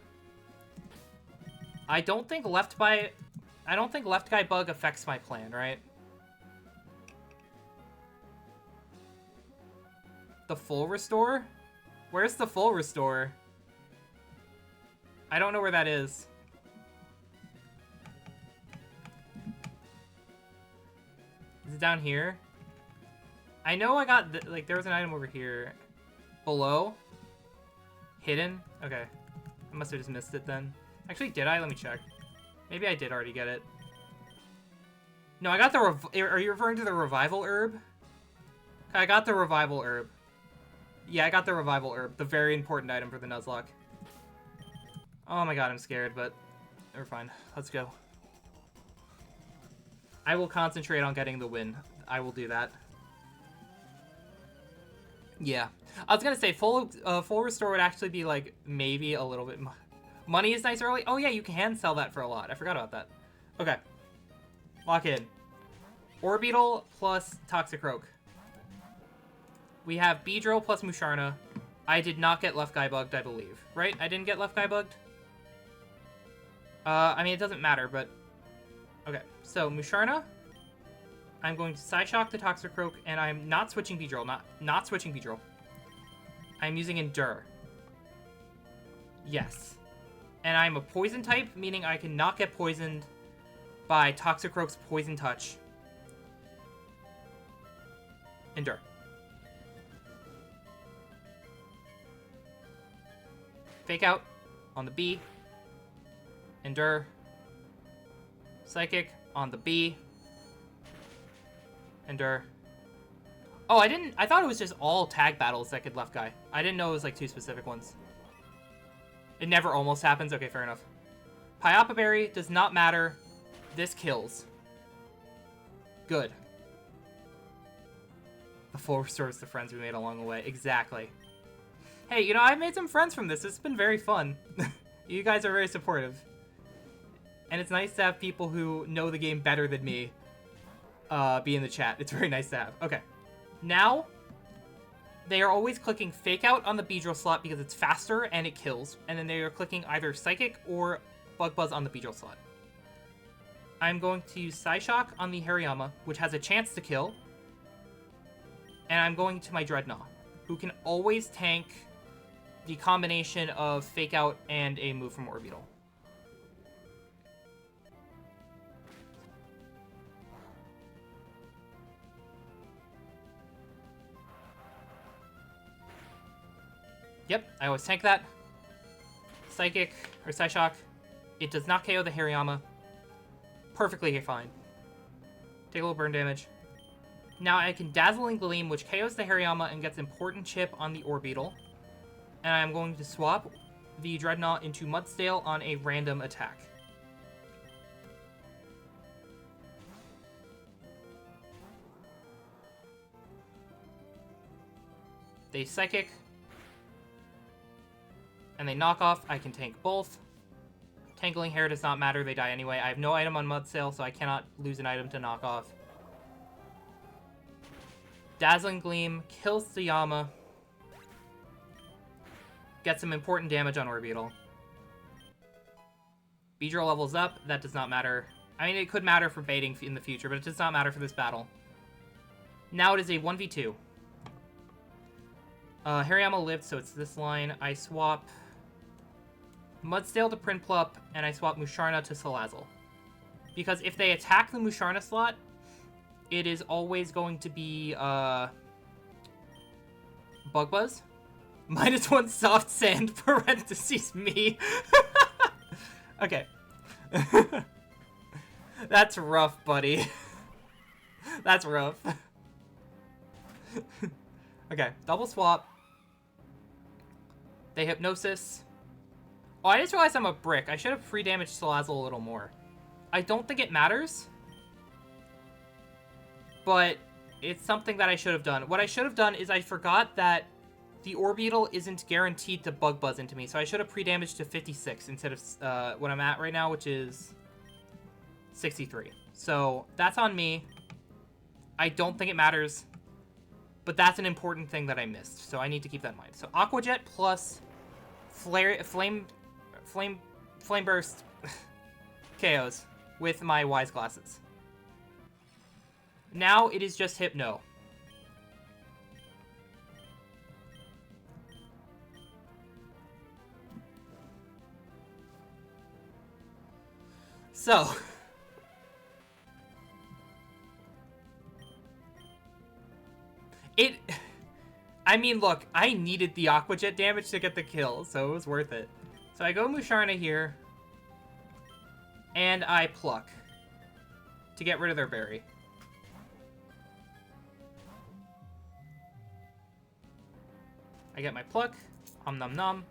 I don't think left guy bug affects my plan, right? The full restore? Where's the full restore? I don't know where that is. Is it down here? I know I got, like, there was an item over here. Below? Hidden? Okay. I must have just missed it then. Actually, did I? Let me check. Maybe I did already get it. No, I got the are you referring to the Revival Herb? I got the Revival Herb. Yeah, I got the Revival Herb. The very important item for the Nuzlocke. Oh my god, I'm scared, but we're fine. Let's go. I will concentrate on getting the win. I will do that. Yeah. I was gonna say, full restore would actually be, like, maybe a little bit... Money is nice early? Oh yeah, you can sell that for a lot. I forgot about that. Okay. Lock in. Orbeetle plus Toxicroak. We have Beedrill plus Musharna. I did not get Left Guy bugged, I believe. Right? I didn't get Left Guy bugged? I mean, it doesn't matter, but... Okay, so Musharna. I'm going to Psyshock the Toxicroak, and I'm not switching Beedrill. Not switching Beedrill. I'm using Endure. Yes. And I'm a Poison type, meaning I cannot get poisoned by Toxicroak's Poison Touch. Endure. Fake Out on the B. Endure. Psychic on the B. Endure. Oh, I thought it was just all tag battles that could Left Guy. I didn't know it was like 2 specific ones. It never almost happens? Okay, fair enough. Pyapa Berry does not matter. This kills. Good. The full restores the friends we made along the way. Exactly. Hey, you know, I've made some friends from this. It's been very fun. You guys are very supportive. And it's nice to have people who know the game better than me be in the chat. It's very nice to have. Okay. Now, they are always clicking Fake Out on the Beedrill slot because it's faster and it kills. And then they are clicking either Psychic or Bug Buzz on the Beedrill slot. I'm going to use Psyshock on the Hariyama, which has a chance to kill. And I'm going to my Dreadnought, who can always tank the combination of Fake Out and a move from Orbeetle. Yep, I always tank that. Psychic, or Psyshock. It does not KO the Hariyama. Perfectly fine. Take a little burn damage. Now I can Dazzling Gleam, which KOs the Hariyama and gets important chip on the Orbeetle. And I'm going to swap the Dreadnought into Mudsdale on a random attack. They Psychic. And they knock off. I can tank both. Tangling Hair does not matter. They die anyway. I have no item on Mudsail, so I cannot lose an item to knock off. Dazzling Gleam kills Tsuyama. Gets some important damage on Orbeetle. Beedrill levels up. That does not matter. I mean, it could matter for baiting in the future, but it does not matter for this battle. Now it is a 1v2. Hariyama lived, so it's this line. I swap Mudsdale to Prinplup, and I swap Musharna to Salazzle. Because if they attack the Musharna slot, it is always going to be, Bug Buzz. -1 Soft Sand, parentheses me. Okay. That's rough, buddy. That's rough. Okay, double swap. They Hypnosis. Oh, I just realized I'm a brick. I should have free damaged Salazzle a little more. I don't think it matters. But it's something that I should have done. What I should have done is I forgot that the Orbeetle isn't guaranteed to Bug Buzz into me. So I should have pre-damaged to 56 instead of what I'm at right now, which is 63. So that's on me. I don't think it matters. But that's an important thing that I missed. So I need to keep that in mind. So Aqua Jet plus Flame Burst KOs with my Wise Glasses. Now it is just Hypno. So I mean, look, I needed the Aqua Jet damage to get the kill, so it was worth it. So I go Musharna here, and I pluck to get rid of their berry. I get my pluck, Nom Nom.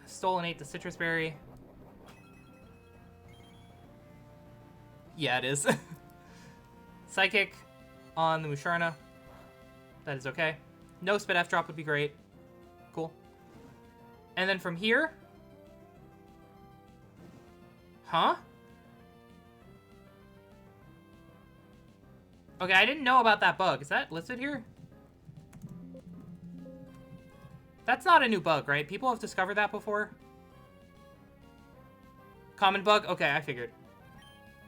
Stolen 8 the Citrus Berry. Yeah, it is. Psychic on the Musharna. That is okay. No Spit F drop would be great. Cool. And then from here... Huh? Okay, I didn't know about that bug. Is that listed here? That's not a new bug, right? People have discovered that before? Common bug? Okay, I figured.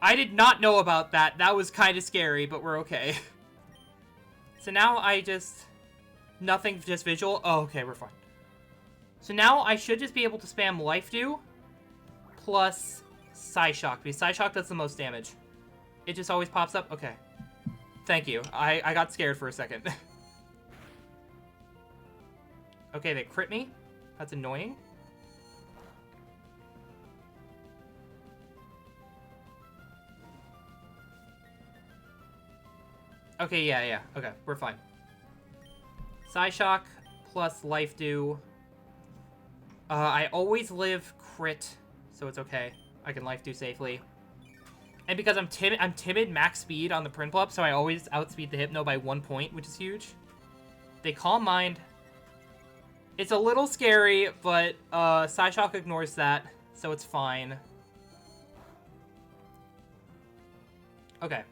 I did not know about that. That was kind of scary, but we're okay. So now I just... Nothing, just visual. Oh, okay, we're fine. So now I should just be able to spam Life Dew plus Psyshock, because Psyshock does the most damage. It just always pops up? Okay. Thank you. I got scared for a second. Okay, they crit me. That's annoying. Okay, yeah. Okay, we're fine. Psyshock plus Life Dew. I always live crit, so it's okay. I can Life Dew safely. And because I'm timid max speed on the Prinplup, so I always outspeed the Hypno by 1 point, which is huge. They Calm Mind. It's a little scary, but Psyshock ignores that, so it's fine. Okay.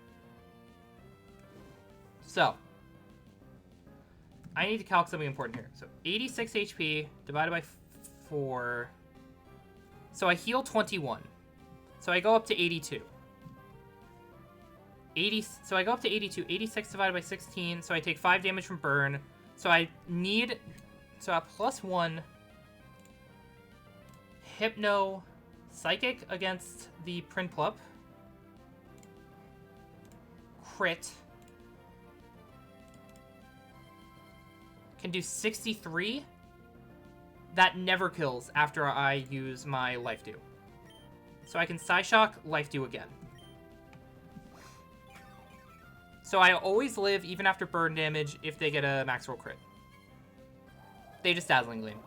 So, I need to calc something important here. So, 86 HP divided by 4. So, I heal 21. So, I go up to 82. So, I go up to 82. 86 divided by 16. So, I take 5 damage from burn. So, I need... So, at +1... Hypno Psychic against the Prinplup. Crit. Can do 63. That never kills after I use my Life Dew. So I can Psyshock, Life Dew again. So I always live even after burn damage if they get a max roll crit. They just Dazzling Gleam.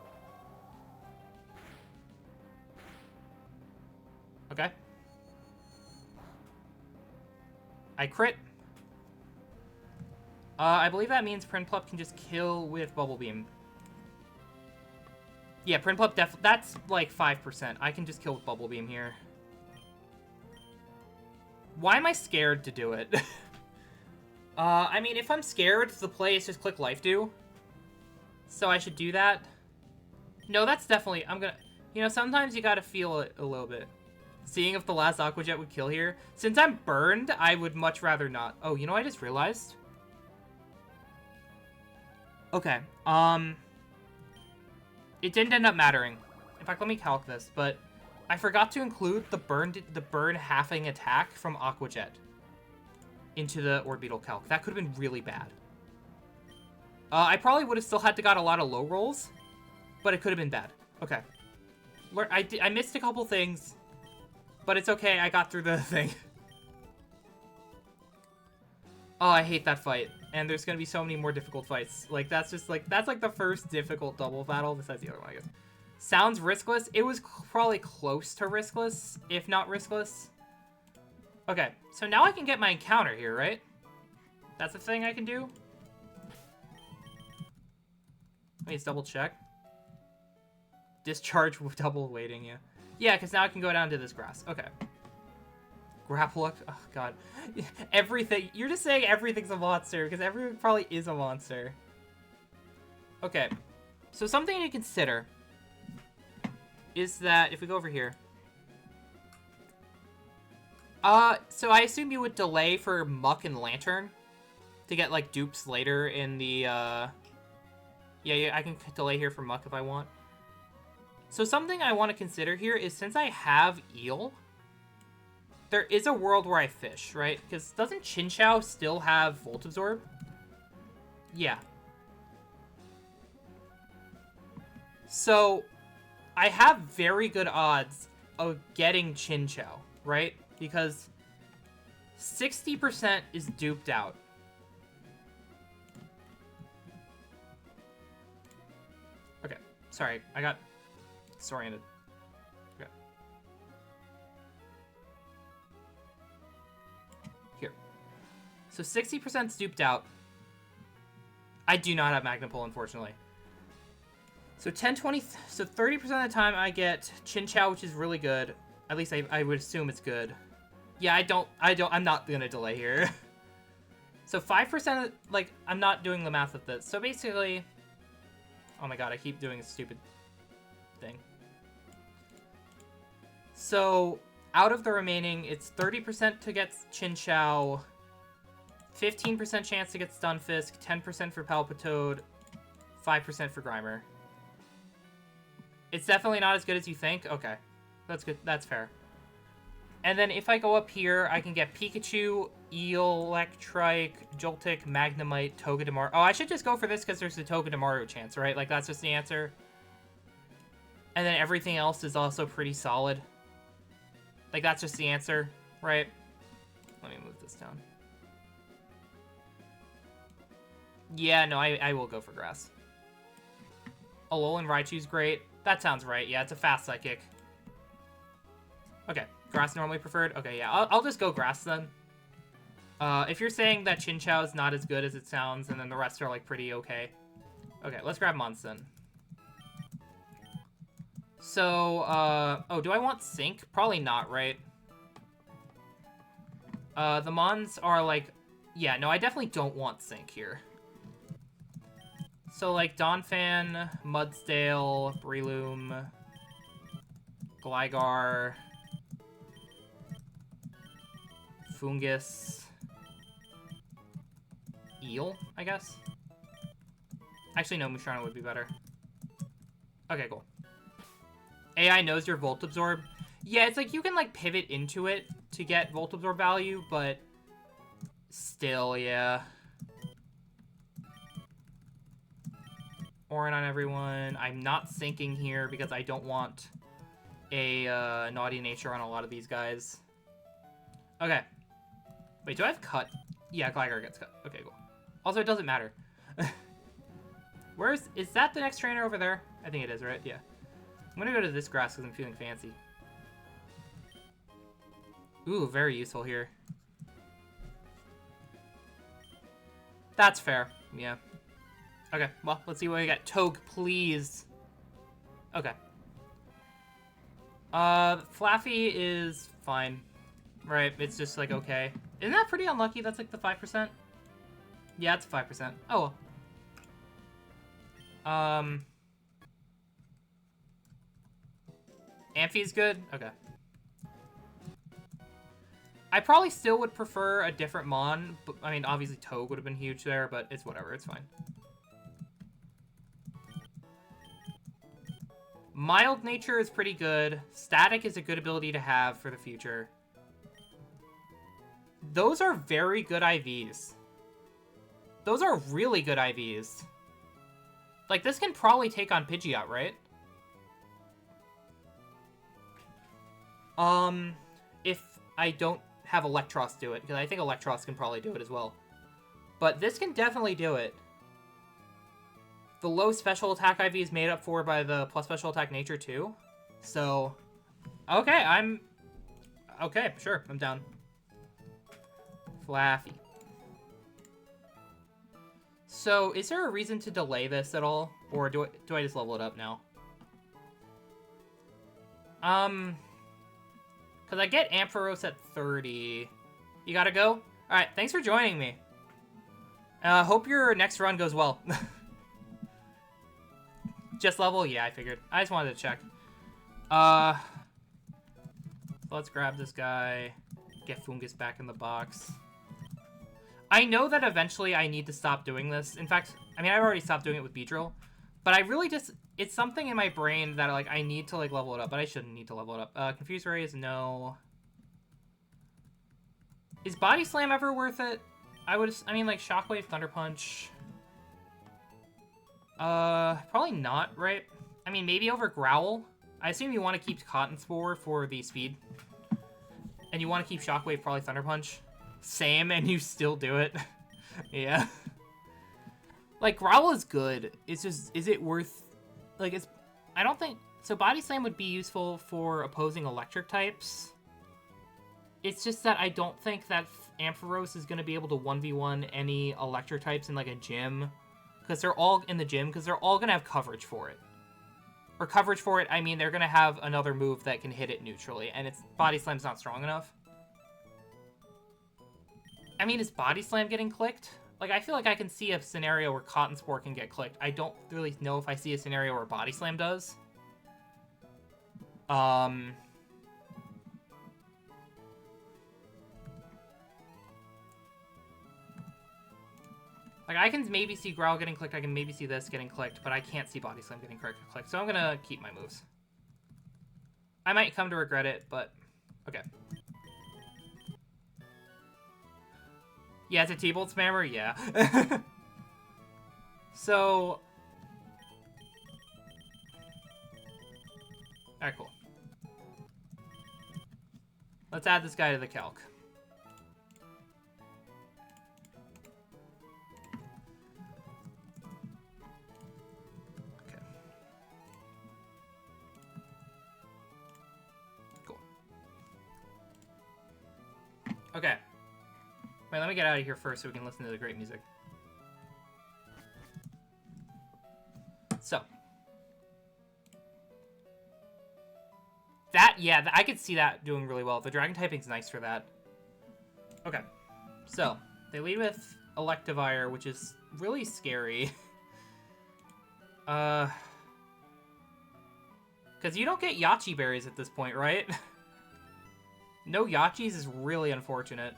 Okay. I crit. I believe that means Prinplup can just kill with Bubble Beam. Yeah, Prinplup that's like 5%. I can just kill with Bubble Beam here. Why am I scared to do it? I mean, if I'm scared, the play is just click Life Dew. So I should do that. No, that's definitely... I'm gonna... You know, sometimes you gotta feel it a little bit. Seeing if the last Aqua Jet would kill here. Since I'm burned, I would much rather not. Oh, you know what I just realized? Okay, it didn't end up mattering. In fact, let me calc this, but I forgot to include the burn halving attack from Aqua Jet into the Orbeetle calc. That could have been really bad. I probably would have still had to got a lot of low rolls, but it could have been bad. Okay. I missed a couple things, but it's okay. I got through the thing. Oh, I hate that fight. And there's gonna be so many more difficult fights. Like, that's just, like, that's, like, the first difficult double battle, besides the other one, I guess. Sounds riskless. It was probably close to riskless, if not riskless. Okay, so now I can get my encounter here, right? That's the thing I can do? Let me just double check. Discharge with double waiting, yeah. Yeah, because now I can go down to this grass. Okay. Grapple up. Oh, God. Everything. You're just saying everything's a monster, because everything probably is a monster. Okay. So something to consider is that if we go over here. So I assume you would delay for Muck and Lantern to get, like, dupes later in the, Yeah, I can delay here for Muck if I want. So something I want to consider here is since I have Eel, there is a world where I fish, right? Because doesn't Chinchou still have Volt Absorb? Yeah. So I have very good odds of getting Chinchou, right? Because 60% is duped out. Okay, sorry, I got disoriented. Okay. Here. So 60% is duped out. I do not have Magnapole, unfortunately. So 10, 20, so 30% of the time I get Chinchou, which is really good. At least I would assume it's good. Yeah, I'm not gonna delay here. So 5%, like, I'm not doing the math with this. So basically, oh my God, I keep doing a stupid thing. So out of the remaining, it's 30% to get Chinchou, 15% chance to get Stunfisk, 10% for Palpitoad, 5% for Grimer. It's definitely not as good as you think. Okay, that's good. That's fair. And then if I go up here, I can get Pikachu, Electrike, Joltik, Magnemite, Togedemaru. Oh, I should just go for this because there's the Togedemaru chance, right? Like, that's just the answer. And then everything else is also pretty solid. Like, that's just the answer, right? Let me move this down. Yeah, no, I will go for grass. Alolan Raichu's great. That sounds right. Yeah, it's a fast psychic. Okay, grass normally preferred. Okay, yeah, I'll just go grass then. If you're saying that Chinchou is not as good as it sounds, and then the rest are, like, pretty okay. Okay, let's grab Mons then. So, oh, do I want Sync? Probably not, right? The Mons are, like, yeah, no, I definitely don't want Sync here. So, like, Donphan, Mudsdale, Breloom, Gligar, Fungus, Eel, I guess? Actually, no, Musharna would be better. Okay, cool. AI knows your Volt Absorb. Yeah, it's like you can, like, pivot into it to get Volt Absorb value, but still, yeah. Orin on everyone. I'm not sinking here because I don't want a naughty nature on a lot of these guys. Okay. Wait, do I have cut? Yeah, Gligar gets cut. Okay, cool. Also, it doesn't matter. Is that the next trainer over there? I think it is, right? Yeah. I'm gonna go to this grass because I'm feeling fancy. Ooh, very useful here. That's fair. Yeah. Okay, well, let's see what we got. Togue, please. Okay. Flaffy is fine. Right, it's just like, okay. Isn't that pretty unlucky? That's like the 5%? Yeah, it's 5%. Oh, well. Amphi's good? Okay. I probably still would prefer a different Mon. But, I mean, obviously Togue would have been huge there, but it's whatever. It's fine. Mild Nature is pretty good. Static is a good ability to have for the future. Those are very good IVs. Those are really good IVs. Like, this can probably take on Pidgeot, right? If I don't have Electros do it, because I think Electros can probably do it as well. But this can definitely do it. The low special attack IV is made up for by the plus special attack nature too. So, okay, okay, sure, I'm down. Flaffy. So, is there a reason to delay this at all? Or do I just level it up now? Because I get Ampharos at 30. You gotta go? Alright, thanks for joining me. Hope your next run goes well. Just level? Yeah, I figured. I just wanted to check. Let's grab this guy. Get Foongus back in the box. I know that eventually I need to stop doing this. In fact, I mean, I've already stopped doing it with Beedrill. But I really just... It's something in my brain that, like, I need to, like, level it up. But I shouldn't need to level it up. Confuse Ray is no. Is Body Slam ever worth it? I mean, like, Shockwave, Thunder Punch... probably not, right? I mean, maybe over Growl. I assume you want to keep Cotton Spore for the speed. And you want to keep Shockwave, probably Thunder Punch. Same, and you still do it. Yeah. Like, Growl is good. It's just, is it worth... Like, it's... I don't think... So, Body Slam would be useful for opposing electric types. It's just that I don't think that Ampharos is going to be able to 1v1 any electric types in, like, a gym. Because they're all in the gym, because they're all going to have coverage for it. Or coverage for it, I mean, they're going to have another move that can hit it neutrally, and it's Body Slam's not strong enough. I mean, is Body Slam getting clicked? Like, I feel like I can see a scenario where Cotton Spore can get clicked. I don't really know if I see a scenario where Body Slam does. Like, I can maybe see Growl getting clicked, I can maybe see this getting clicked, but I can't see Body Slam getting clicked, so I'm gonna keep my moves. I might come to regret it, but... Okay. Yeah, it's a T-Bolt spammer? Yeah. So... Alright, cool. Let's add this guy to the calc. Okay. Wait, let me get out of here first so we can listen to the great music. So. That, yeah, I could see that doing really well. The Dragon typing's nice for that. Okay. So, they lead with Electivire, which is really scary. Because you don't get Yachi berries at this point, right? No Yachis is really unfortunate.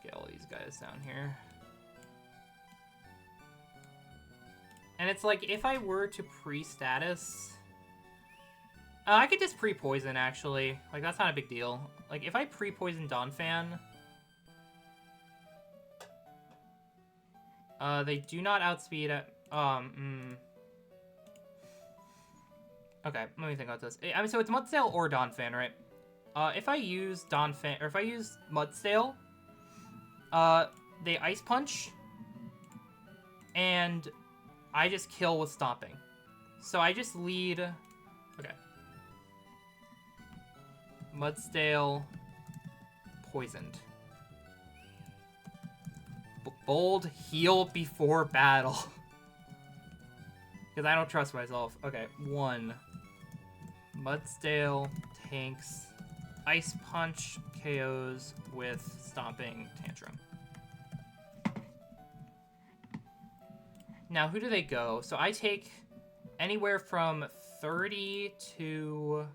Get all these guys down here. And it's like, if I were to pre-status... I could just pre-poison, actually. Like, that's not a big deal. Like, if I pre-poison Donphan... they do not outspeed at... Okay, let me think about this. I mean, so it's Mudsdale or Donphan, right? If I use Donphan, or if I use Mudsdale, they Ice Punch, and I just kill with Stomping. So I just lead... Okay. Mudsdale, poisoned. Bold heal before battle. Because I don't trust myself. Okay, 1. Mudsdale tanks Ice Punch KOs with Stomping Tantrum. Now, who do they go? So I take anywhere from 30 to...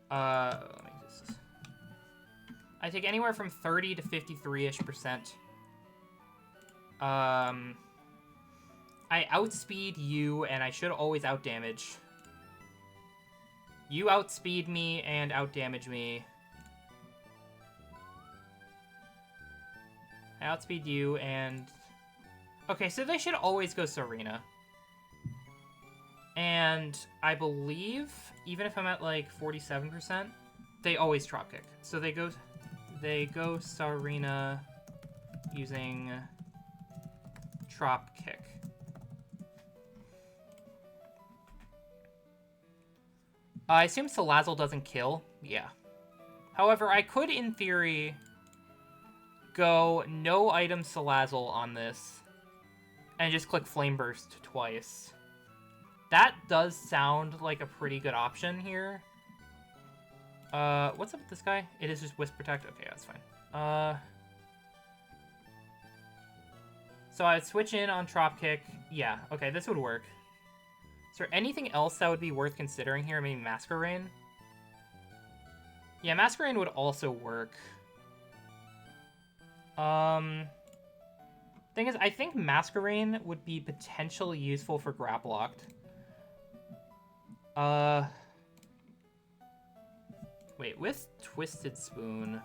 let me just... I take anywhere from 30 to 53-ish%. I outspeed you, and I should always outdamage. You outspeed me and outdamage me. I outspeed you and... Okay, so they should always go Serena. And I believe, even if I'm at like 47%, they always drop kick. So they go Serena using drop kick. I assume Salazzle doesn't kill. Yeah. However, I could, in theory, go no item Salazzle on this and just click Flame Burst twice. That does sound like a pretty good option here. What's up with this guy? It is just Wisp Protect? Okay, that's fine. So I'd switch in on Trop Kick. Yeah, okay, this would work. Is there anything else that would be worth considering here? Maybe Masquerain? Yeah, Masquerain would also work. Thing is, I think Masquerain would be potentially useful for Grapple Locked. Wait, with Twisted Spoon,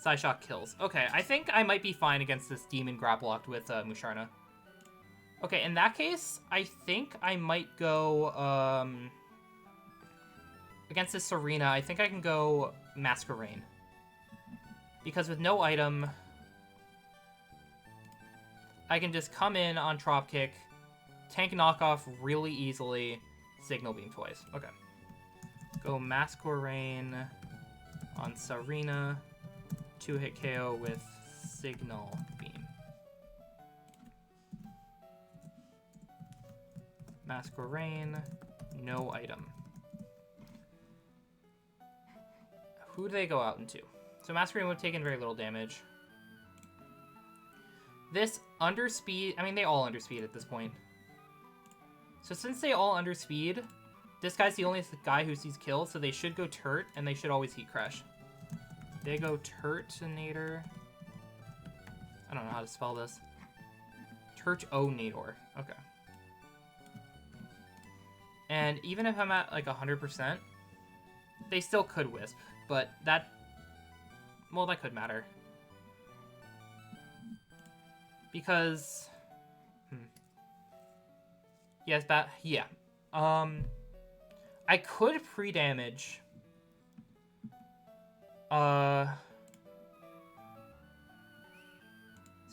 Psyshock kills. Okay, I think I might be fine against this Demon Grapple Locked with Musharna. Okay, in that case, I think I might go, against this Serena, I think I can go Masquerain. Because with no item, I can just come in on Trop Kick, tank knockoff really easily, Signal Beam twice. Okay. Go Masquerain on Serena, 2-hit KO with Signal Beam. Masquerain, no item. Who do they go out into? So Masquerain would have taken very little damage. This underspeed, I mean, they all underspeed at this point. So since they all underspeed, this guy's the only guy who sees kills, so they should go Turt, and they should always Heat Crash. They go Turtonator. I don't know how to spell this. Turtonator. Okay. And even if I'm at like 100%, they still could Wisp, but that, well, that could matter. Because, yes, yeah. I could pre-damage. So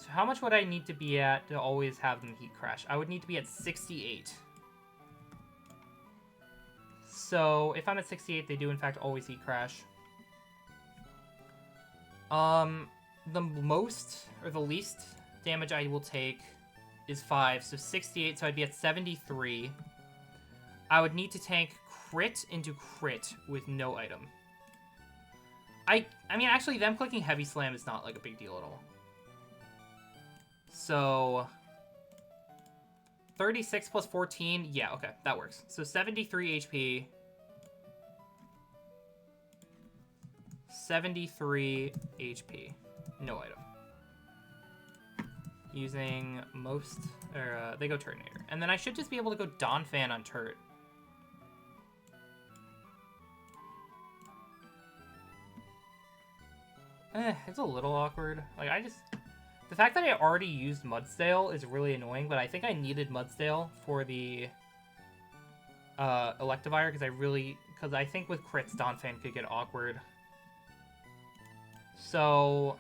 how much would I need to be at to always have them Heat Crash? I would need to be at 68. So if I'm at 68, they do in fact always Heat Crash. The most, or the least damage I will take is 5, so 68, so I'd be at 73. I would need to tank crit into crit with no item. I mean, actually, them clicking Heavy Slam is not, like, a big deal at all. So 36 plus 14, yeah, okay, that works. So 73 HP. 73 HP. No item. Using most, or they go Turtonator. And then I should just be able to go Donphan on Turt. It's a little awkward. Like, the fact that I already used Mudsdale is really annoying, but I think I needed Mudsdale for the Electivire, because I think with crits, Donphan could get awkward. So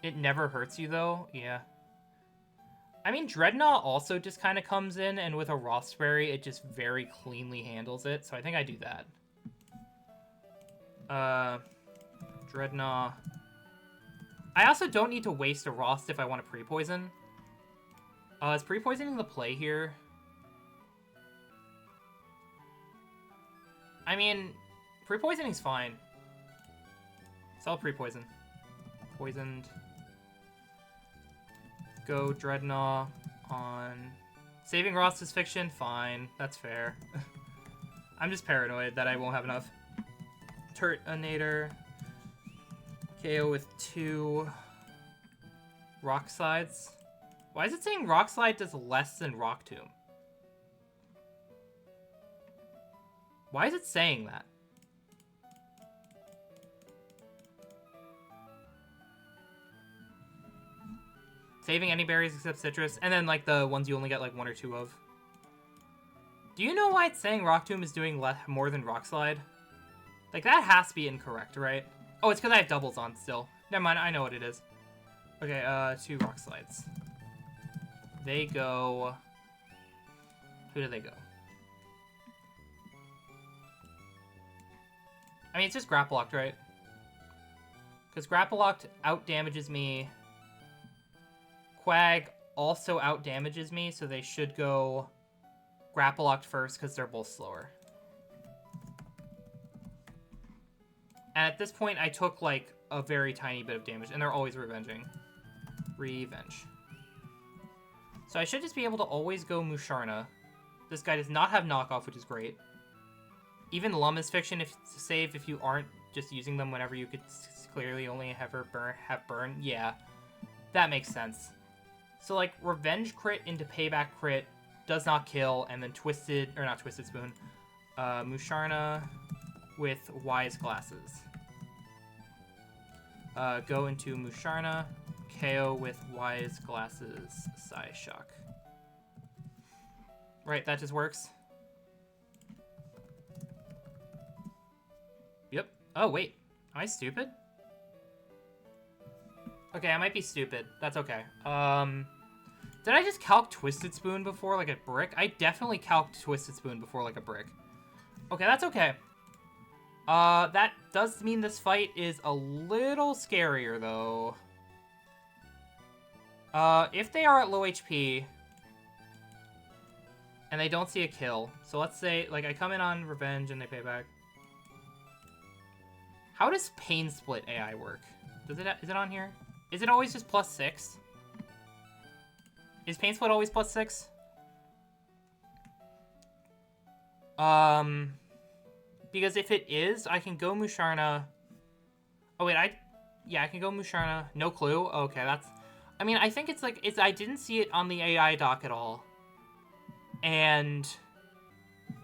it never hurts you, though. Yeah. I mean, Dreadnought also just kind of comes in, and with a Rothsberry, it just very cleanly handles it. So I think I do that. Dreadnought. I also don't need to waste a Rost if I want to pre-poison. Is pre-poisoning the play here? I mean, pre-poisoning's fine. So I'll pre-poison. Poisoned. Go Dreadnought on... Saving Rost is fiction? Fine. That's fair. I'm just paranoid that I won't have enough. Turtonator. KO with 2 Rock Slides. Why is it saying Rock Slide does less than Rock Tomb? Why is it saying that? Saving any berries except citrus, and then like the ones you only get like 1 or 2 of. Do you know why it's saying Rock Tomb is doing more than Rock Slide? Like that has to be incorrect, right? Oh, it's because I have doubles on still. Never mind, I know what it is. Okay, 2 Rock Slides. They go... Who do they go? I mean, it's just Grapple Locked, right? Because Grapple Locked out-damages me. Quag also out-damages me, so they should go Grapple Locked first because they're both slower. And at this point, I took, like, a very tiny bit of damage, and they're always revenging. Revenge. So I should just be able to always go Musharna. This guy does not have knockoff, which is great. Even Lum is fiction if save if you aren't just using them whenever you could clearly only have burn. Yeah, that makes sense. So, like, Revenge crit into Payback crit does not kill, and then not Twisted Spoon. Musharna with Wise Glasses. Go into Musharna, KO with Wise Glasses, Psyshock. Right, that just works. Yep. Oh, wait. Am I stupid? Okay, I might be stupid. That's okay. Did I just calc Twisted Spoon before, like a brick? I definitely calced Twisted Spoon before, like a brick. Okay, that's okay. That does mean this fight is a little scarier, though. If they are at low HP, and they don't see a kill, so let's say, like, I come in on Revenge and they pay back. How does Pain Split AI work? Is it on here? Is it always just +6? Is Pain Split always +6? Because if it is, I can go Musharna. Oh wait, I can go Musharna. No clue. Okay, that's... I mean, I think it's like... I didn't see it on the AI doc at all. And...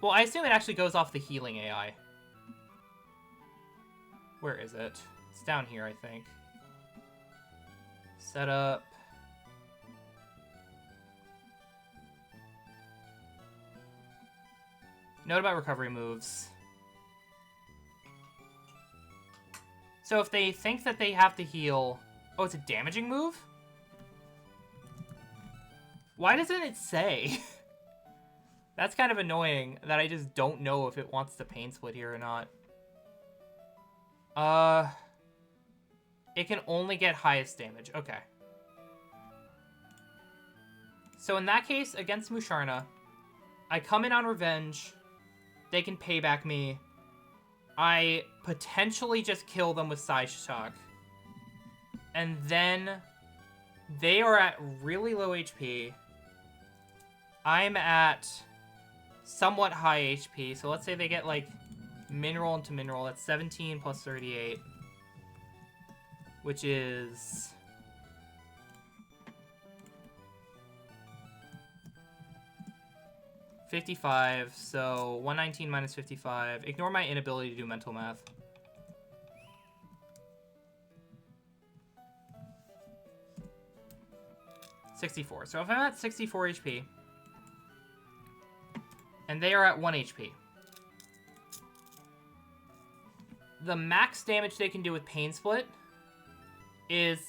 Well, I assume it actually goes off the healing AI. Where is it? It's down here, I think. Setup. Note about recovery moves. So if they think that they have to heal... Oh, it's a damaging move? Why doesn't it say? That's kind of annoying that I just don't know if it wants to Pain Split here or not. It can only get highest damage. Okay. So in that case, against Musharna, I come in on Revenge. They can payback me. I potentially just kill them with Psyshock. And then they are at really low HP. I'm at somewhat high HP. So let's say they get like Mineral into Mineral. That's 17 plus 38. Which is... $55, so 119 minus 55. Ignore my inability to do mental math. $64. So if I'm at 64 HP, and they are at 1 HP, the max damage they can do with Pain Split is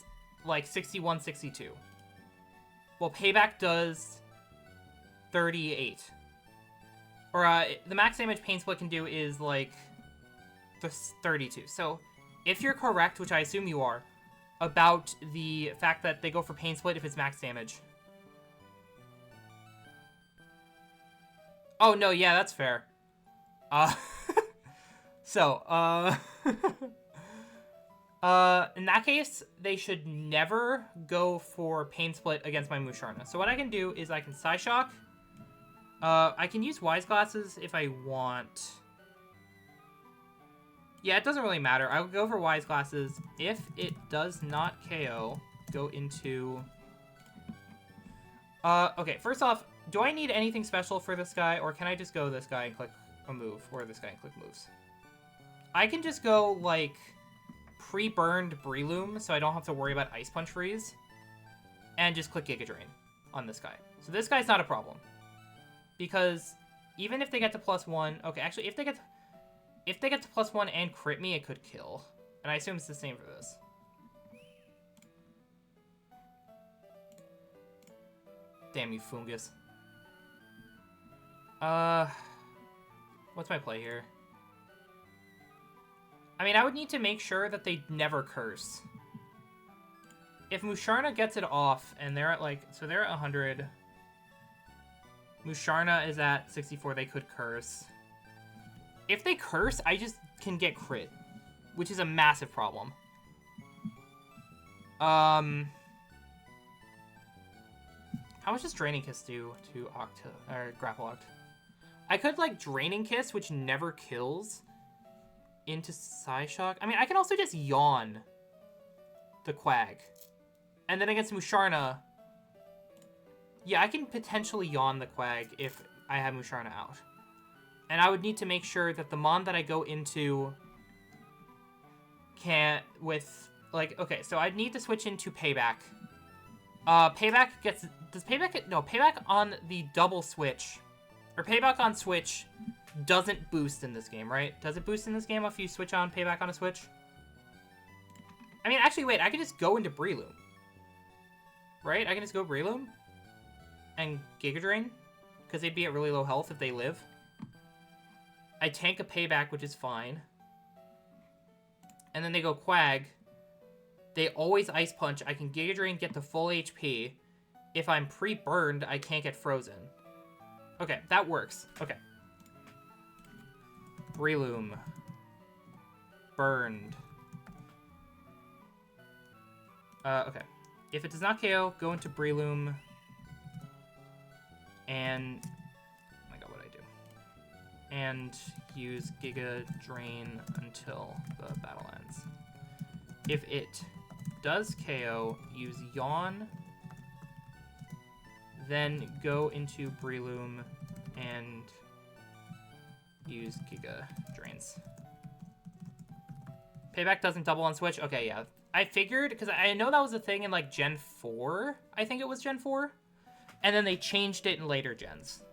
like 61, 62. Well, Payback does 38. Or, the max damage Pain Split can do is, like, 32. So, if you're correct, which I assume you are, about the fact that they go for Pain Split if it's max damage. Oh, no, yeah, that's fair. So, in that case, they should never go for Pain Split against my Musharna. So what I can do is I can Psyshock. I can use Wise Glasses if I want. Yeah, it doesn't really matter. I will go for Wise Glasses. If it does not KO, go into... okay, first off, do I need anything special for this guy, or can I just go this guy and click a move, or this guy and click moves? I can just go, like, pre-burned Breloom, so I don't have to worry about Ice Punch Freeze, and just click Giga Drain on this guy. So this guy's not a problem. Because even if they get to +1... Okay, actually, if they get to +1 and crit me, it could kill. And I assume it's the same for this. Damn you, Fungus. What's my play here? I mean, I would need to make sure that they never curse. If Musharna gets it off, and they're at, like... So they're at 100. Musharna is at 64. They could curse. If they curse, I just can get crit, which is a massive problem. How much does Draining Kiss do to Grapple Oct? I could, like, Draining Kiss, which never kills, into Psyshock. I mean, I can also just Yawn the Quag. And then against Musharna... Yeah, I can potentially Yawn the Quag if I have Musharna out. And I would need to make sure that the Mon that I go into can't with... Like, okay, so I'd need to switch into Payback. Payback gets... Does Payback get... No, Payback on the double switch... Or Payback on Switch doesn't boost in this game, right? Does it boost in this game if you switch on Payback on a Switch? I mean, actually, wait. I can just go into Breloom. Right? I can just go Breloom and Giga Drain, because they'd be at really low health if they live. I tank a Payback, which is fine. And then they go Quag. They always Ice Punch. I can Giga Drain, get to full HP. If I'm pre-burned, I can't get frozen. Okay, that works. Okay. Breloom. Burned. Okay. If it does not KO, go into Breloom. And... Oh my god, what'd I do? And use Giga Drain until the battle ends. If it does KO, use Yawn. Then go into Breloom and use Giga Drains. Payback doesn't double on Switch? Okay, yeah. I figured, because I know that was a thing in, like, Gen 4. I think it was Gen 4. And then they changed it in later gens.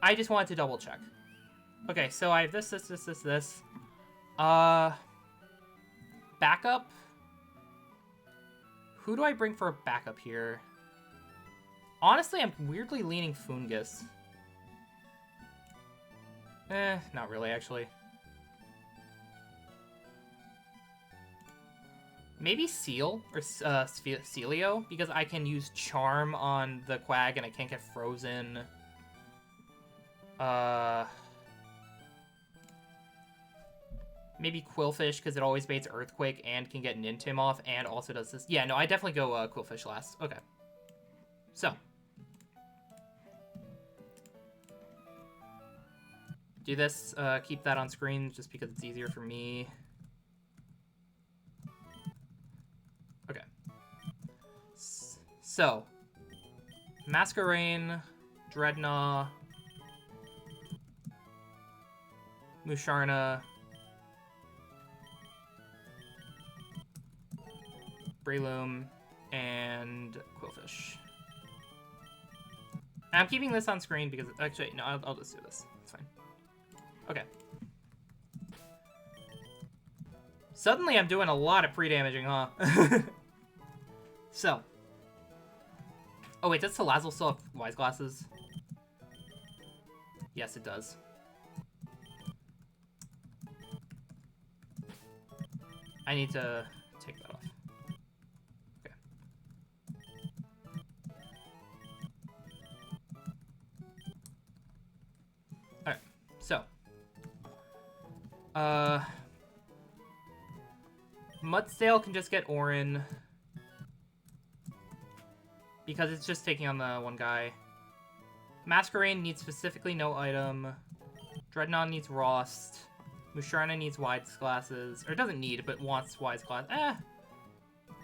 I just wanted to double check. Okay, so I have this. Backup? Who do I bring for a backup here? Honestly, I'm weirdly leaning Fungus. Not really, actually. Maybe Seal, or Celio, because I can use Charm on the Quag and I can't get frozen. Maybe Quillfish, because it always baits Earthquake and can get Nintim off, and also does this. Yeah, no, I definitely go Quillfish last. Okay. So. Do this, keep that on screen just because it's easier for me. Okay. So, Masquerain, Dreadnought, Musharna, Breloom, and Quillfish. And I'm keeping this on screen because, actually, no, I'll just do this. It's fine. Okay. Suddenly I'm doing a lot of pre-damaging, huh? So. Oh wait, does Salazzle still have Wise Glasses? Yes, it does. I need to take that off. Okay. Alright, so. Mudsdale can just get Orin. Because it's just taking on the one guy. Masquerain needs specifically no item. Dreadnought needs Rost. Musharna needs Wise Glasses. Or doesn't need, but wants Wise Glasses.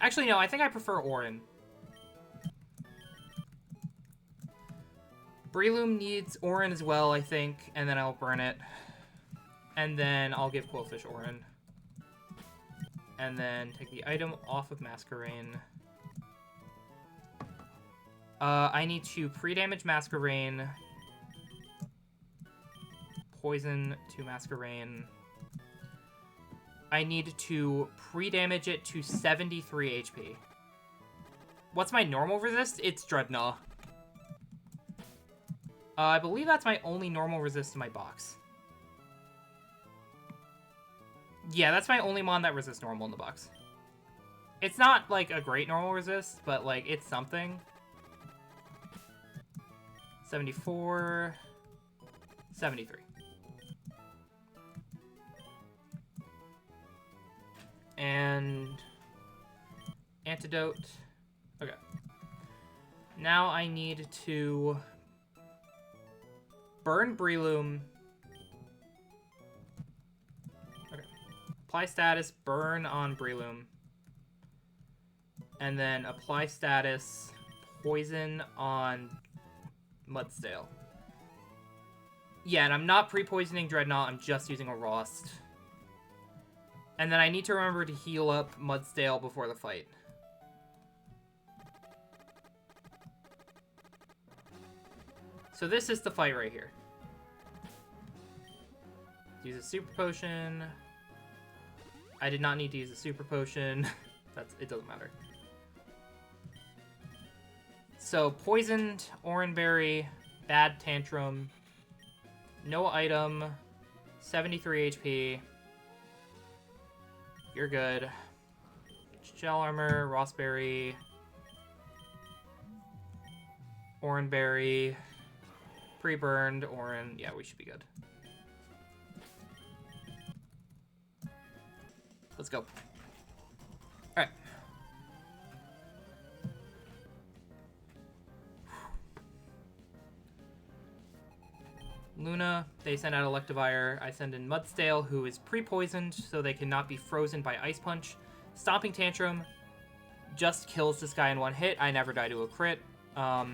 Actually, no, I think I prefer Orin. Breloom needs Orin as well, I think. And then I'll burn it. And then I'll give Quillfish Orin. And then take the item off of Masquerain. I need to pre-damage Masquerain. Poison to Masquerain. I need to pre-damage it to 73 HP. What's my normal resist? It's Dreadnought. I believe that's my only normal resist in my box. Yeah, that's my only mon that resists normal in the box. It's not, like, a great normal resist, but, like, it's something. 74... 73. And... Antidote. Okay. Now I need to... burn Breloom. Okay. Apply status, burn on Breloom. And then apply status, poison on Mudsdale. Yeah, and I'm not pre-poisoning Dreadnought, I'm just using a Rost. And then I need to remember to heal up Mudsdale before the fight. So this is the fight right here. Use a super potion. I did not need to use a super potion. It doesn't matter. So poisoned Oranberry, bad tantrum, no item, 73 HP. You're good. Shell armor, Rossberry, Oranberry, pre-burned, Orin. Yeah, we should be good. Let's go. Alright. Luna, they send out Electivire. I send in Mudsdale, who is pre-poisoned, so they cannot be frozen by Ice Punch. Stomping Tantrum just kills this guy in one hit. I never die to a crit. Yeah.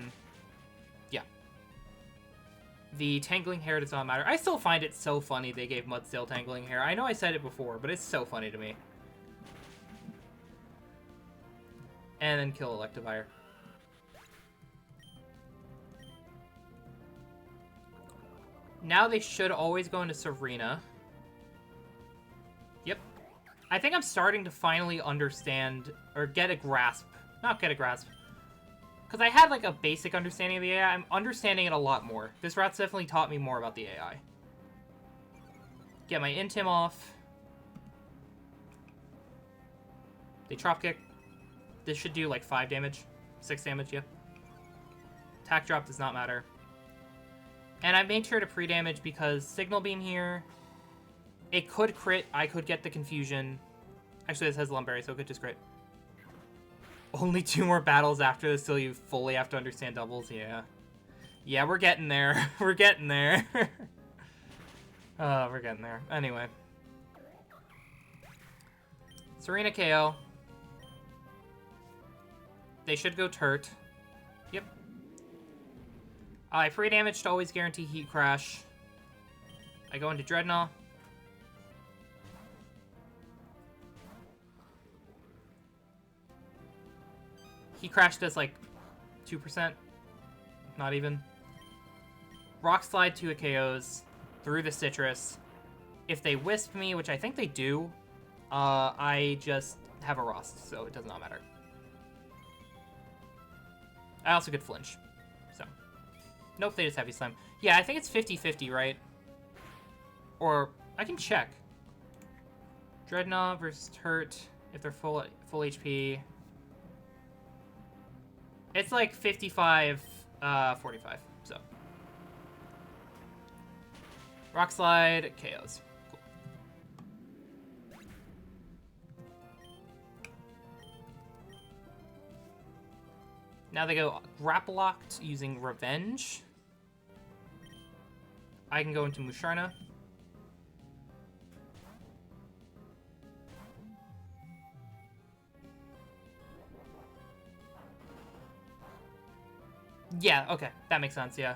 The Tangling Hair does not matter. I still find it so funny they gave Mudsdale Tangling Hair. I know I said it before, but it's so funny to me. And then kill Electivire. Now they should always go into Serena. Yep. I think I'm starting to finally understand, or get a grasp. Not get a grasp. Because I had like a basic understanding of the AI. I'm understanding it a lot more. This rout's definitely taught me more about the AI. Get my Intim off. They Trop Kick. This should do like 5 damage. 6 damage, yeah. Attack drop does not matter. And I made sure to pre-damage because Signal Beam here, it could crit, I could get the confusion. Actually, this has Lumberry, so it could just crit. Only 2 more battles after this till you fully have to understand doubles, yeah. Yeah, we're getting there. We're getting there. We're getting there. Anyway. Serena KO. They should go Turt. Yep. I free damage to always guarantee Heat Crash. I go into Dreadnought. Heat Crash does like 2%. Not even. Rock Slide 2 KOs through the Citrus. If they Wisp me, which I think they do, I just have a Rost, so it does not matter. I also could flinch. So. Nope, they just Heavy Slam. Yeah, I think it's 50-50, right? Or, I can check. Dreadnought versus Hurt if they're full HP. It's like 55, 45. So Rock Slide KOs. Cool. Now they go Grapple Locked using Revenge. I can go into Musharna. Yeah, okay. That makes sense, yeah.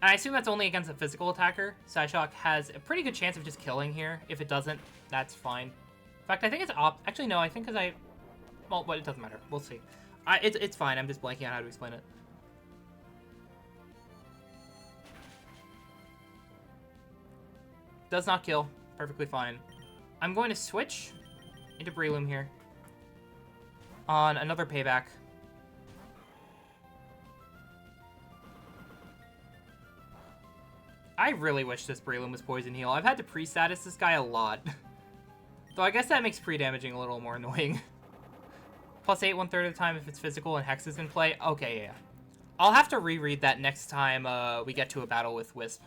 And I assume that's only against a physical attacker. Psyshock has a pretty good chance of just killing here. If it doesn't, that's fine. In fact, I think it's Actually, no, I think because I... Well, but it doesn't matter. We'll see. It's fine. I'm just blanking on how to explain it. Does not kill. Perfectly fine. I'm going to switch into Breloom here. On another payback. I really wish this Breloom was Poison Heal. I've had to pre-status this guy a lot. Though I guess that makes pre-damaging a little more annoying. +8 1/3 of the time if it's physical and Hex is in play. Okay, yeah. I'll have to reread that next time we get to a battle with Wisp.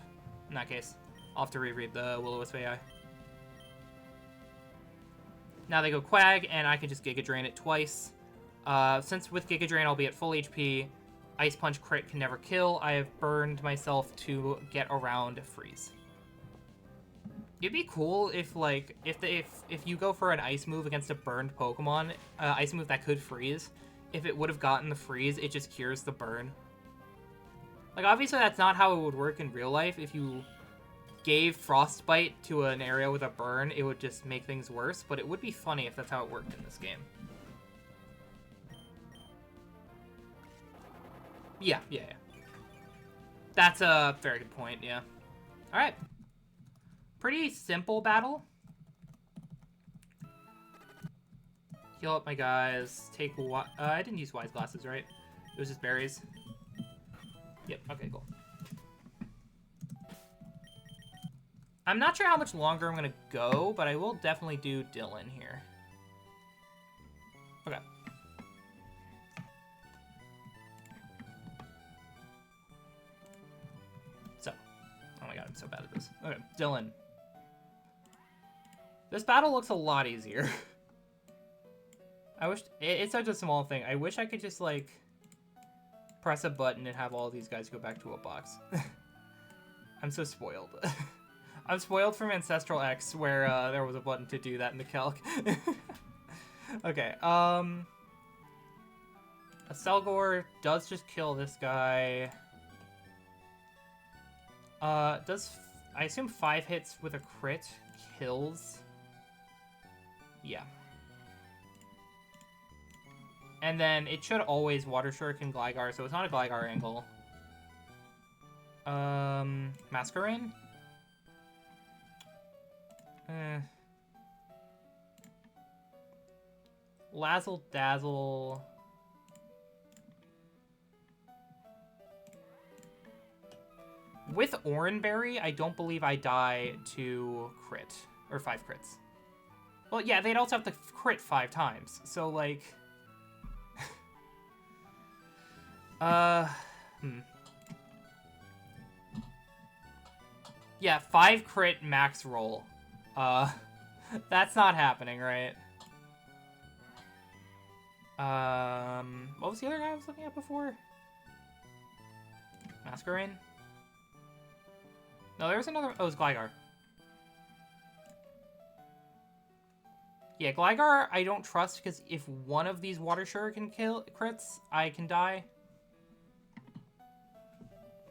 In that case, I'll have to reread the Will-O-Wisp AI. Now they go Quag, and I can just Giga Drain it twice. Since with Giga Drain I'll be at full HP, Ice Punch crit can never kill. I have burned myself to get around Freeze. It'd be cool if, like, if you go for an Ice move against a burned Pokemon, Ice move that could freeze, if it would have gotten the freeze, it just cures the burn. Like, obviously that's not how it would work in real life. If you gave Frostbite to an area with a burn, it would just make things worse, but it would be funny if that's how it worked in this game. Yeah. That's a very good point, yeah. Alright. Pretty simple battle. Heal up my guys. Take I didn't use Wise Glasses, right? It was just berries. Yep, okay, cool. I'm not sure how much longer I'm gonna go, but I will definitely do Dylan here. Okay. So. Oh my god, I'm so bad at this. Okay, Dylan. This battle looks a lot easier. I wish... It's such a small thing. I wish I could just, like, press a button and have all these guys go back to a box. I'm so spoiled. I'm spoiled from Ancestral X, where there was a button to do that in the calc. Okay, a Selgor does just kill this guy. Does... I assume 5 hits with a crit kills... Yeah. And then it should always Water Shuriken Gligar, so it's not a Gligar angle. Masquerain? Lazzle Dazzle. With Oranberry, I don't believe I die to crit. Or 5 crits. Well, yeah, they'd also have to crit 5 times. So, like... Yeah, 5 crit max roll. That's not happening, right? What was the other guy I was looking at before? Masquerain? No, there was another... Oh, it was Gligar. Yeah, Gligar I don't trust because if one of these Water Shuriken crits, I can die.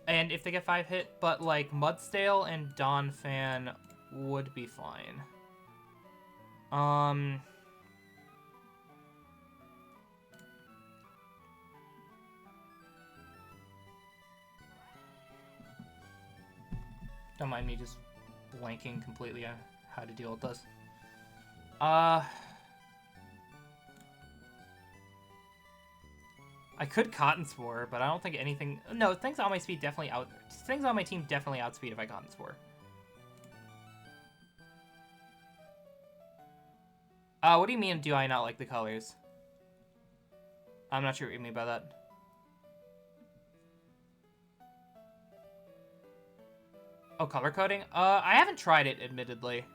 And if they get 5 hit, but like Mudstale and Donphan would be fine. Don't mind me just blanking completely on how to deal with this. I could Cotton Spore, but I don't think anything... No, things on my speed definitely Things on my team definitely outspeed if I Cotton Spore. What do you mean, do I not like the colors? I'm not sure what you mean by that. Oh, color coding? I haven't tried it, admittedly.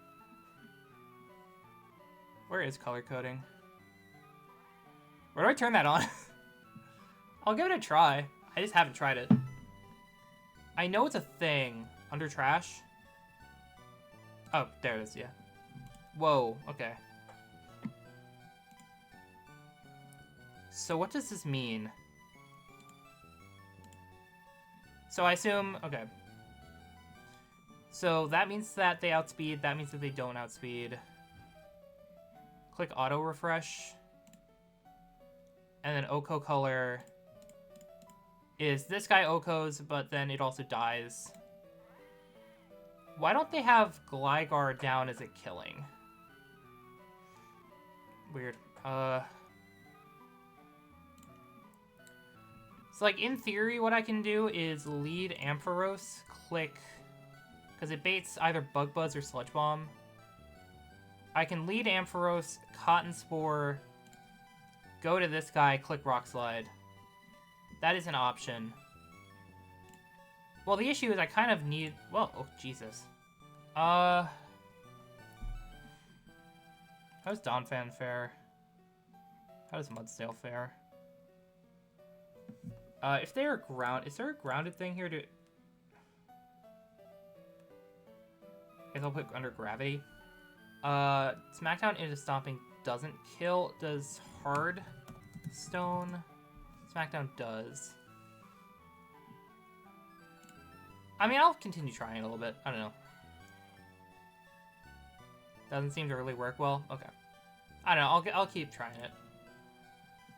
Where is color coding? Where do I turn that on? I'll give it a try. I just haven't tried it. I know it's a thing. Under trash? Oh, there it is, yeah. Whoa, okay. So what does this mean? So I assume, okay. So that means that they outspeed, that means that they don't outspeed. Click auto refresh. And then Oko color is this guy Oko's, but then it also dies. Why don't they have Gligar down as a killing? Weird. So like in theory, what I can do is lead Ampharos, click, because it baits either Bug Buzz or Sludge Bomb. I can lead Ampharos, Cotton Spore, go to this guy, click Rock Slide. That is an option. Well, the issue is I kind of need... Well, oh, Jesus. How does Donphan fare? How does Mudsdale fare? If they are ground... Is there a grounded thing here to... I guess I'll put under gravity. Smackdown into Stomping doesn't kill. Does Hard Stone... Smackdown does. I mean, I'll continue trying a little bit. I don't know. Doesn't seem to really work well. Okay. I don't know. I'll keep trying it.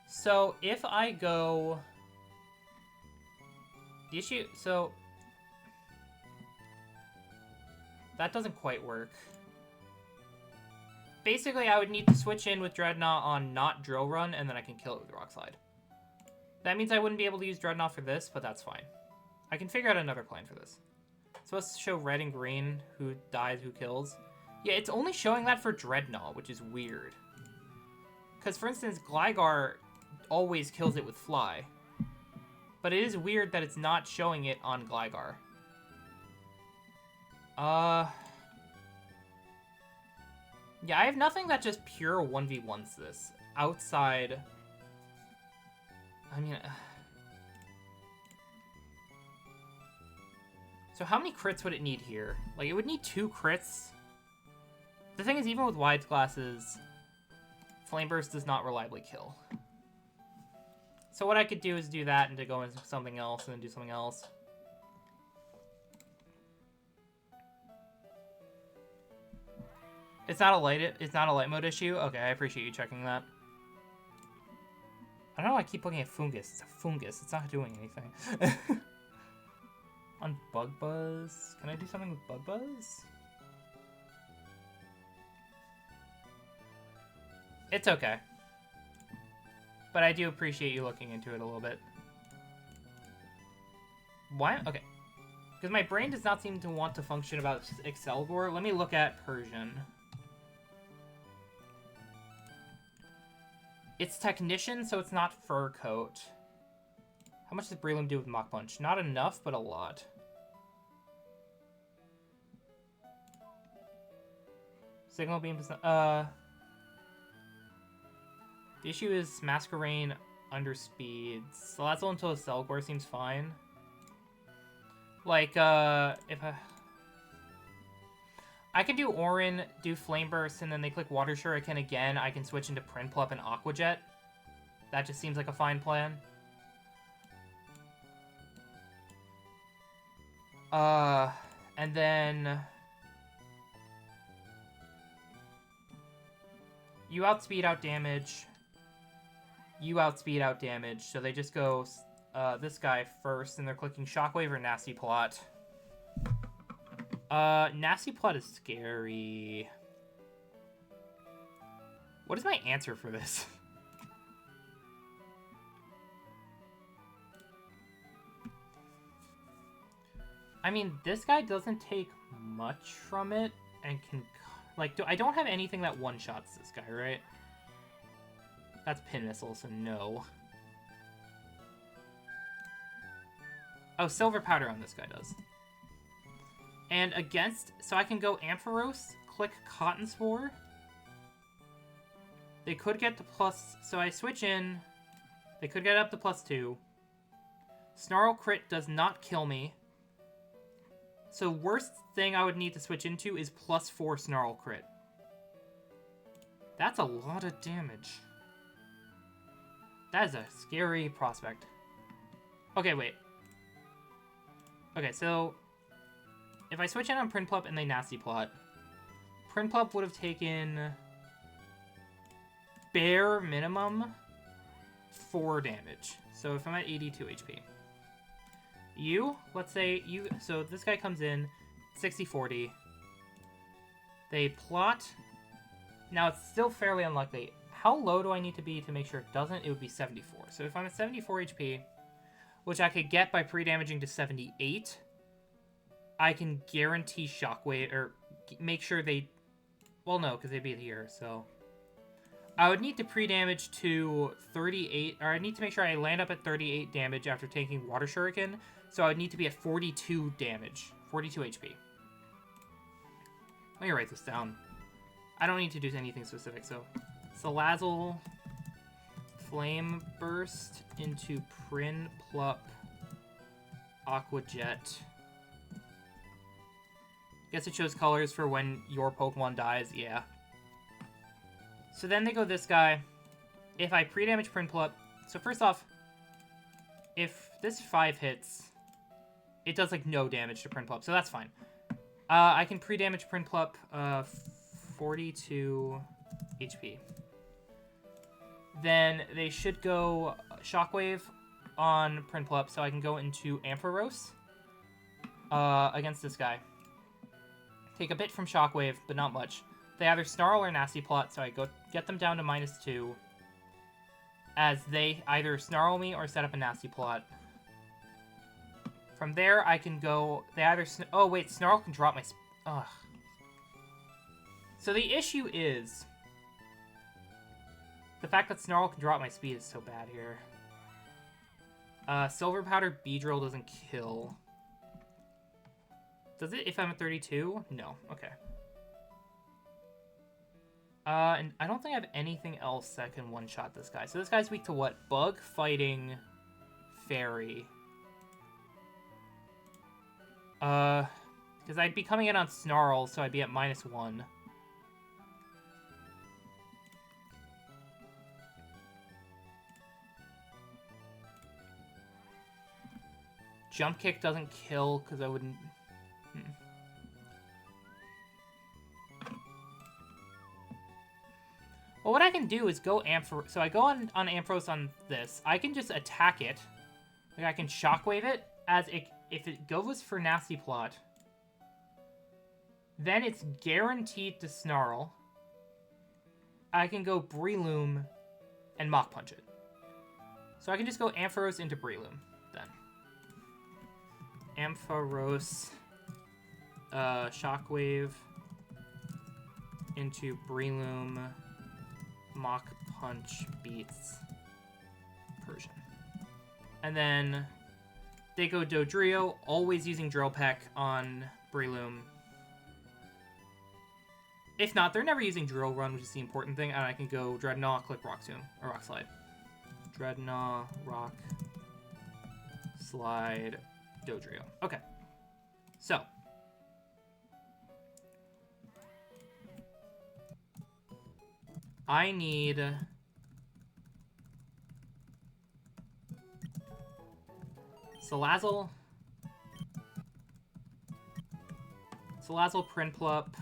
So if I go... The issue... So... That doesn't quite work. Basically, I would need to switch in with Dreadnought on not Drill Run, and then I can kill it with Rock Slide. That means I wouldn't be able to use Dreadnought for this, but that's fine. I can figure out another plan for this. It's supposed to show red and green, who dies, who kills. Yeah, it's only showing that for Dreadnought, which is weird. Because, for instance, Gligar always kills it with Fly. But it is weird that it's not showing it on Gligar. Yeah, I have nothing that just pure 1v1s this. Outside... I mean... So how many crits would it need here? Like, it would need 2 crits. The thing is, even with wide glasses, Flame Burst does not reliably kill. So what I could do is do that and to go into something else and then do something else. It's not a light mode issue? Okay, I appreciate you checking that. I don't know why I keep looking at Fungus. It's a fungus. It's not doing anything. On Bug Buzz? Can I do something with Bug Buzz? It's okay. But I do appreciate you looking into it a little bit. Why? Okay. Because my brain does not seem to want to function about Excalibur. Let me look at Persian. It's Technician, so it's not Fur Coat. How much does Breloom do with Mach Punch? Not enough, but a lot. Signal Beam... The issue is Masquerain underspeeds. So that's all until Selgor seems fine. Like, if I can do Orin, do Flame Burst, and then they click Water Shuriken again, I can switch into Prinplup and Aqua Jet. That just seems like a fine plan. And then... You outspeed, out damage. You outspeed, out damage. So they just go this guy first, and they're clicking Shockwave or Nasty Plot. Nasty Plot is scary. What is my answer for this? I mean, this guy doesn't take much from it, and can... Like, I don't have anything that one-shots this guy, right? That's Pin Missile, so no. Oh, Silver Powder on this guy does. And against... So I can go Ampharos, click Cotton Spore. They could get to plus... So I switch in. They could get up to +2. Snarl Crit does not kill me. So worst thing I would need to switch into is +4 Snarl Crit. That's a lot of damage. That is a scary prospect. Okay, wait. Okay, so... If I switch in on Prinplup and they Nasty Plot, Prinplup would have taken... bare minimum 4 damage. So if I'm at 82 HP. Let's say you... So this guy comes in, 60-40. They plot. Now it's still fairly unlikely. How low do I need to be to make sure it doesn't? It would be 74. So if I'm at 74 HP, which I could get by pre-damaging to 78, I can guarantee Shockwave, or make sure they... Well, no, because they'd be here, so... I would need to pre-damage to 38, or I need to make sure I land up at 38 damage after taking Water Shuriken, so I would need to be at 42 damage, 42 HP. Let me write this down. I don't need to do anything specific, so... Salazzle, Flame Burst into Prinplup, Aqua Jet. Guess it shows colors for when your Pokemon dies, yeah. So then they go this guy. If I pre-damage Prinplup... So first off, if this 5 hits, it does, like, no damage to Prinplup, so that's fine. I can pre-damage Prinplup 42 HP. Then they should go Shockwave on Prinplup, so I can go into Ampharos against this guy. Take a bit from Shockwave, but not much. They either Snarl or Nasty Plot, so I go get them down to -2. As they either Snarl me or set up a Nasty Plot. From there, I can go... They either... Oh, wait, Snarl can drop my... Ugh. So the issue is... The fact that Snarl can drop my speed is so bad here. Silver Powder Beedrill doesn't kill. Does it if I'm at 32? No. Okay. And I don't think I have anything else that can one-shot this guy. So this guy's weak to what? Bug, Fighting, Fairy. Because I'd be coming in on Snarl, so I'd be at -1. Jump Kick doesn't kill, because I wouldn't... Well, what I can do is go Ampharos. So I go on Ampharos on this. I can just attack it. Like, I can Shockwave it. If it goes for Nasty Plot, then it's guaranteed to Snarl. I can go Breloom and Mach Punch it. So I can just go Ampharos into Breloom, then. Ampharos, Shockwave into Breloom, Mach Punch beats Persian. And then they go Dodrio, always using Drill Peck on Breloom. If not, they're never using Drill Run, which is the important thing, and I can go Dreadnought, click Rock Tomb, or Rock Slide. Dreadnought, Rock Slide, Dodrio. Okay. So. I need... Salazzle, Prinplup,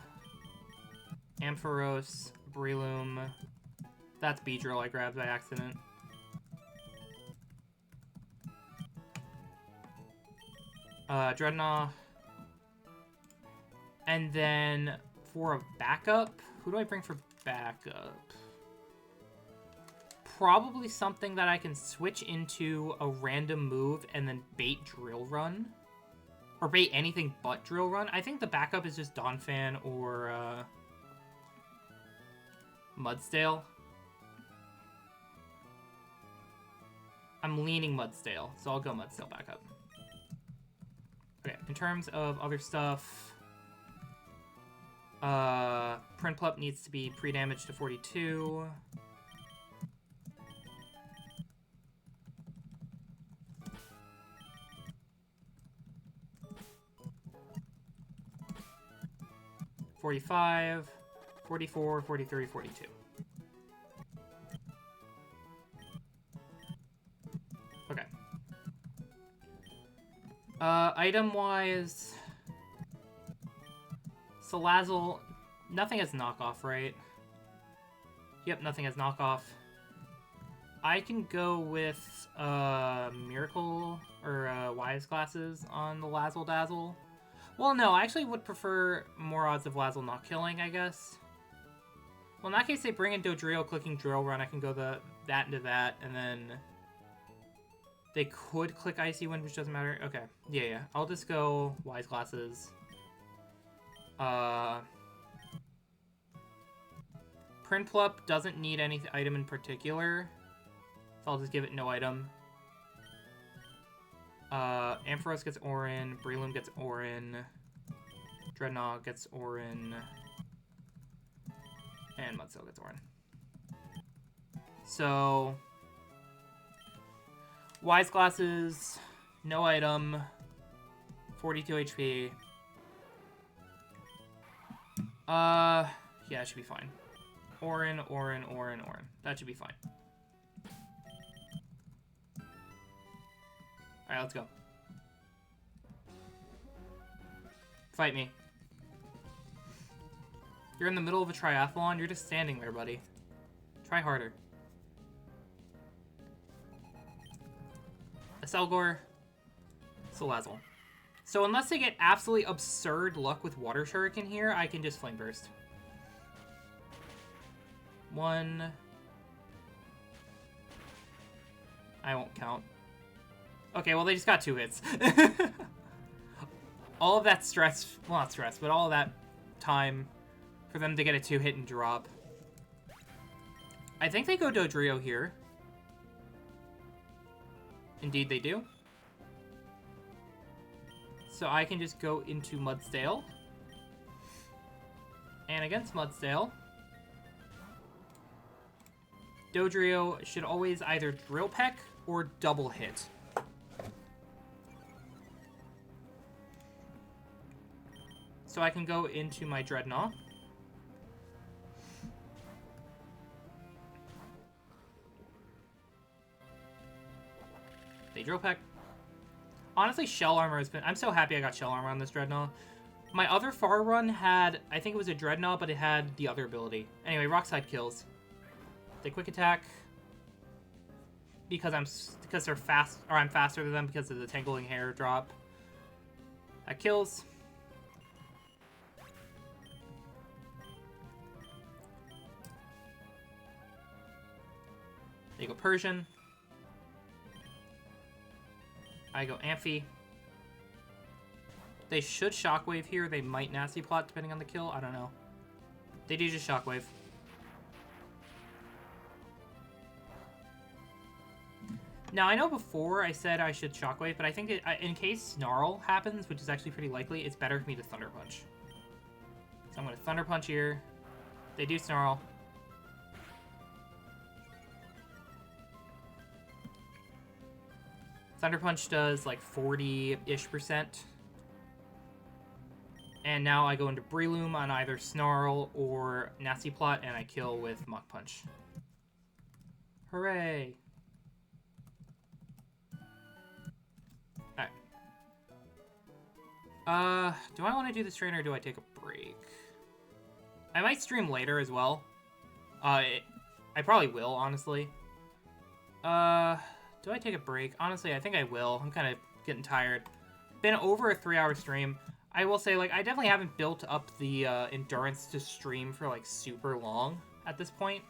Ampharos, Breloom. That's Beedrill I grabbed by accident. Dreadnought. And then for a backup, who do I bring for backup? Probably something that I can switch into a random move and then bait Drill Run. Or bait anything but Drill Run. I think the backup is just Donphan or Mudsdale. I'm leaning Mudsdale, so I'll go Mudsdale back up. Okay, in terms of other stuff, Prinplup needs to be pre-damaged to 42. $45, 44, 43, 42. Okay. Item-wise, Salazzle, nothing has knockoff, right? Yep, nothing has knockoff. I can go with Miracle or Wise Glasses on the Lazzle Dazzle. Well, no, I actually would prefer more odds of Lazzle not killing, I guess. Well, in that case, they bring in Dodrio, clicking Drill Run. I can go that into that, and then they could click Icy Wind, which doesn't matter. Okay, yeah. I'll just go Wise Glasses. Prinplup doesn't need any item in particular, so I'll just give it no item. Ampharos gets Orin, Breloom gets Orin, Dreadnought gets Orin, and Mudsdale gets Orin. So, Wise Glasses, no item, 42 HP. Yeah, it should be fine. Orin. That should be fine. Alright, let's go. Fight me. You're in the middle of a triathlon, you're just standing there, buddy. Try harder. Selgor, Salazzle. So unless they get absolutely absurd luck with Water Shuriken here, I can just Flame Burst. 1. I won't count. Okay, well, they just got 2 hits. All of that stress, well, not stress, but all of that time for them to get a 2-hit and drop. I think they go Dodrio here. Indeed they do. So I can just go into Mudsdale. And against Mudsdale, Dodrio should always either Drill Peck or double hit. So I can go into my Dreadnought. They Drill Peck. Honestly, Shell Armor has been... I'm so happy I got Shell Armor on this Dreadnought. My other far run had... I think it was a Dreadnought, but it had the other ability. Anyway, Rock Slide kills. They Quick Attack. Because they're fast... Or I'm faster than them because of the Tangling Hair drop. That kills. They go Persian. I go Amphi. They should Shockwave here. They might Nasty Plot depending on the kill. I don't know. They do just Shockwave. Now, I know before I said I should Shockwave, but I think in case Snarl happens, which is actually pretty likely, it's better for me to Thunder Punch. So I'm going to Thunder Punch here. They do Snarl. Thunder Punch does like 40-ish%. And now I go into Breloom on either Snarl or Nasty Plot, and I kill with Mach Punch. Hooray! Alright. Do I want to do this train or do I take a break? I might stream later as well. I probably will, honestly. Do I take a break? Honestly, I think I will. I'm kind of getting tired. Been over a 3-hour stream. I will say, like, I definitely haven't built up the endurance to stream for, like, super long at this point.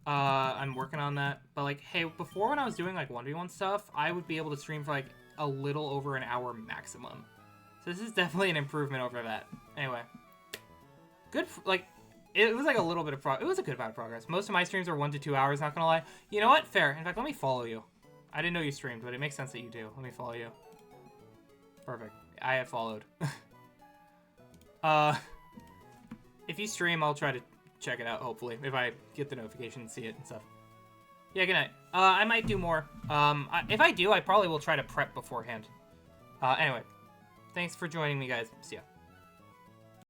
I'm working on that. But, like, hey, before when I was doing, like, 1v1 stuff, I would be able to stream for, like, a little over an hour maximum. So this is definitely an improvement over that. Anyway. Good, like, It was like a little bit of it was a good amount of progress. Most of my streams are 1 to 2 hours, not gonna lie. You know what? Fair. In fact, let me follow you. I didn't know you streamed, but it makes sense that you do. Let me follow you. Perfect. I have followed. If you stream, I'll try to check it out, hopefully. If I get the notification and see it and stuff. Yeah, good night. I might do more. If I do, I probably will try to prep beforehand. Anyway. Thanks for joining me, guys. See ya.